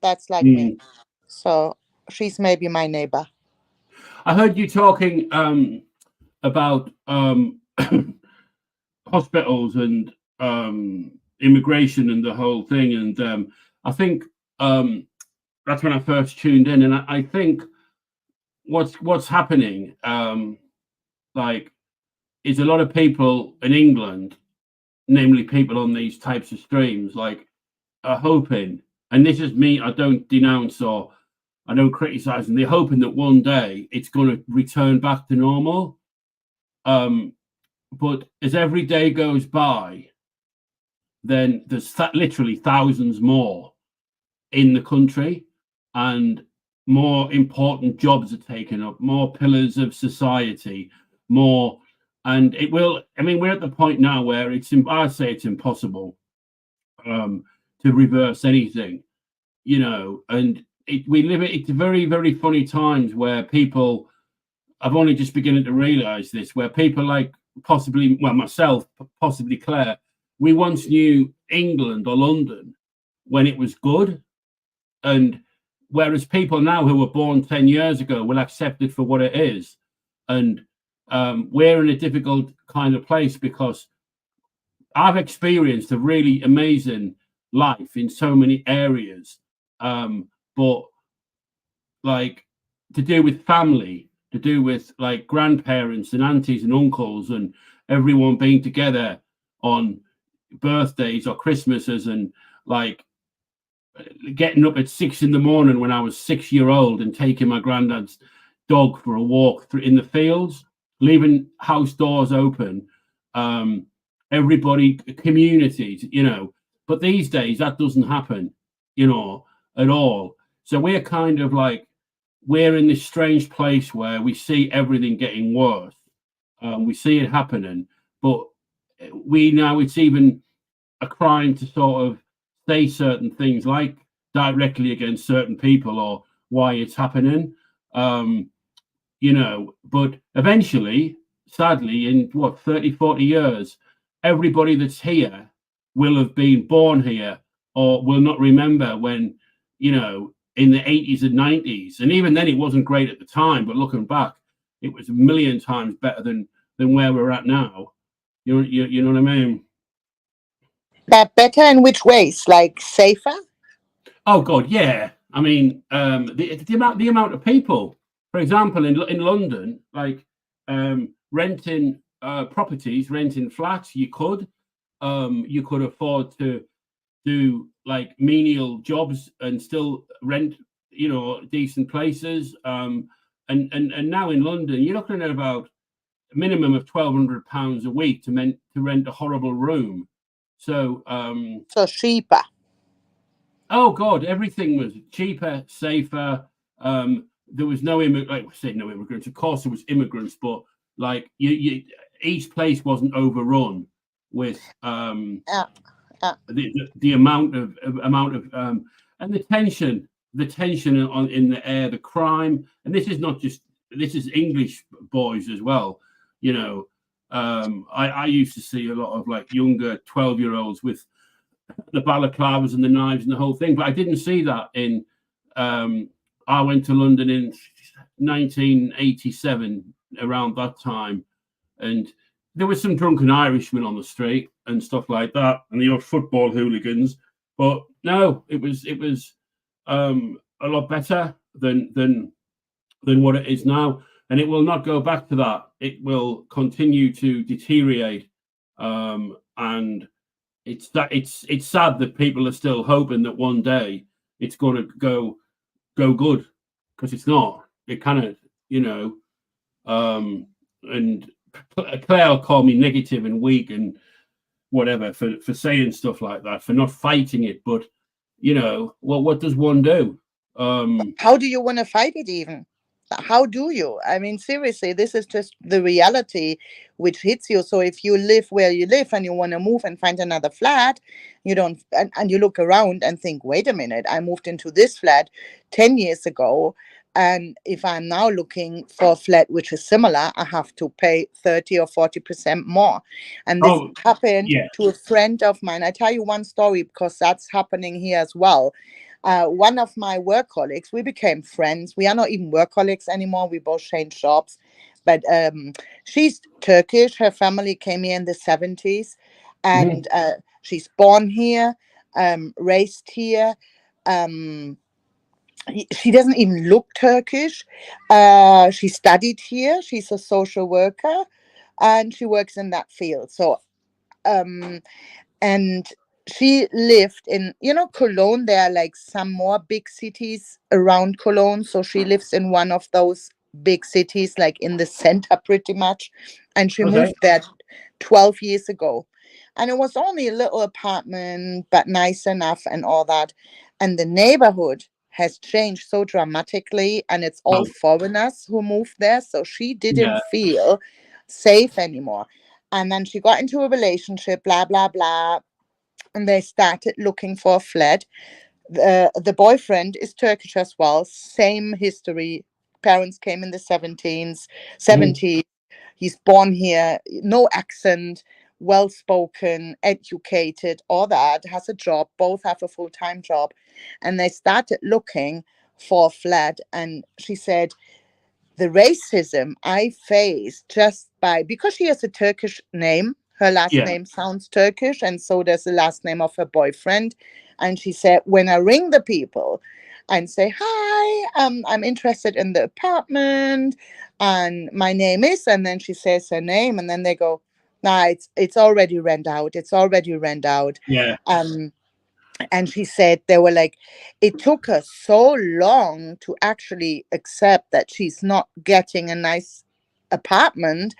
That's like me. Mm. So she's maybe my neighbor. I heard you talking about hospitals and immigration and the whole thing, and I think that's when I first tuned in, and I think what's happening, like, is a lot of people in England, namely people on these types of streams, like, are hoping, and this is me, I don't denounce or I don't criticize, and they're hoping that one day it's going to return back to normal. But as every day goes by, then there's literally thousands more in the country, and more important jobs are taken up, more pillars of society, more, and it will. I mean, we're at the point now where I'd say it's impossible to reverse anything, you know. And we live it. It's very, very funny times where people. I've only just beginning to realise this, where people like possibly, well, myself, possibly Claire, we once knew England or London when it was good. And whereas people now who were born 10 years ago will accept it for what it is. And we're in a difficult kind of place because I've experienced a really amazing life in so many areas. But like to do with family, to do with like grandparents and aunties and uncles and everyone being together on birthdays or Christmases, and like getting up at 6 a.m. when I was 6-year-old and taking my granddad's dog for a walk in the fields, leaving house doors open, everybody, communities, you know. But these days that doesn't happen, you know, at all. So we're kind of like, we're in this strange place where we see everything getting worse. We see it happening, but it's even a crime to sort of say certain things like directly against certain people or why it's happening, you know. But eventually, sadly, in 30-40 years, everybody that's here will have been born here or will not remember when, you know, in the 80s and 90s, and even then it wasn't great at the time, but looking back, it was a million times better than where we're at now. You know what I mean? But better in which ways? Like safer? Oh God, yeah. I mean, the amount of people, for example, in London, like renting properties, renting flats, you could afford to do like menial jobs and still rent, you know, decent places. And now in London, you're looking at about a minimum of £1,200 a week to rent a horrible room. So So cheaper. oh God, everything was cheaper, safer. There was no no immigrants. Of course, there was immigrants, but like each place wasn't overrun with the amount of and the tension in the air, the crime. And this is English boys as well. You know, I used to see a lot of like younger 12-year-olds with the balaclavas and the knives and the whole thing, but I didn't see that in. I went to London in 1987, around that time, and there was some drunken Irishmen on the street and stuff like that, and the odd football hooligans. But no, it was a lot better than what it is now, and it will not go back to that. It will continue to deteriorate, and it's sad that people are still hoping that one day it's going to go good, because it's not. It kind of, and Claire will call me negative and weak and whatever for saying stuff like that, for not fighting it. But what does one do? How do you want to fight it even? How do you? I mean, seriously, this is just the reality which hits you. So if you live where you live and you want to move and find another flat, you don't, and you look around and think, wait a minute, I moved into this flat 10 years ago. And if I'm now looking for a flat which is similar, I have to pay 30 or 40% more. And this happened to a friend of mine. I tell you one story because that's happening here as well. One of my work colleagues, we became friends. We are not even work colleagues anymore. We both changed jobs. But she's Turkish. Her family came here in the 70s. And she's born here, raised here. She doesn't even look Turkish. She studied here. She's a social worker. And she works in that field. So, and she lived in, Cologne. There are like some more big cities around Cologne. So she lives in one of those big cities, like in the center pretty much. And she moved there 12 years ago. And it was only a little apartment, but nice enough and all that. And the neighborhood has changed so dramatically, and it's all foreigners who moved there. So she didn't feel safe anymore. And then she got into a relationship, blah, blah, blah. And they started looking for a flat. The boyfriend is Turkish as well. Same history. Parents came in the 70s. He's born here, no accent, well-spoken, educated, all that, has a job. Both have a full-time job. And they started looking for a flat. And she said, the racism I faced just because she has a Turkish name, her last name sounds Turkish, and so does the last name of her boyfriend. And she said, when I ring the people and say, hi, I'm interested in the apartment, and my name is, and then she says her name, and then they go, nah, it's already rent out. It's already rent out. Yeah. And she said they were like, it took her so long to actually accept that she's not getting a nice apartment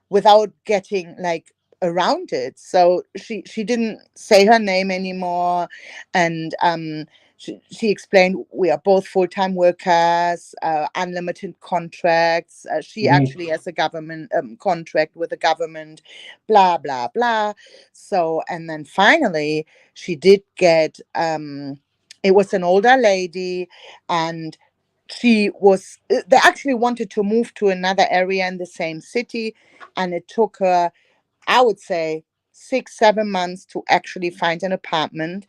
without getting like around it. So she didn't say her name anymore. And she explained, we are both full-time workers, unlimited contracts. She actually has a government contract with the government, blah, blah, blah. So, and then finally, she did get, it was an older lady, and they actually wanted to move to another area in the same city, and it took her, I would say, 6-7 months to actually find an apartment.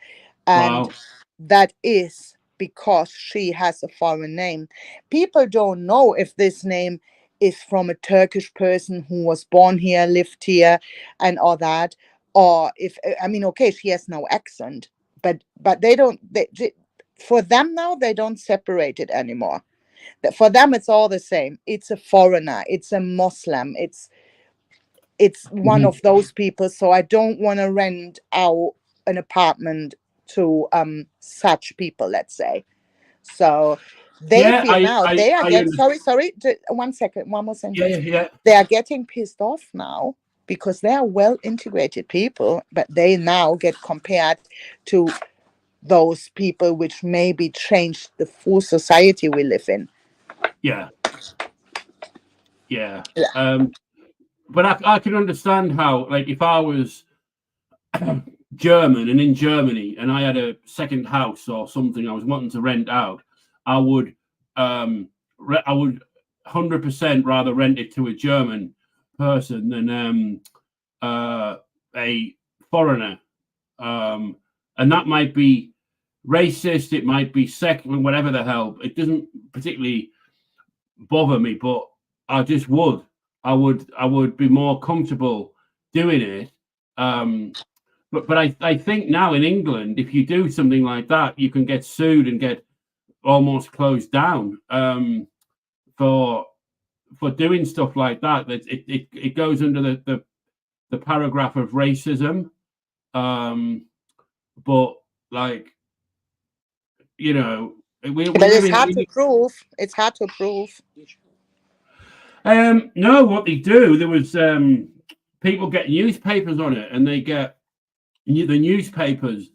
And that is because she has a foreign name. People don't know if this name is from a Turkish person who was born here, lived here, and all that, or if, I mean, okay, she has no accent, but they don't, for them now, they don't separate it anymore. For them, it's all the same. It's a foreigner, it's a Muslim, it's one of those people. So I don't want to rent out an apartment to such people, let's say. So they feel now they are getting, sorry, 1 second, one more sentence. They are getting pissed off now because they are well integrated people, but they now get compared to those people which maybe changed the full society we live in. But I can understand how, like, if I was German and in Germany and I had a second house or something I was wanting to rent out, I would 100% rather rent it to a German person than a foreigner. And that might be racist, it might be sexist, whatever the hell. It doesn't particularly bother me, but I just would. I would be more comfortable doing it. But I think now in England, if you do something like that, you can get sued and get almost closed down for doing stuff like that. That it goes under the paragraph of racism. But like, you know, we But live it's hard in. to prove. It's hard to prove. No, what they do, there was people get newspapers on it, and they get the newspapers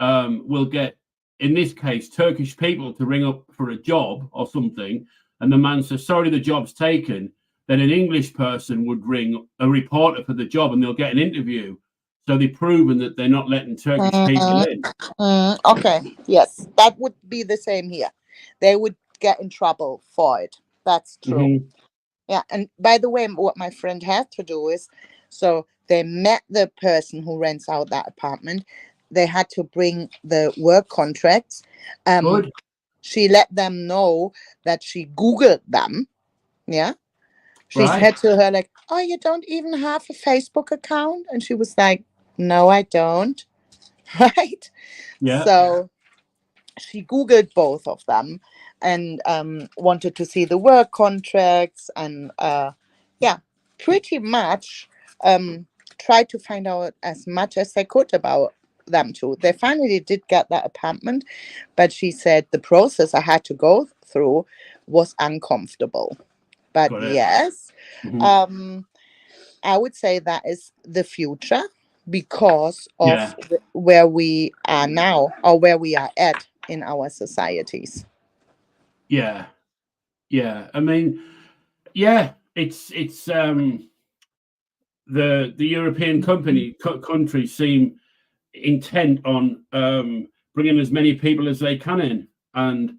will get, in this case, Turkish people to ring up for a job or something, and the man says, sorry, the job's taken. Then an English person would ring a reporter for the job, and they'll get an interview. So they've proven that they're not letting Turkish people in. Okay, yes, that would be the same here. They would get in trouble for it. That's true. Yeah, and by the way, what my friend had to do is, so they met the person who rents out that apartment. They had to bring the work contracts. Good. She let them know that she Googled them. Yeah. She Right. said to her, like, oh, you don't even have a Facebook account? And she was like, no, I don't. Right? Yeah. So she Googled both of them and wanted to see the work contracts and yeah, pretty much tried to find out as much as they could about them too. They finally did get that apartment, but she said the process I had to go through was uncomfortable. But Got it. yes, I would say that is the future because of where we are now or where we are at in our societies. Yeah. I mean, yeah, it's the European countries seem intent on bringing as many people as they can in, and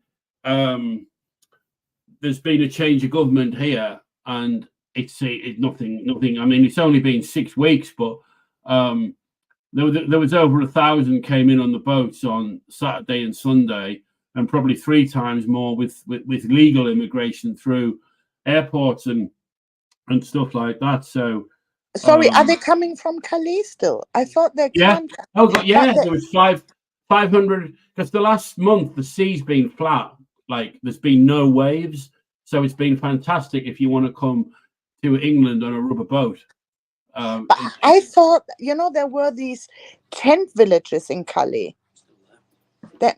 there's been a change of government here, and it's nothing. I mean, it's only been 6 weeks, but there was over 1,000 came in on the boats on Saturday and Sunday, and probably 3 times more with legal immigration through airports and stuff like that. So sorry, are they coming from Calais still? I thought they can't. Oh God, yeah, there was 500 because the last month the sea's been flat, like there's been no waves, so it's been fantastic if you want to come to England on a rubber boat. I thought, there were these tent villages in Calais. That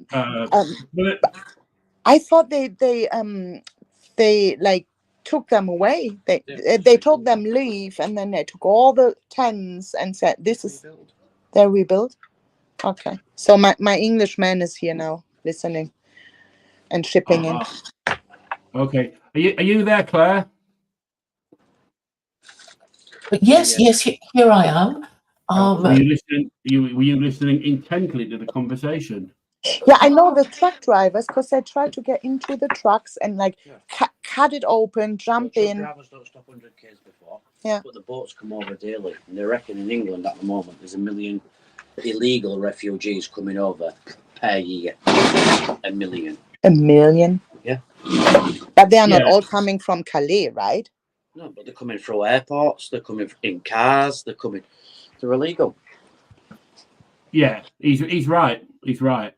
I thought they like took them away. They told them leave, and then they took all the tents and said, "This is they're rebuilt." Okay, so my Englishman is here now, listening and shipping in. Okay, are you there, Claire? Yes, here I am. Were you listening? Were you listening intently to the conversation? Yeah, I know the truck drivers because they try to get into the trucks and like cut it open, jump in. Truck drivers don't stop 100 k's before. Yeah. But the boats come over daily, and they reckon in England at the moment there's 1 million illegal refugees coming over per year. 1 million. 1 million. Yeah. But they are not all coming from Calais, right? No, but they're coming through airports. They're coming in cars. They're illegal. Yeah, he's right. He's right.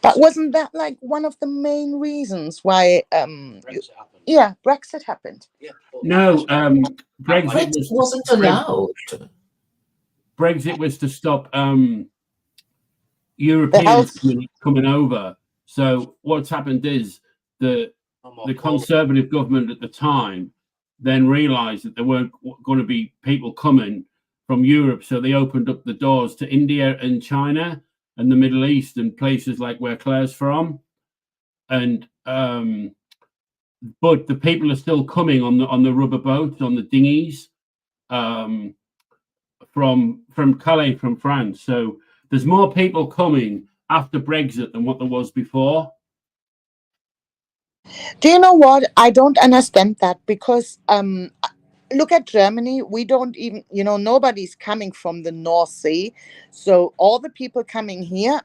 But wasn't that like one of the main reasons why Brexit happened? Yeah, Brexit happened. Yeah. No, Brexit wasn't allowed. Brexit was to stop Europeans coming over. So what's happened is the Conservative government at the time then realised that there weren't going to be people coming from Europe, so they opened up the doors to India and China and the Middle East and places like where Claire's from, and but the people are still coming on the rubber boats, on the dinghies, from Calais, from France. So there's more people coming after Brexit than what there was before. Do you know what? I don't understand that because look at Germany. We don't even, nobody's coming from the North Sea. So all the people coming here,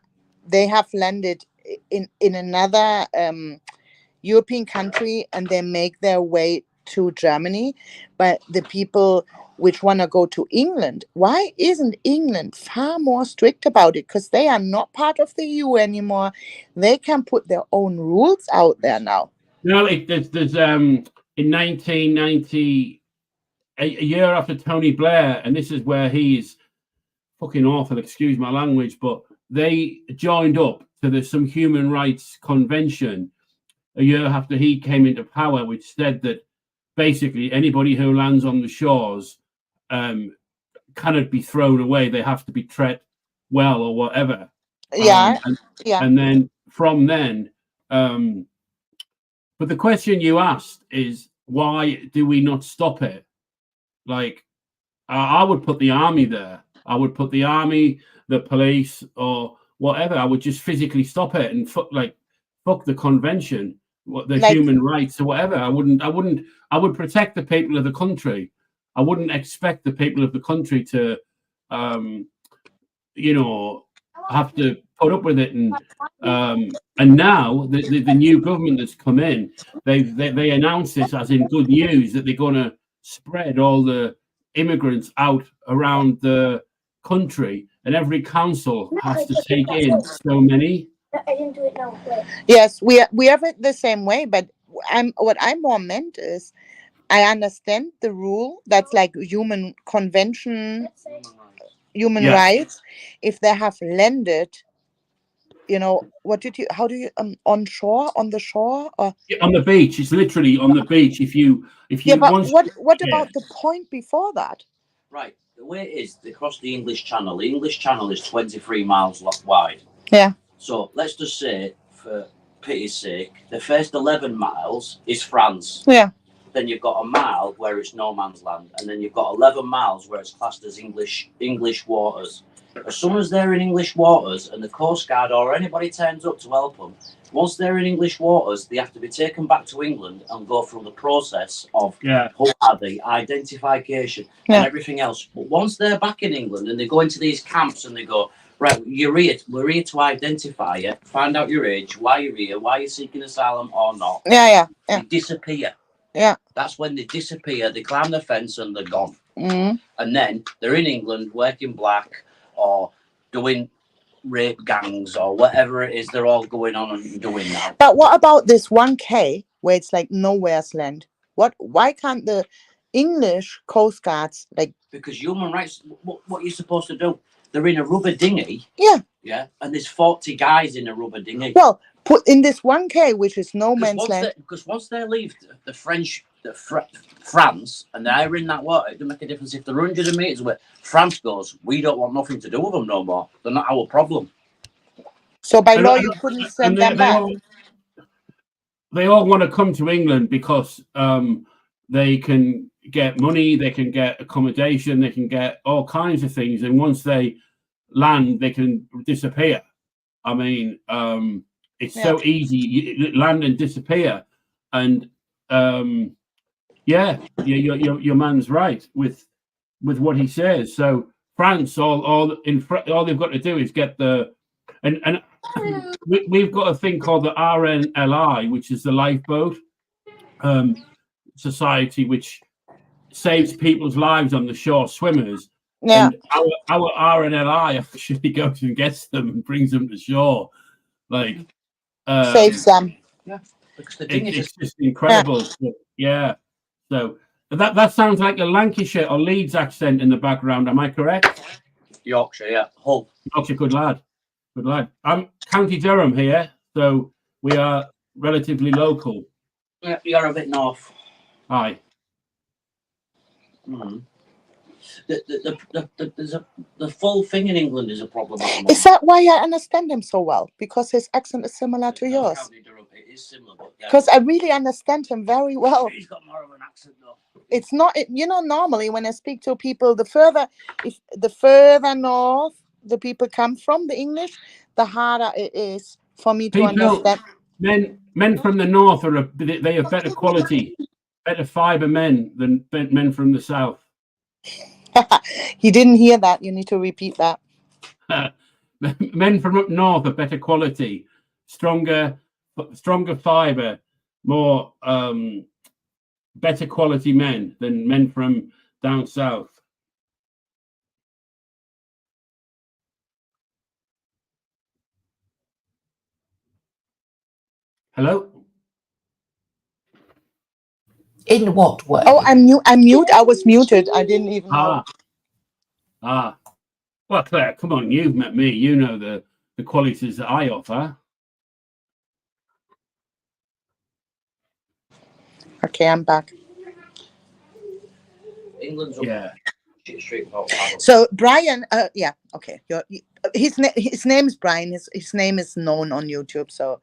they have landed in another European country and they make their way to Germany. But the people which want to go to England. Why isn't England far more strict about it? Because they are not part of the EU anymore. They can put their own rules out there now. No, there's in 1990, a year after Tony Blair, and this is where he's fucking awful, excuse my language, but they joined up to some human rights convention a year after he came into power, which said that basically anybody who lands on the shores cannot be thrown away. They have to be treated well or whatever. Yeah, And then from then, but the question you asked is, why do we not stop it? Like, I would put the army there. I would put the army, the police, or whatever. I would just physically stop it and fuck the convention, the human rights or whatever. I would protect the people of the country. I wouldn't expect the people of the country to, have to put up with it. And now the new government that's come in, they announce this as in good news that they're going to spread all the immigrants out around the country, and every council has to take in so many. I didn't do it now. Wait. Yes, we have it the same way, but what I more meant is, I understand the rule that's like human convention, human rights. If they have landed, how do you on the shore or on the beach? It's literally on the beach. If you but what about the point before that? Right, the way it is, they cross the English Channel. The English Channel is 23 miles wide. Yeah. So let's just say, for pity's sake, the first 11 miles is France. Yeah. Then you've got a mile where it's no man's land, and then you've got 11 miles where it's classed as English waters. As soon as they're in English waters and the Coast Guard or anybody turns up to help them, once they're in English waters, they have to be taken back to England and go through the process of who are they, identification, and everything else. But once they're back in England and they go into these camps and they go, right, we're here to identify you, find out your age, why you're here, why you're seeking asylum or not. Yeah. They disappear. Yeah. That's when they disappear. They climb the fence and they're gone. Mm-hmm. And then they're in England working black or doing rape gangs or whatever it is they're all going on and doing now. But what about this 1K where it's like nowhere's land? Why can't the English Coast Guards because human rights, what you're supposed to do? They're in a rubber dinghy. Yeah. And there's 40 guys in a rubber dinghy. Well, put in this 1K, which is no man's land. Because once they leave France and they're in that water, it doesn't make a difference if they're 100 meters away. France goes, we don't want nothing to do with them no more. They're not our problem. So by law, you couldn't send them back. They all want to come to England because they can get money, they can get accommodation, they can get all kinds of things. And once they land, they can disappear. I mean, it's so easy. You land and disappear. And your man's right with what he says. So France, all they've got to do is get and we've got a thing called the RNLI, which is the lifeboat society, which saves people's lives on the shore, swimmers. Yeah. And our RNLI actually goes and gets them and brings them to shore, saves them. Yeah, because it's just incredible. Yeah. So that sounds like a Lancashire or Leeds accent in the background. Am I correct? Yorkshire, yeah. Hull. Yorkshire, good lad. I'm County Durham here, so we are relatively local. Yeah, you're a bit north. Aye. Mm-hmm. The full thing in England is a problem. Is that why I understand him so well? Because his accent is similar to yours. It is similar, because I really understand him very well. He's got more of an accent though. It's not, normally when I speak to people, the further north the people come from, the English, the harder it is for me to understand. Men from the north they have better quality, better fiber men than men from the south. You didn't hear that. You need to repeat that. Men from up north are better quality, stronger fiber, more better quality men than men from down south. Hello? In what way? Oh, I'm mute. I was muted. I didn't even know. Well, Claire, come on, you've met me. You know the qualities that I offer. Okay, I'm back. England's Yeah. Street without paddle. So Brian, yeah, okay. His name is Brian. His name is known on YouTube. So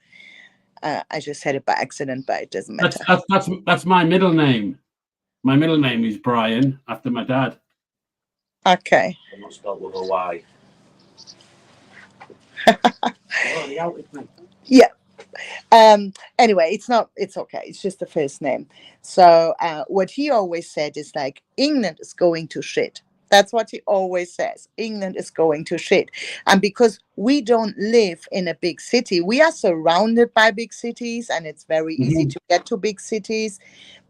I just said it by accident, but it doesn't matter. That's my middle name. My middle name is Brian, after my dad. Okay. I'm not spelled with a Y. Yeah. Anyway, it's okay. It's just the first name. So what he always said is like, England is going to shit. That's what he always says. England is going to shit. And because we don't live in a big city, we are surrounded by big cities and it's very easy to get to big cities,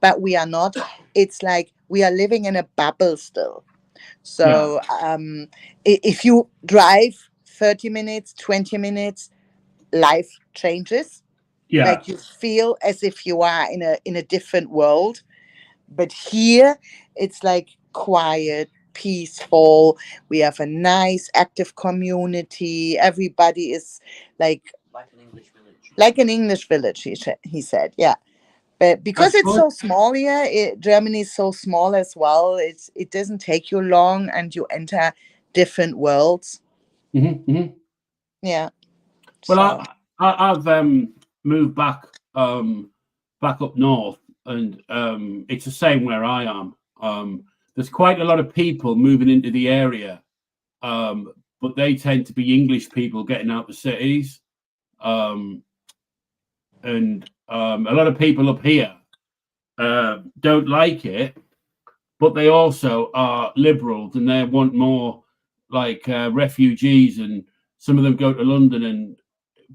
but we are not. It's like we are living in a bubble still. So if you drive 30 minutes, 20 minutes, life changes. Yeah. Like you feel as if you are in a different world. But here it's like quiet, peaceful. We have a nice, active community. Everybody is like an English village. Like an English village, he said, yeah. But because That's it's good. so small here, Germany is so small as well. It doesn't take you long, and you enter different worlds. Yeah. Well, I've moved back up north, and it's the same where I am. There's quite a lot of people moving into the area, but they tend to be English people getting out the cities, and a lot of people up here don't like it, but they also are liberals and they want more like refugees, and some of them go to London and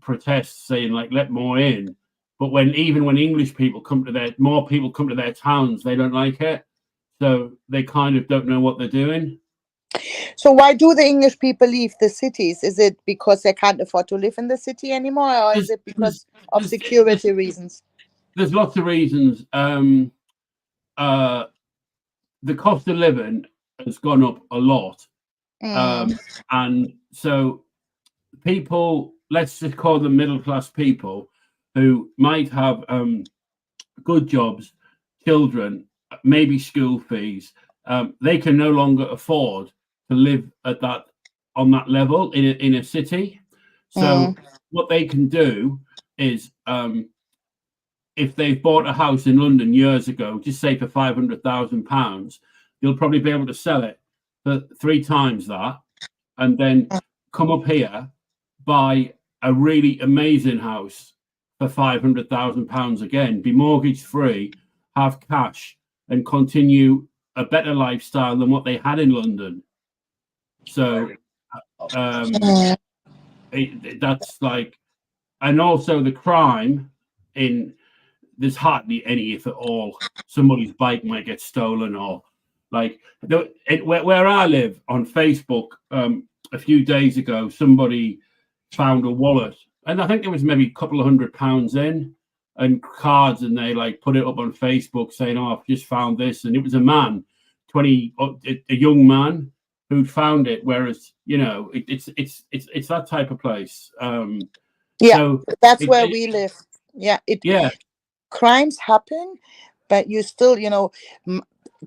protest saying like let more in. But when English people come to more people come to their towns, they don't like it, so they kind of don't know what they're doing. So why do the English people leave the cities? Is it because they can't afford to live in the city anymore, or is it because of security reasons? There's lots of reasons. The cost of living has gone up a lot, and so people, let's just call them middle class people, who might have good jobs, children, maybe school fees, they can no longer afford to live on that level in a city. So what they can do is, if they've bought a house in London years ago, just say for £500,000, they'll probably be able to sell it for 3 times that, and then come up here, buy a really amazing house for £500,000 again, be mortgage free, have cash, and continue a better lifestyle than what they had in London. So that's like, and also the crime there's hardly any, if at all. Somebody's bike might get stolen, or like where I live on Facebook, a few days ago, somebody found a wallet, and I think it was maybe a couple of £100 in, and cards, and they like put it up on Facebook saying, "Oh, I've just found this," and it was a man, a young man who'd found it. Whereas it's that type of place. So that's where we live. Yeah. Crimes happen, but you still,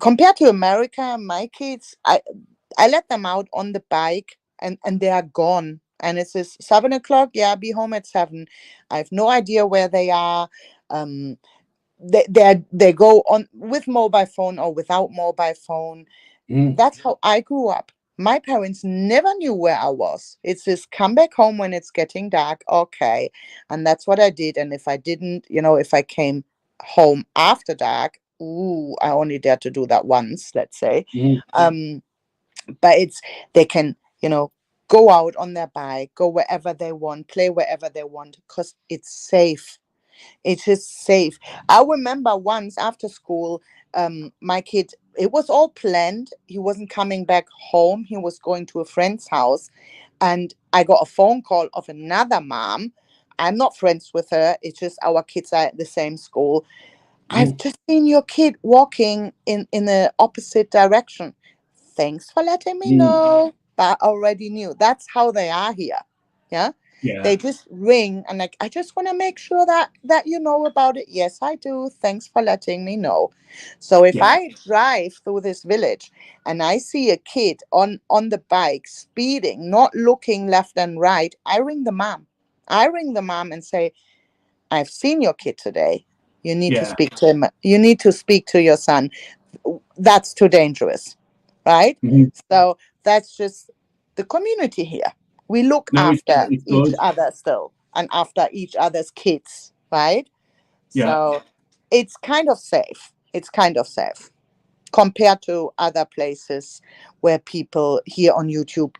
compared to America, my kids, I let them out on the bike and they are gone. And it says 7 o'clock. Yeah, be home at 7. I have no idea where they are. They go on with mobile phone or without mobile phone. That's how I grew up. My parents never knew where I was. It's this come back home when it's getting dark. Okay. And that's what I did. And if I didn't, if I came home after dark, I only dared to do that once, let's say. But they can, go out on their bike, go wherever they want, play wherever they want, because it's safe. It's just safe. I remember once after school, my kid, it was all planned. He wasn't coming back home. He was going to a friend's house. And I got a phone call of another mom. I'm not friends with her. It's just our kids are at the same school. I've just seen your kid walking in the opposite direction. Thanks for letting me know. But I already knew. That's how they are here. Yeah. Yeah. They just ring and like, I just want to make sure that you know about it. Yes, I do. Thanks for letting me know. So if Yeah. I drive through this village and I see a kid on the bike speeding, not looking left and right, I ring the mom. I ring the mom and say, I've seen your kid today. You need to Yeah. speak to him. You need to speak to your son. That's too dangerous, right? Mhm. So that's just the community here. We look No, after it's each good. other still and after each other's kids, right? Yeah. So it's kind of safe. It's kind of safe compared to other places where people here on YouTube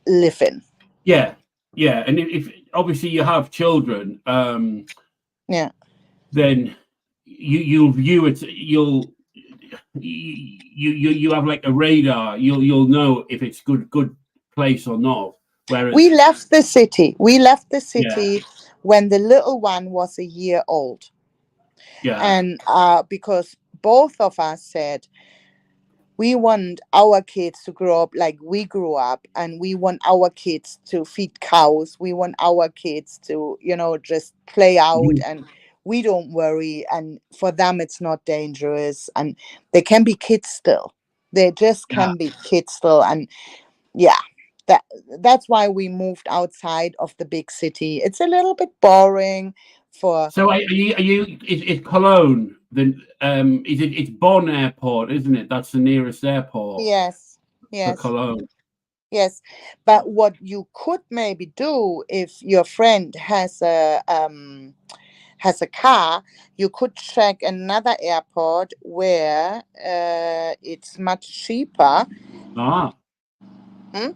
live in. Yeah. Yeah. And if obviously you have children, Yeah. then you'll view it. You have like a radar. You'll know if it's good place or not. Whereas We left the city. We left the Yeah. city when the little one was a year old. Yeah. And because both of us said we want our kids to grow up like we grew up, and we want our kids to feed cows. We want our kids to, just play out, Mhm. and we don't worry. And for them, it's not dangerous. And they can be kids still. They just Yeah. can be kids still. And yeah, that's why we moved outside of the big city. It's a little bit boring for So are you is Cologne then it's Bonn Airport, isn't it? That's the nearest airport yes, for yes, Cologne. yes. But what you could maybe do, if your friend has a car, you could check another airport where it's much cheaper. Ah, Hmm?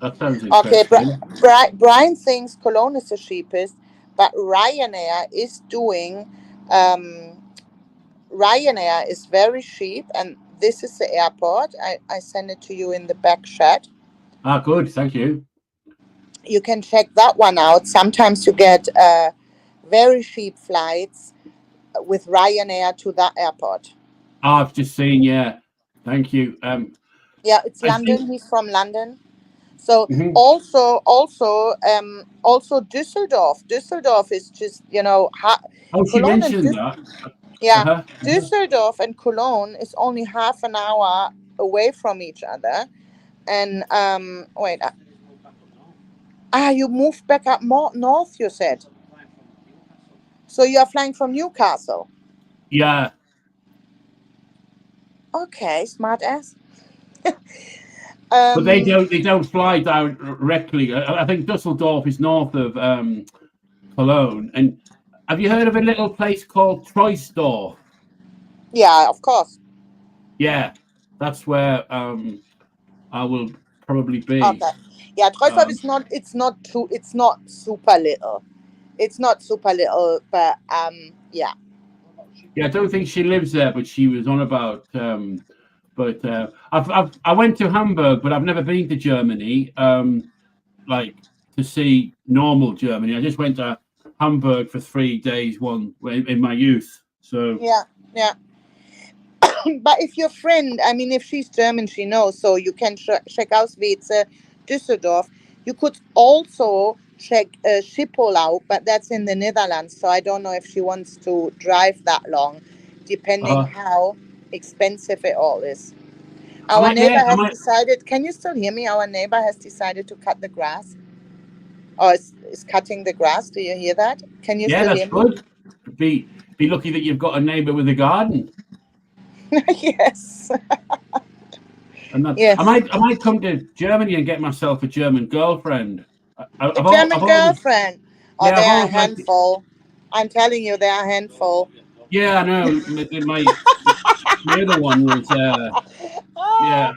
that sounds Okay, interesting. Brian thinks Cologne is the cheapest, but Ryanair is doing. Um, Ryanair is very cheap, and this is the airport. I send it to you in the back chat. Ah, good, thank you. You can check that one out. Sometimes you get very cheap flights with Ryanair to that airport. I've just seen, yeah. Thank you. Yeah, it's I London. think He's from London. So mhm. also Düsseldorf. Düsseldorf is just Oh, she Cologne and mentioned that. yeah, Uh-huh. Düsseldorf and Cologne is only half an hour away from each other. And wait, you moved back up more north. You said so. You are flying from Newcastle. Yeah. Okay, smart ass. But they don't fly directly. I think Dusseldorf is north of Cologne. And have you heard of a little place called Troisdorf? Yeah, of course. Yeah, that's where I will probably be. Okay. Yeah, Treusdorf Um, is not. It's not super little. It's not super little, but yeah. yeah, I don't think she lives there, but she was on about. But I went to Hamburg, but I've never been to Germany. Like to see normal Germany. I just went to Hamburg for 3 days, one in my youth. So Yeah, yeah. But if your friend, I mean, if she's German, she knows. So you can check out Weze, Düsseldorf. You could also check Schiphol, but that's in the Netherlands. So I don't know if she wants to drive that long, depending uh, how expensive it all is. I Our might, neighbor yeah, I has might, decided. Can you still hear me? Our neighbor has decided to cut the grass. Or is cutting the grass. Do you hear that? Can you yeah, still that's hear me? good. Be lucky that you've got a neighbour with a garden. Yes. And that Yes. I might come to Germany and get myself a German girlfriend. A German I've always, girlfriend. Oh, yeah, they I've are a always liked. handful. I'm telling you, they are a handful. Yeah, I know. My other one was yeah, Ah,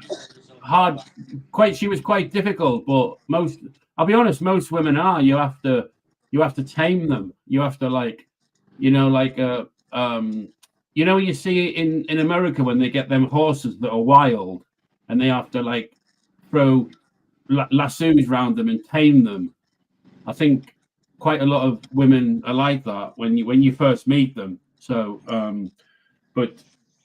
hard. She was quite difficult, but I'll be honest, most women are. You You have to tame them. You have to like, you know, like you know, you see in America when they get them horses that are wild, and they have to like throw lassos around them and tame them. I think quite a lot of women are like that when you first meet them. So, but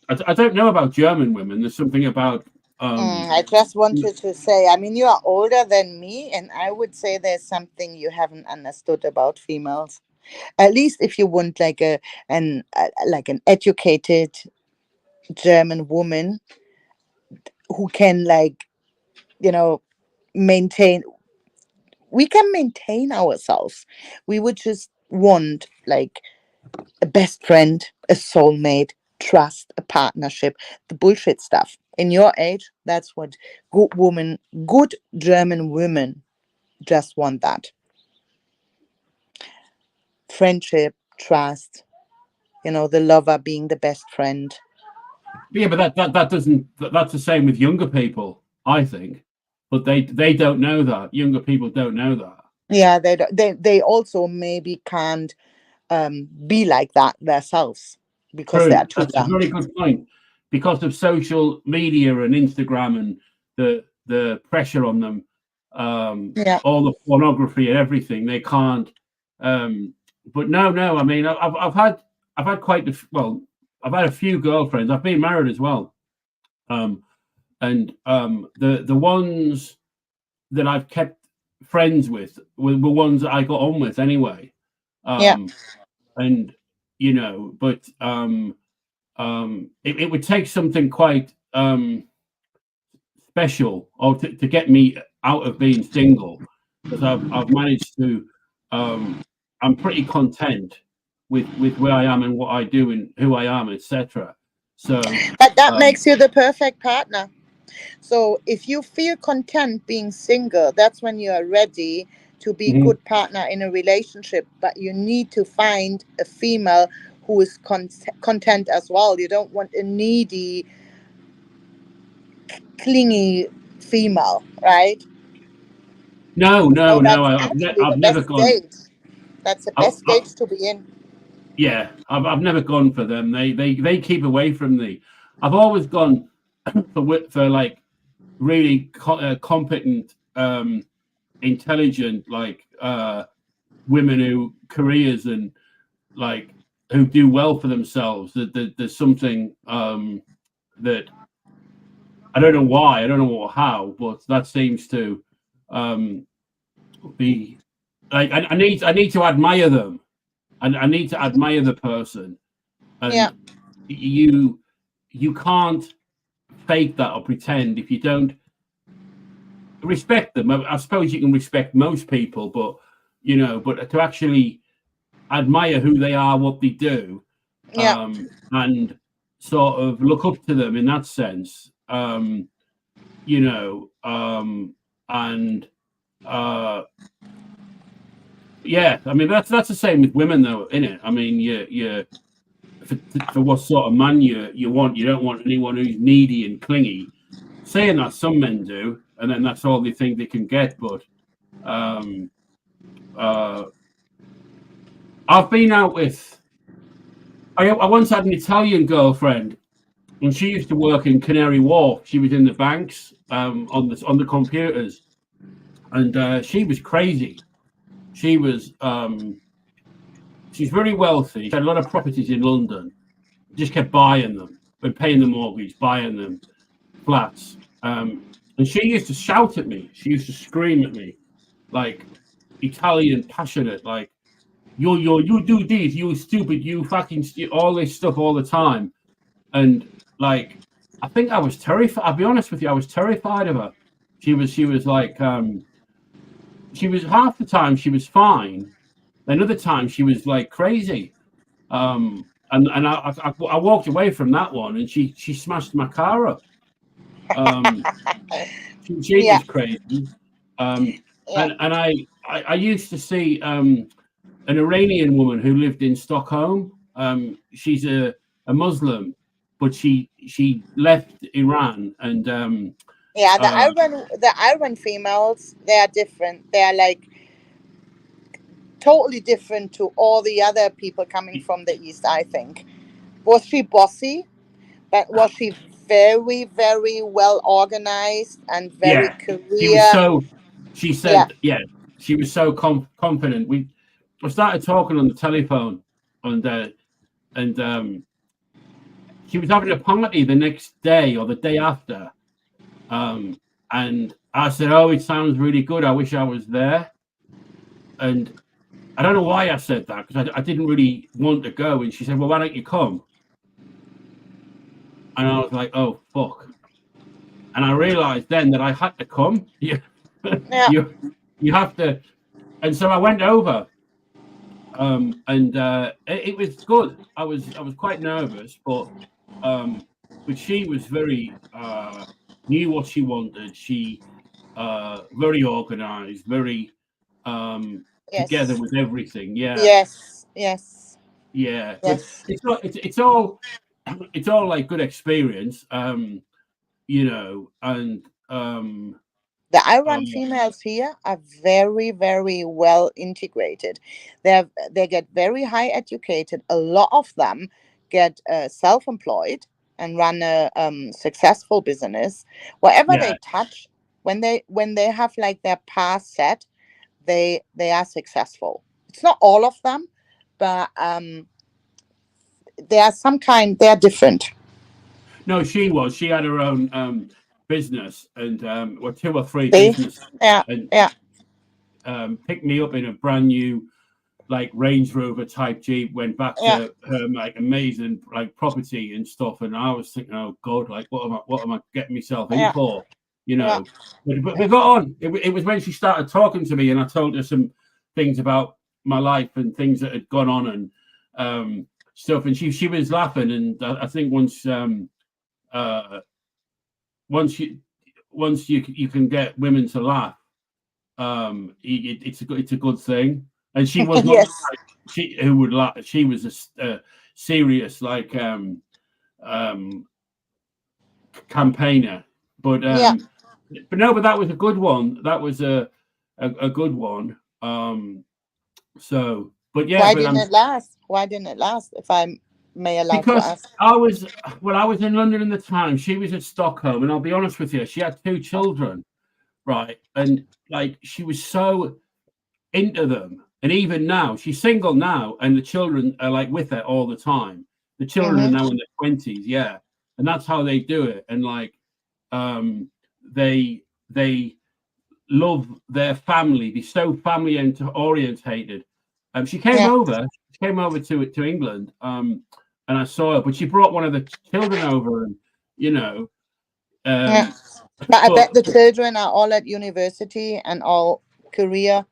I don't know about German women. There's something about I just wanted to say, I mean, you are older than me, and I would say there's something you haven't understood about females. At least if you want like an educated German woman who can like, you know, maintain. We can maintain ourselves. We would just want like a best friend, a soulmate, trust, a partnership, the bullshit stuff. In your age, that's what good German women just want that. Friendship, trust, the lover being the best friend. yeah, but that doesn't. That's the same with younger people, I think. But they don't know that. Younger people don't know that. Yeah, they also maybe can't be like that themselves because they are True. too That's a young. very good point. Because of social media and Instagram and the pressure on them, Yeah. all the pornography and everything, they can't. But no. I mean, I've had quite I've had a few girlfriends. I've been married as well, and the ones that I've kept friends with were ones that I got on with anyway. Yeah. And but it would take something quite special or to get me out of being single, because I've managed to I'm pretty content with where I am and what I do and who I am, etc. So But that makes you the perfect partner. So if you feel content being single, that's when you are ready to be a mhm. good partner in a relationship. But you need to find a female who is content as well. You don't want a needy, clingy female, right? No, That's actually I've the never best gone. stage. That's the I, best stage to be in. yeah, I've never gone for them. They keep away from me. I've always gone for like really competent, intelligent, like women who careers and like who do well for themselves. There's something that I don't know why, I don't know how, but that seems to be like I need to admire them, and I need to admire the person, Yeah. and you can't fake that or pretend if you don't respect them. I suppose you can respect most people, but but to actually admire who they are, what they do, Yeah. and sort of look up to them in that sense, and yeah, I mean that's the same with women though, isn't it? I mean, you for what sort of man you want, you don't want anyone who's needy and clingy. Saying that some men do, and then that's all they think they can get. But I've been out with. I once had an Italian girlfriend, and she used to work in Canary Wharf. She was in the banks, on the computers, and she was crazy. She was she's very wealthy. She had a lot of properties in London. Just kept buying them, and paying the mortgage, buying them flats. And she used to shout at me. She used to scream at me, like Italian passionate, like you do this, you stupid, you fucking all this stuff all the time. And like, I think I was terrified. I'll be honest with you, I was terrified of her. She was like, she was half the time she was fine, another time she was like crazy. And I walked away from that one, and she smashed my car up. She Yeah. was crazy. Yeah. And I used to see an Iranian woman who lived in Stockholm. She's a Muslim, but she left Iran, and Yeah, the Iran females, they are different. They are like totally different to all the other people coming from the East, I think. Was she bossy? But was she very, very well organized and very Yeah, she was career? so. She Yeah, said, yeah, she was so confident. We started talking on the telephone, and she was having a party the next day or the day after, and I said, "Oh, it sounds really good. I wish I was there." And I don't know why I said that because I didn't really want to go. And she said, "Well, why don't you come?" And I was like, "Oh, fuck." And I realized then that I had to come. yeah, You have to. And so I went over, and it was good. I was quite nervous, but she was very knew what she wanted. She very organized, very together yes, with everything. Yeah, yes, yes, yeah. But yes. it's all like good experience, and The uh, Iran females here are very, very well integrated. They get very high educated. A lot of them get self-employed and run a successful business. Whatever yeah. they touch, when they have like their path set, they are successful. It's not all of them, but they are they are different. No, she had her own business and or two or three See? businesses, Yeah, and yeah, picked me up in a brand new like Range Rover type Jeep. Went back yeah, to her like amazing like property and stuff, and I was thinking, oh God, like what am I getting myself in yeah, for? You yeah, know. But we yeah. got on. It was when she started talking to me, and I told her some things about my life and things that had gone on and stuff, and she was laughing, and I think uh, once you can get women to laugh, it's a good thing. And she was not Yes, she who would laugh. She was a serious like um, campaigner, but yeah. um, but no, but that was a good one. That was a good one. So, but yeah, Why but didn't I'm it last? Why didn't it last? If I'm may allowed to because ask. I was in London at the time. She was at Stockholm, and I'll be honest with you, she had two children, right? And like she was so into them. And even now, she's single now, and the children are like with her all the time. The children are Mm-hmm. now in their 20s, yeah. And that's how they do it. And like um they love their family, they're so family orientated. She came Yeah, over, to England, and I saw her, but she brought one of the children over and you know, yeah. um But I but bet the children are all at university and all career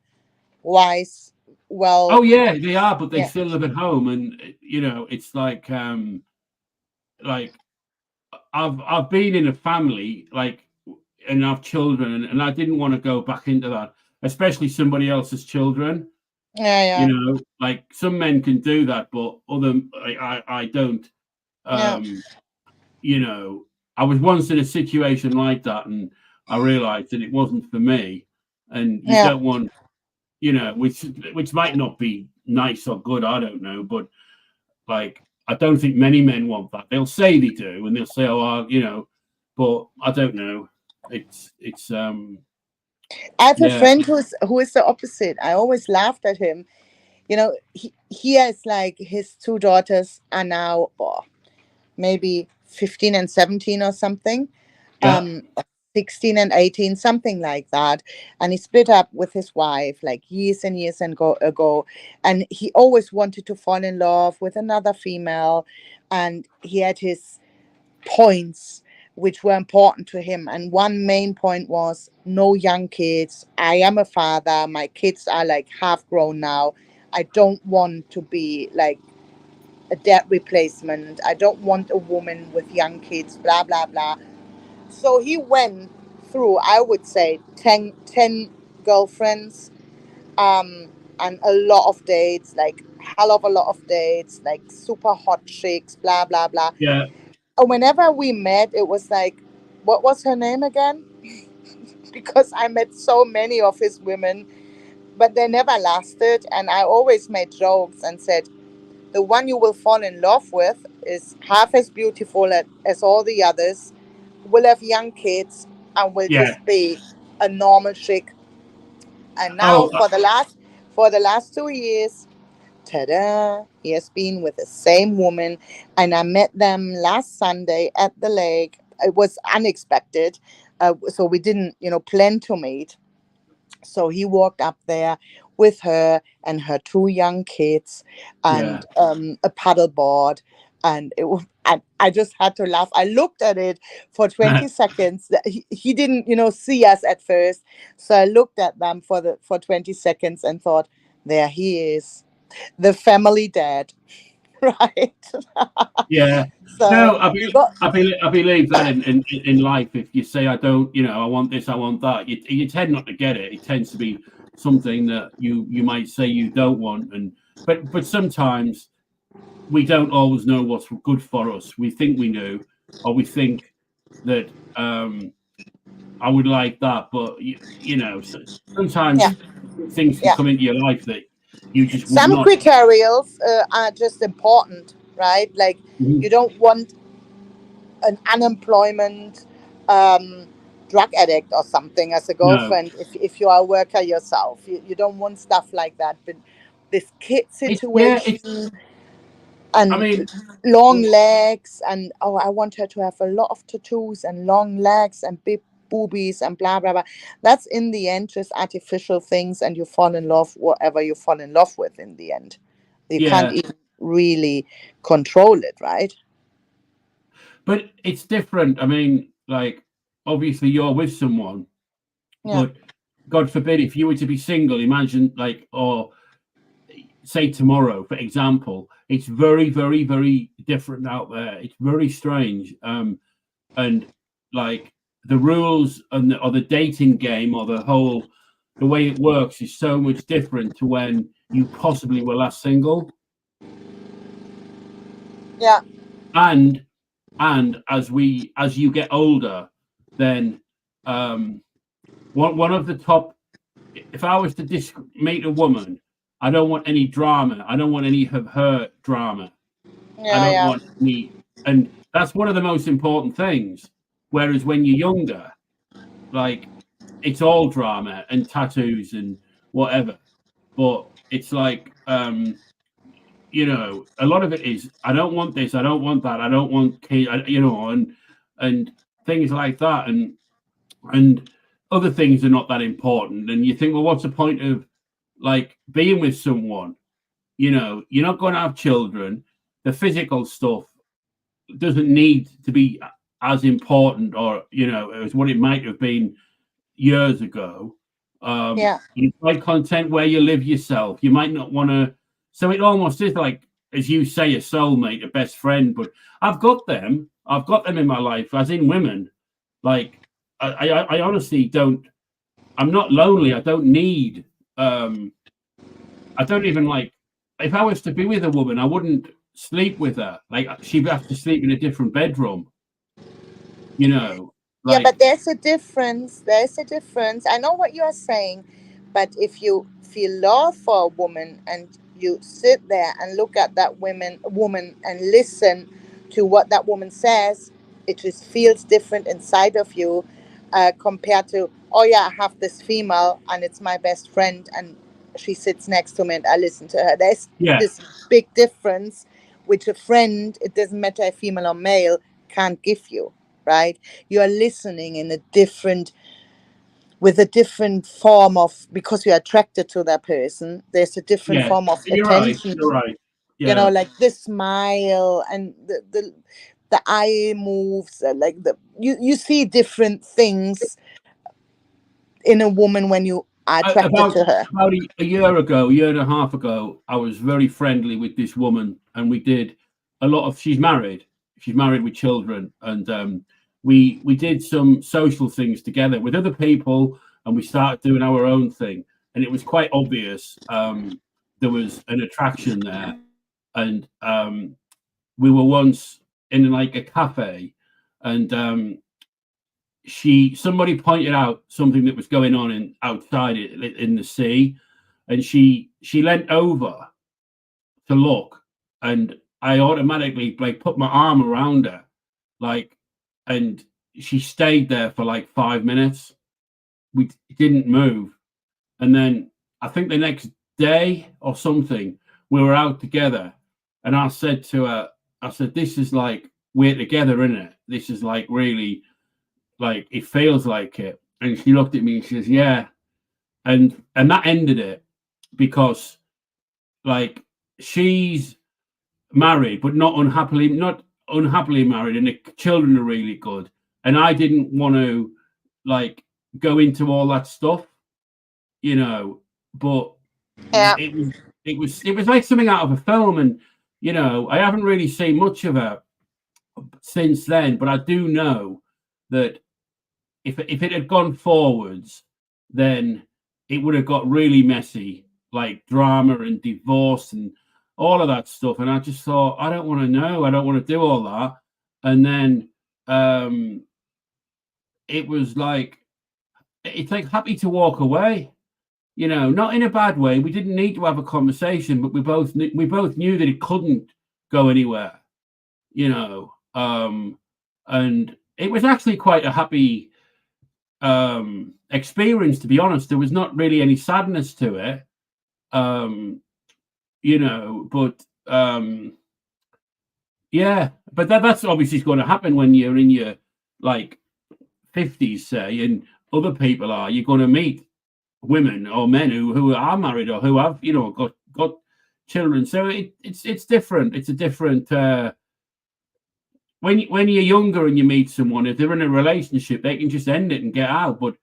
wise. oh Well, yeah, they are, but they yeah, still live at home, and it's like I've been in a family like and have children, and I didn't want to go back into that, especially somebody else's children. yeah, yeah, Like some men can do that, but other I don't. yeah, Um, I was once in a situation like that, and I realised that it wasn't for me. And you yeah, don't want, which might not be nice or good. I don't know, but like I don't think many men want that. They'll say they do, and they'll say, "Oh, but I don't know. It's I have a yeah, friend who is the opposite. I always laughed at him. He has like his two daughters are now maybe 15 and 17 or something. yeah, 16 and 18, something like that. And he split up with his wife like years and years ago. And he always wanted to fall in love with another female. And he had his points which were important to him. And one main point was no young kids. I am a father. My kids are like half grown now. I don't want to be like a debt replacement. I don't want a woman with young kids, blah, blah, blah. So he went through, I would say, 10 girlfriends, um, and a lot of dates, like hell of a lot of dates, like super hot chicks, blah, blah, blah. yeah. And whenever we met, it was like, what was her name again? Because I met so many of his women. but they never lasted. And I always made jokes and said, the one you will fall in love with is half as beautiful as all the others, will have young kids, and will Yeah. just be a normal chick. And now Oh, for the last 2 years, ta-da, he has been with the same woman. And I met them last Sunday at the lake. It was unexpected, so we didn't plan to meet. So he walked up there with her and her two young kids, yeah. and a paddleboard. And I just had to laugh. I looked at it for 20 seconds. He didn't, see us at first. So I looked at them for 20 seconds and thought, there he is, the family dad, right? Yeah. So No, we got, I believe that in life, if you say I don't, I want this, I want that, you tend not to get it. It tends to be something that you might say you don't want, but sometimes we don't always know what's good for us. We think we know, or we think that I would like that, but sometimes yeah, things can yeah. come into your life that you just would Some not. criterials are just important, right? Like, Mhm. you don't want an unemployment um, drug addict or something as a No, girlfriend if you are a worker yourself. You don't want stuff like that. But this kid it's. situation I and mean, long legs, and oh, I want her to have a lot of tattoos and long legs and big boobies and blah blah blah. That's in the end just artificial things, and you fall in love whatever you fall in love with in the end. You can't yeah. even really control it, right? But it's different. I mean, like, obviously you're with someone, Yeah. but God forbid if you were to be single, imagine, like, or say tomorrow, for example, it's very, very, very different out there. It's very strange. And like the rules or the dating game or the way it works is so much different to when you possibly were last single. Yeah. And as you get older, then one of the top, if I was to meet a woman, I don't want any drama. I don't want any of her drama. I Yeah, don't yeah. want any, and that's one of the most important things. Whereas when you're younger, like, it's all drama and tattoos and whatever. But it's like, a lot of it is, I don't want this, I don't want that, I don't want kids, and things like that, and other things are not that important. And you think, well, what's the point of like being with someone? You're not going to have children. The physical stuff doesn't need to be as important, or as what it might have been years ago. Yeah. You're quite content where you live yourself. You might not want to. So it almost is like, as you say, a soulmate, a best friend. But I've got them. I've got them in my life, as in women. Like, I honestly don't. I'm not lonely. I don't need. I don't even like. If I was to be with a woman, I wouldn't sleep with her. Like, she'd have to sleep in a different bedroom. Yeah, but Like, there's a difference. There's a difference. I know what you are saying, but if you feel love for a woman and you sit there and look at that woman and listen to what that woman says, it just feels different inside of you, compared to, oh yeah, I have this female and it's my best friend and she sits next to me and I listen to her. There's yeah, this big difference which a friend, it doesn't matter if female or male, can't give you, right? You are listening in a different, with a different form of, because you're attracted to that person, there's a different yeah. form of You're right. attention, You're right. Yeah. like the smile and the eye moves, like you see different things in a woman when you are attracted About to her. a year ago, a year and a half ago, I was very friendly with this woman, and we did a lot of. She's married. She's married with children, and we did some social things together with other people, and we started doing our own thing. And it was quite obvious there was an attraction there, and we were once in like a cafe, and somebody pointed out something that was going on outside in the sea, and she leant over to look, and I automatically like put my arm around her, like, and she stayed there for like 5 minutes. We didn't move, and then I think the next day or something, we were out together, and I said to her, I said, "This is like we're together, isn't it? This is like really, like it feels like it." And she looked at me and she says, "Yeah," and that ended it, because like she's married but not unhappily married, and the children are really good, and I didn't want to like go into all that stuff, you know, but Yeah. it was like something out of a film, and you know, I haven't really seen much of her since then, but I do know that if it had gone forwards, then it would have got really messy, like drama and divorce and all of that stuff. And I just thought, I don't want to know, I don't want to do all that. And then it was like, it's like happy to walk away, you know, not in a bad way. We didn't need to have a conversation, but we both knew that it couldn't go anywhere, you know. And it was actually quite a happy experience, to be honest. There was not really any sadness to it, you know, but yeah, but that's obviously going to happen when you're in your like 50s, say, and other people are. You're going to meet women or men who are married or who have, you know, got children. So it's different. It's a different when you're younger and you meet someone, if they're in a relationship, they can just end it and get out. But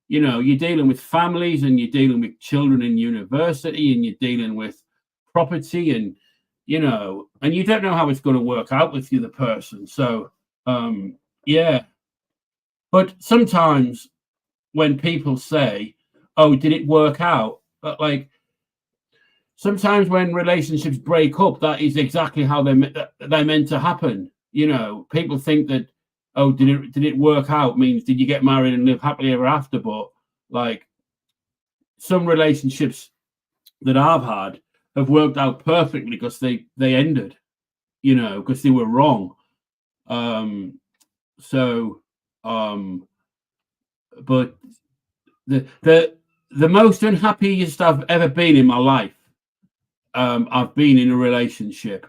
you know, you're dealing with families, and you're dealing with children in university, and you're dealing with property, and you know, and you don't know how it's going to work out with the other person. So yeah. But sometimes when people say, "Oh, did it work out?" But like sometimes when relationships break up, that is exactly how they're meant to happen. You know, people think that, oh, did it work out means did you get married and live happily ever after? But like some relationships that I've had have worked out perfectly because they ended, you know, because they were wrong. But the most unhappiest I've ever been in my life, I've been in a relationship,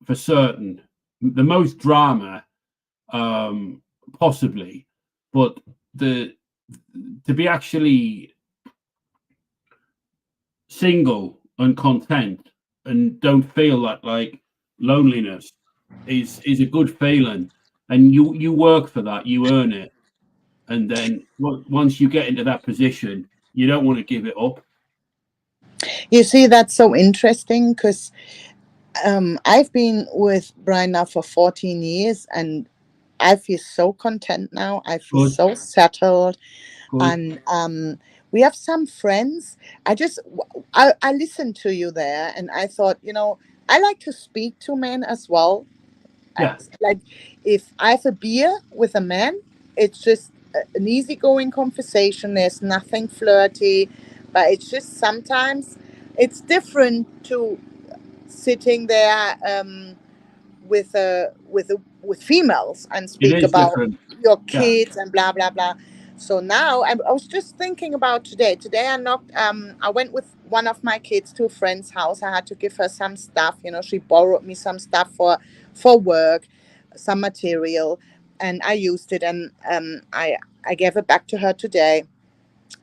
for certain. The most drama, possibly, but to be actually single and content and don't feel that like loneliness is a good feeling, and you work for that, you earn it, and then once you get into that position, you don't want to give it up. You see, that's so interesting because I've been with Brian now for 14 years, and I feel so content now. I feel Good, so settled. good. And we have some friends. I listened to you there, and I thought, you know, I like to speak to men as well. Yeah, Like if I have a beer with a man, it's just an easygoing conversation. There's nothing flirty, but it's just sometimes it's different to sitting there with females and it speak is about different. your Yeah, kids and blah blah blah. So now I was just thinking about today. Today I went with one of my kids to a friend's house. I had to give her some stuff. You know, she borrowed me some stuff for work, some material, and I used it, and I gave it back to her today.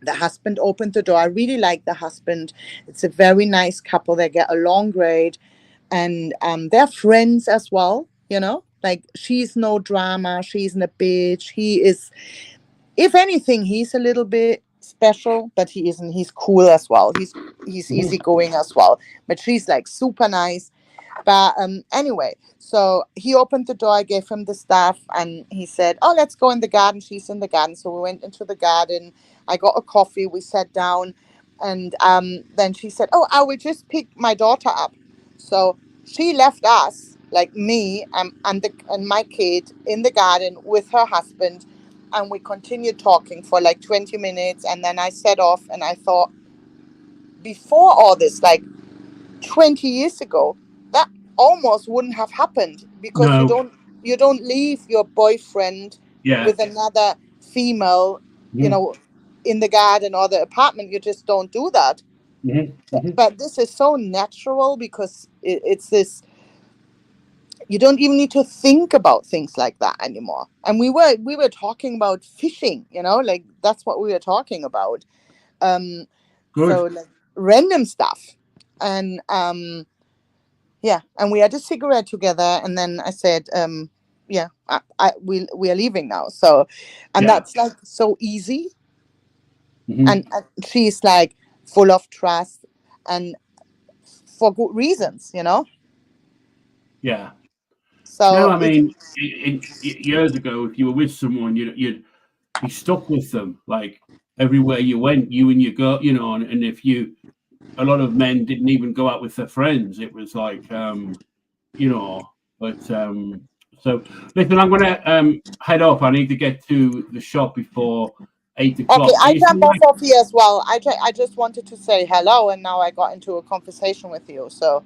The husband opened the door. I really like the husband. It's a very nice couple. They get along great, and they're friends as well. You know, like she's no drama. She isn't a bitch. He is, if anything, he's a little bit special, but he isn't. He's cool as well. He's easygoing as well. But she's like super nice. But anyway, so he opened the door, I gave him the stuff, and he said, "Oh, let's go in the garden." She's in the garden. So we went into the garden. I got a coffee. We sat down. And then she said, "Oh, I will just pick my daughter up." So she left us, like me and my kid, in the garden with her husband. And we continued talking for like 20 minutes. And then I set off, and I thought, before all this, like 20 years ago, that almost wouldn't have happened, because No. you don't leave your boyfriend Yeah. with another female, you Mhm. know, in the garden or the apartment. You just don't do that. But this is so natural, because it's this, you don't even need to think about things like that anymore. And we were talking about fishing, you know, like that's what we were talking about. Good. So like random stuff. And yeah, and we had a cigarette together, and then I said, yeah, we are leaving now. So, and Yeah. that's like so easy. Mhm. And she's like full of trust, and for good reasons, you know. Yeah. So No, I mean, years ago, if you were with someone, you'd be stuck with them. Like everywhere you went, you and your girl, you know. And if a lot of men didn't even go out with their friends. It was like, you know. But so listen, I'm gonna head off. I need to get to the shop before 8 o'clock. okay, I Is it jump right? off here as well. I just wanted to say hello, and now I got into a conversation with you. So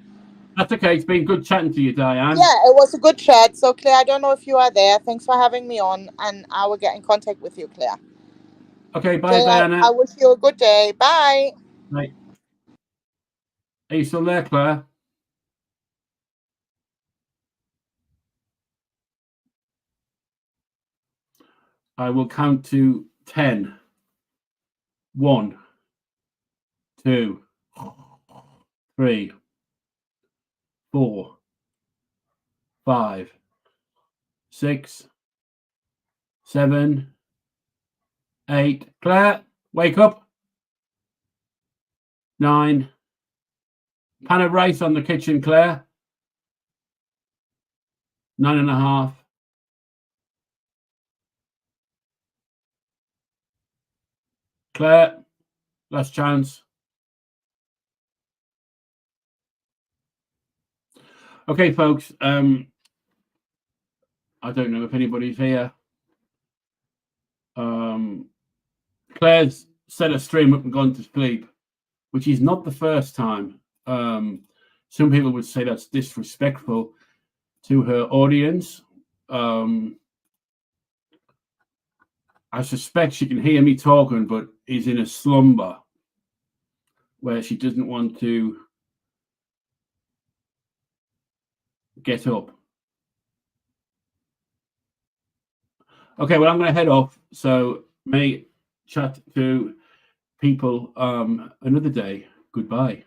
That's okay. It's been good chatting to you, Diane. yeah, it was a good chat. So Claire, I don't know if you are there. Thanks for having me on, and I will get in contact with you, Claire. Okay, bye, Okay, Diana. I wish you a good day. Bye. Bye. Are you still there, Claire? I will count to 10. 1, 2, 3, 4, 5, 6, 7, 8. Claire, wake up. 9. Pan of rice on the kitchen, Claire. 9.5. Claire, last chance. Okay, folks. I don't know if anybody's here. Claire's set her stream up and gone to sleep, which is not the first time. Some people would say that's disrespectful to her audience. I suspect she can hear me talking, but is in a slumber where she doesn't want to get up. Okay, well, I'm going to head off. So may chat to people another day. Goodbye.